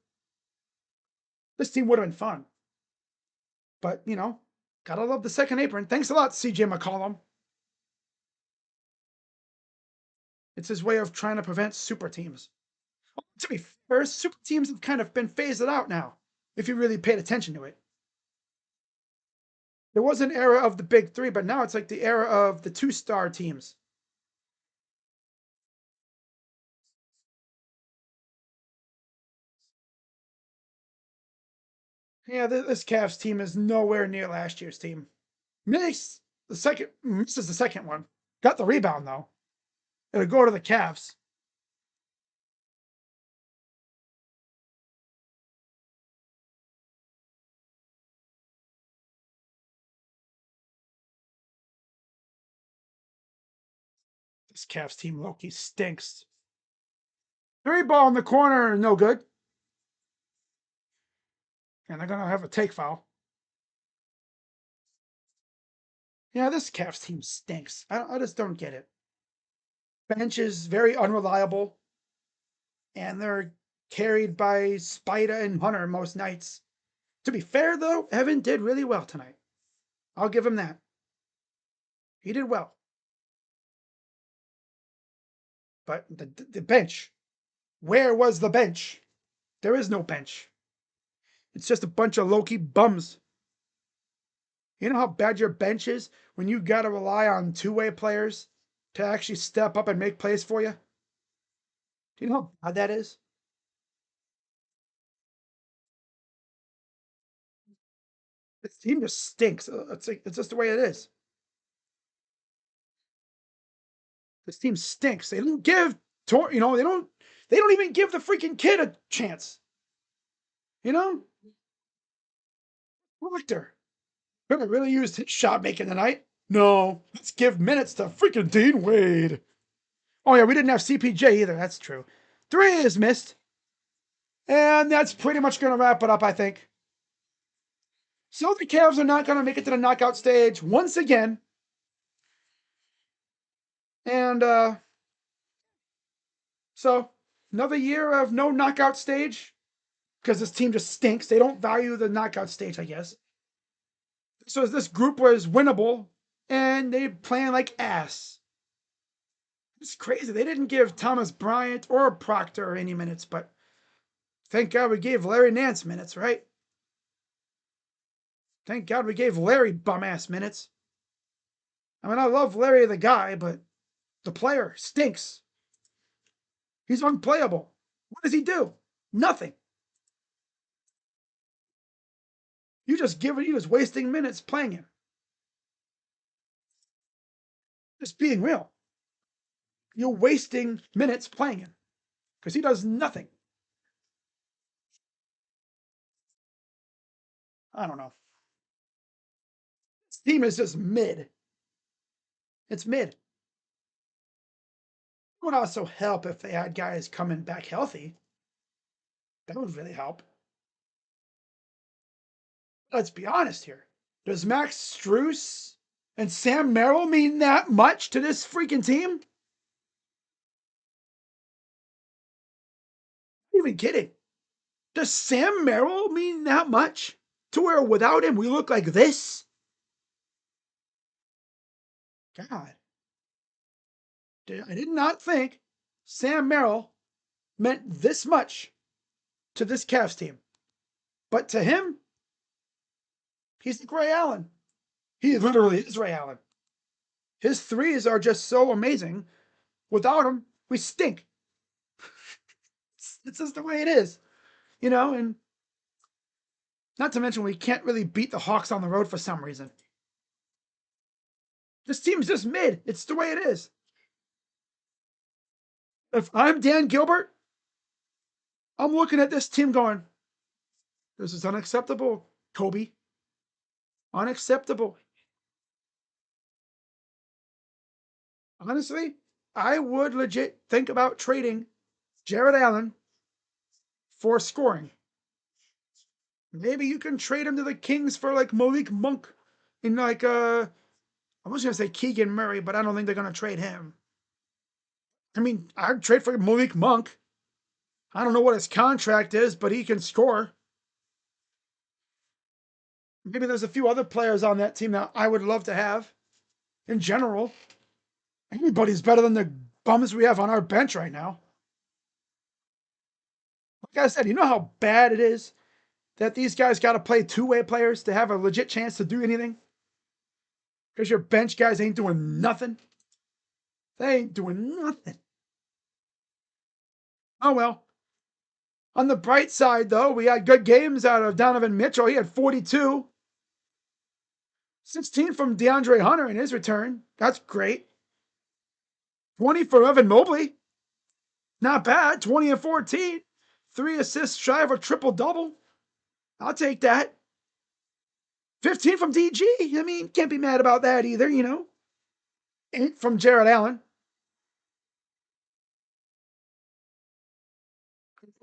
this team would have been fun. But, gotta love the second apron. Thanks a lot, CJ McCollum. It's his way of trying to prevent super teams. To be fair, super teams have kind of been phased out now, if you really paid attention to it. There was an era of the big 3, but now it's like the era of the 2-star teams. Yeah, this Cavs team is nowhere near last year's team. Misses the second one. Got the rebound though. It'll go to the Cavs. This Cavs team Loki stinks. Three ball in the corner, no good. And they're gonna have a take foul. Yeah, this Cavs team stinks. I just don't get it. Bench is very unreliable, and they're carried by Spida and Hunter most nights. To be fair, though, Evan did really well tonight. I'll give him that. He did well. But the bench, where was the bench? There is no bench. It's just a bunch of low-key bums. You know how bad your bench is when you got to rely on two-way players to actually step up and make plays for you? Do you know how bad that is? This team just stinks. It's just the way it is. This team stinks. They don't give they don't even give the freaking kid a chance. You know? Richter. Could have really used his shot making tonight. No, let's give minutes to freaking Dean Wade. Oh yeah, we didn't have CPJ either. That's true. 3 is missed. And that's pretty much going to wrap it up, I think. So the Cavs are not going to make it to the knockout stage once again. And so another year of no knockout stage because this team just stinks. They don't value the knockout stage, I guess. So this group was winnable, and they playing like ass. It's crazy. They didn't give Thomas Bryant or Proctor any minutes, but thank God we gave Larry Nance minutes, right? Thank God we gave Larry bum ass minutes. I mean, I love Larry the guy, but the player stinks. He's unplayable. What does he do? Nothing. You just wasting minutes playing him. Just being real. You're wasting minutes playing him because he does nothing. I don't know. This team is just mid. It's mid. It would also help if they had guys coming back healthy. That would really help. Let's be honest here. Does Max Struess and Sam Merrill mean that much to this freaking team? Even kidding. Does Sam Merrill mean that much? To where without him we look like this? God. I did not think Sam Merrill meant this much to this Cavs team. But to him, he's like Ray Allen. He literally is Ray Allen. His threes are just so amazing. Without him, we stink. It's just the way it is, and not to mention we can't really beat the Hawks on the road for some reason. This team's just mid. It's the way it is. If I'm Dan Gilbert, I'm looking at this team going, this is unacceptable, Kobe. Unacceptable. Honestly, I would legit think about trading Jared Allen for scoring. Maybe you can trade him to the Kings for like Malik Monk in like I was gonna say Keegan Murray, but I don't think they're gonna trade him. I mean, I'd trade for Malik Monk. I don't know what his contract is, but he can score. Maybe there's a few other players on that team that I would love to have. In general, anybody's better than the bums we have on our bench right now. Like I said, you know how bad it is that these guys got to play two-way players to have a legit chance to do anything? Because your bench guys ain't doing nothing. They ain't doing nothing. Oh well. On the bright side, though, we had good games out of Donovan Mitchell. He had 42. 16 from DeAndre Hunter in his return. That's great. 20 for Evan Mobley. Not bad. 20 and 14. 3 assists shy of a triple-double. I'll take that. 15 from DG. I mean, can't be mad about that either, you know. 8 from Jared Allen.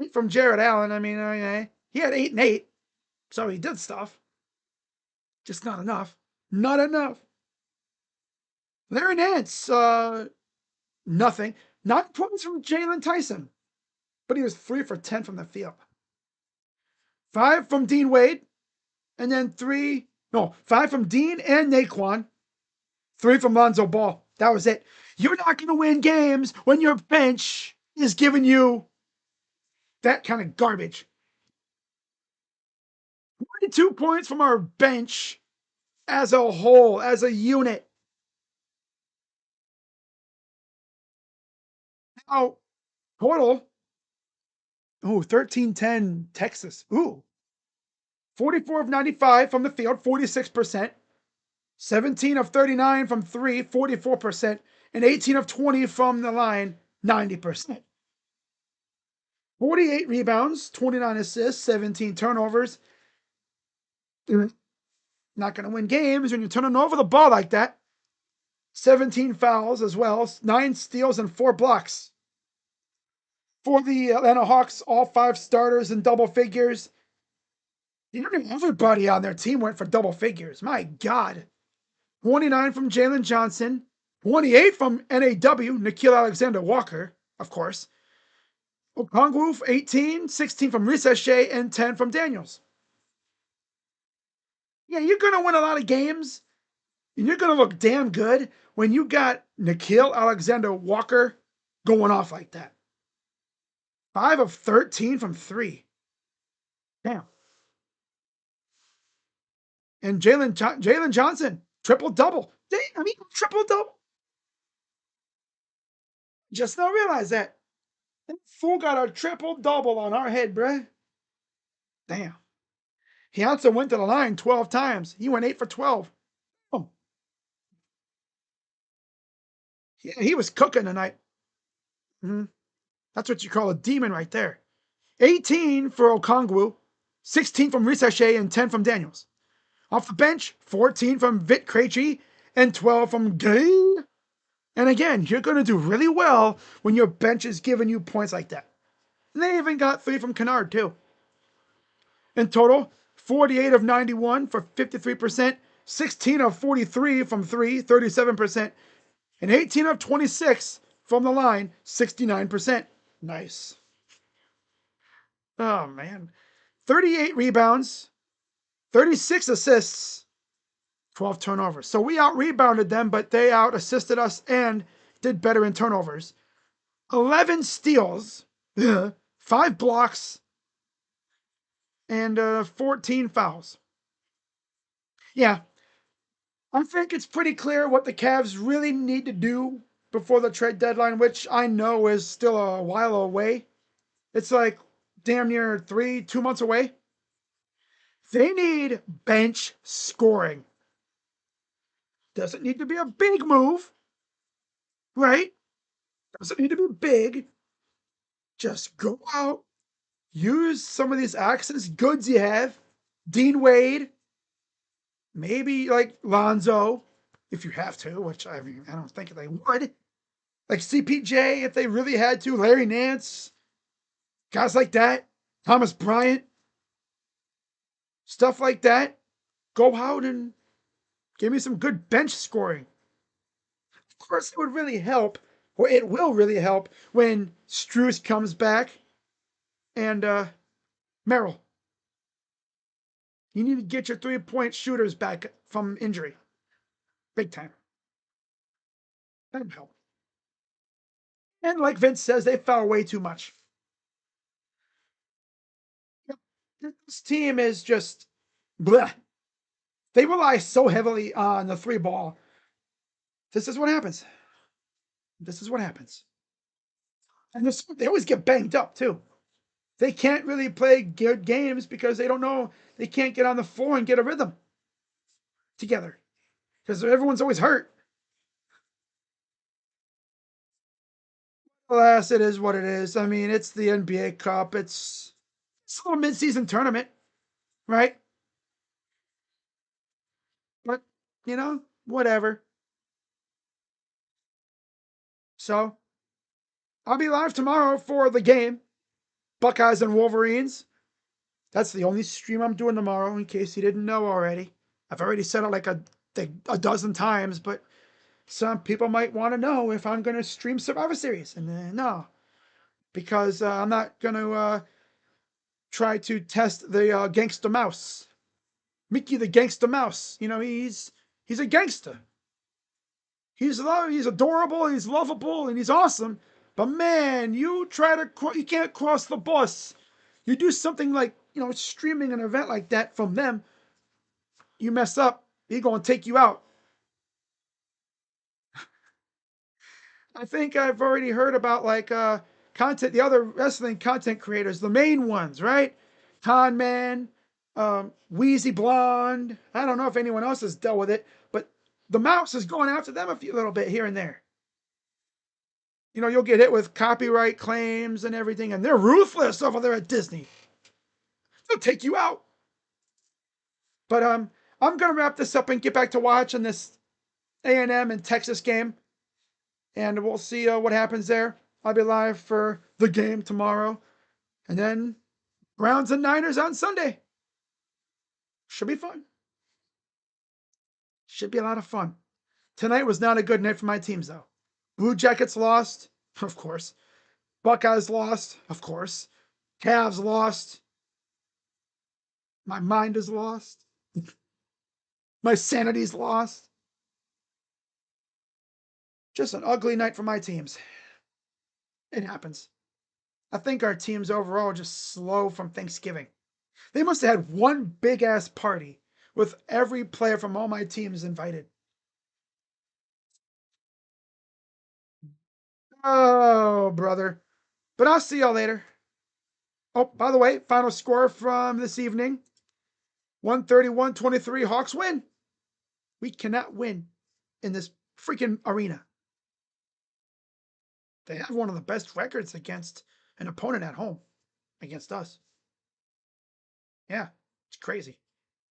8 from Jared Allen. I mean, he had 8 and 8. So he did stuff. Just not enough. Not enough. Larry Nance, nothing. 9 points from Jalen Tyson. But he was 3 for 10 from the field. 5 from Dean Wade. And then 5 from Dean and Naquan. 3 from Lonzo Ball. That was it. You're not going to win games when your bench is giving you that kind of garbage. 22 points from our bench as a whole, as a unit. Now, total. 13-10 Texas. 44 of 95 from the field, 46%. 17 of 39 from 3, 44%. And 18 of 20 from the line, 90%. 48 rebounds, 29 assists, 17 turnovers. Not going to win games when you're turning over the ball like that. 17 fouls as well, 9 steals and 4 blocks. For the Atlanta Hawks, all 5 starters in double figures. Everybody on their team went for double figures. My God. 29 from Jalen Johnson. 28 from NAW, Nickeil Alexander-Walker, of course. Okongwu, 18, 16 from Risache, and 10 from Daniels. Yeah, you're going to win a lot of games, and you're going to look damn good when you got Nickeil Alexander-Walker going off like that. 5 of 13 from 3. Damn. And Jalen Johnson, triple-double. I mean, triple-double. Just now realize that. That fool got a triple-double on our head, bruh. Damn. He also went to the line 12 times. He went 8 for 12. Oh. Yeah, he was cooking tonight. That's what you call a demon right there. 18 for Okongwu, 16 from Risache, and 10 from Daniels. Off the bench, 14 from Vit Krejci, and 12 from Gay. And again, you're going to do really well when your bench is giving you points like that. And they even got 3 from Kennard, too. In total, 48 of 91 for 53%, 16 of 43 from 3, 37%, and 18 of 26 from the line, 69%. Nice. Oh, man. 38 rebounds, 36 assists, 12 turnovers. So we out-rebounded them, but they out-assisted us and did better in turnovers. 11 steals, 5 blocks, and 14 fouls. Yeah, I think it's pretty clear what the Cavs really need to do before the trade deadline, which I know is still a while away. It's like damn near 2 months away. They need bench scoring. Doesn't need to be a big move, right? Doesn't need to be big. Just go out, use some of these access goods you have. Dean Wade, maybe like Lonzo, if you have to, which I mean, I don't think they would. Like CPJ, if they really had to. Larry Nance, guys like that. Thomas Bryant, stuff like that. Go out and give me some good bench scoring. Of course, it would really help, or it will really help, when Strus comes back and Merrill. You need to get your 3-point shooters back from injury. Big time. That would help. And like Vince says, they foul way too much. This team is just bleh. They rely so heavily on the 3 ball. This is what happens. This is what happens. And they always get banged up, too. they can't really play good games because they don't know, they can't get on the floor and get a rhythm together because everyone's always hurt. Alas, it is what it is. I mean, it's the NBA Cup. It's a little mid-season tournament, right? But whatever. So I'll be live tomorrow for the game, Buckeyes and Wolverines. That's the only stream I'm doing tomorrow, in case you didn't know already. I've already said it like a dozen times, but some people might want to know if I'm going to stream Survivor Series. And no, because I'm not going to try to test the Gangsta Mouse. Mickey the Gangsta Mouse. He's a gangster. He's adorable, he's lovable, and he's awesome. But man, you can't cross the bus. You do something like streaming an event like that from them, you mess up, he's gonna take you out. I think I've already heard about like the other wrestling content creators, the main ones, right? Con Man, Wheezy Blonde. I don't know if anyone else has dealt with it, but the mouse is going after them a little bit here and there. You'll get hit with copyright claims and everything, and they're ruthless over there at Disney. They'll take you out. But I'm gonna wrap this up and get back to watching this A&M and Texas game, and we'll see what happens there. I'll be live for the game tomorrow, and then Browns and Niners on Sunday. Should be fun. Should be a lot of fun. Tonight was not a good night for my teams though. Blue Jackets lost, of course. Buckeyes lost, of course. Cavs lost. My mind is lost. My sanity's lost. Just an ugly night for my teams. It happens. I think our teams overall are just slow from Thanksgiving. They must have had one big ass party with every player from all my teams invited. Oh, brother. But I'll see y'all later. Oh, by the way, final score from this evening 131-23. Hawks win. We cannot win in this freaking arena. They have one of the best records against an opponent at home against us. Yeah, it's crazy.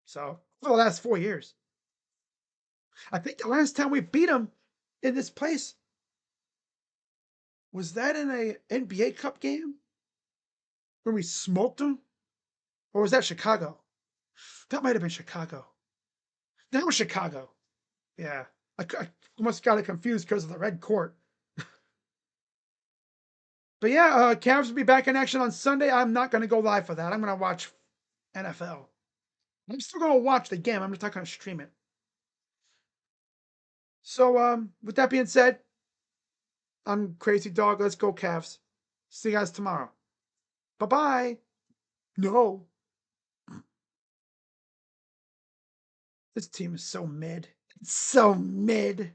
So, for the last 4 years, I think the last time we beat them in this place was that in a NBA Cup game when we smoked them, or was that Chicago? That might have been Chicago. That was Chicago. Yeah, I almost got it confused because of the red court. But yeah, Cavs will be back in action on Sunday. I'm not going to go live for that. I'm going to watch NFL. I'm still going to watch the game. I'm just not going to stream it. So, with that being said, I'm Crazy Dog. Let's go, Cavs. See you guys tomorrow. Bye bye. No. This team is so mid. It's so mid.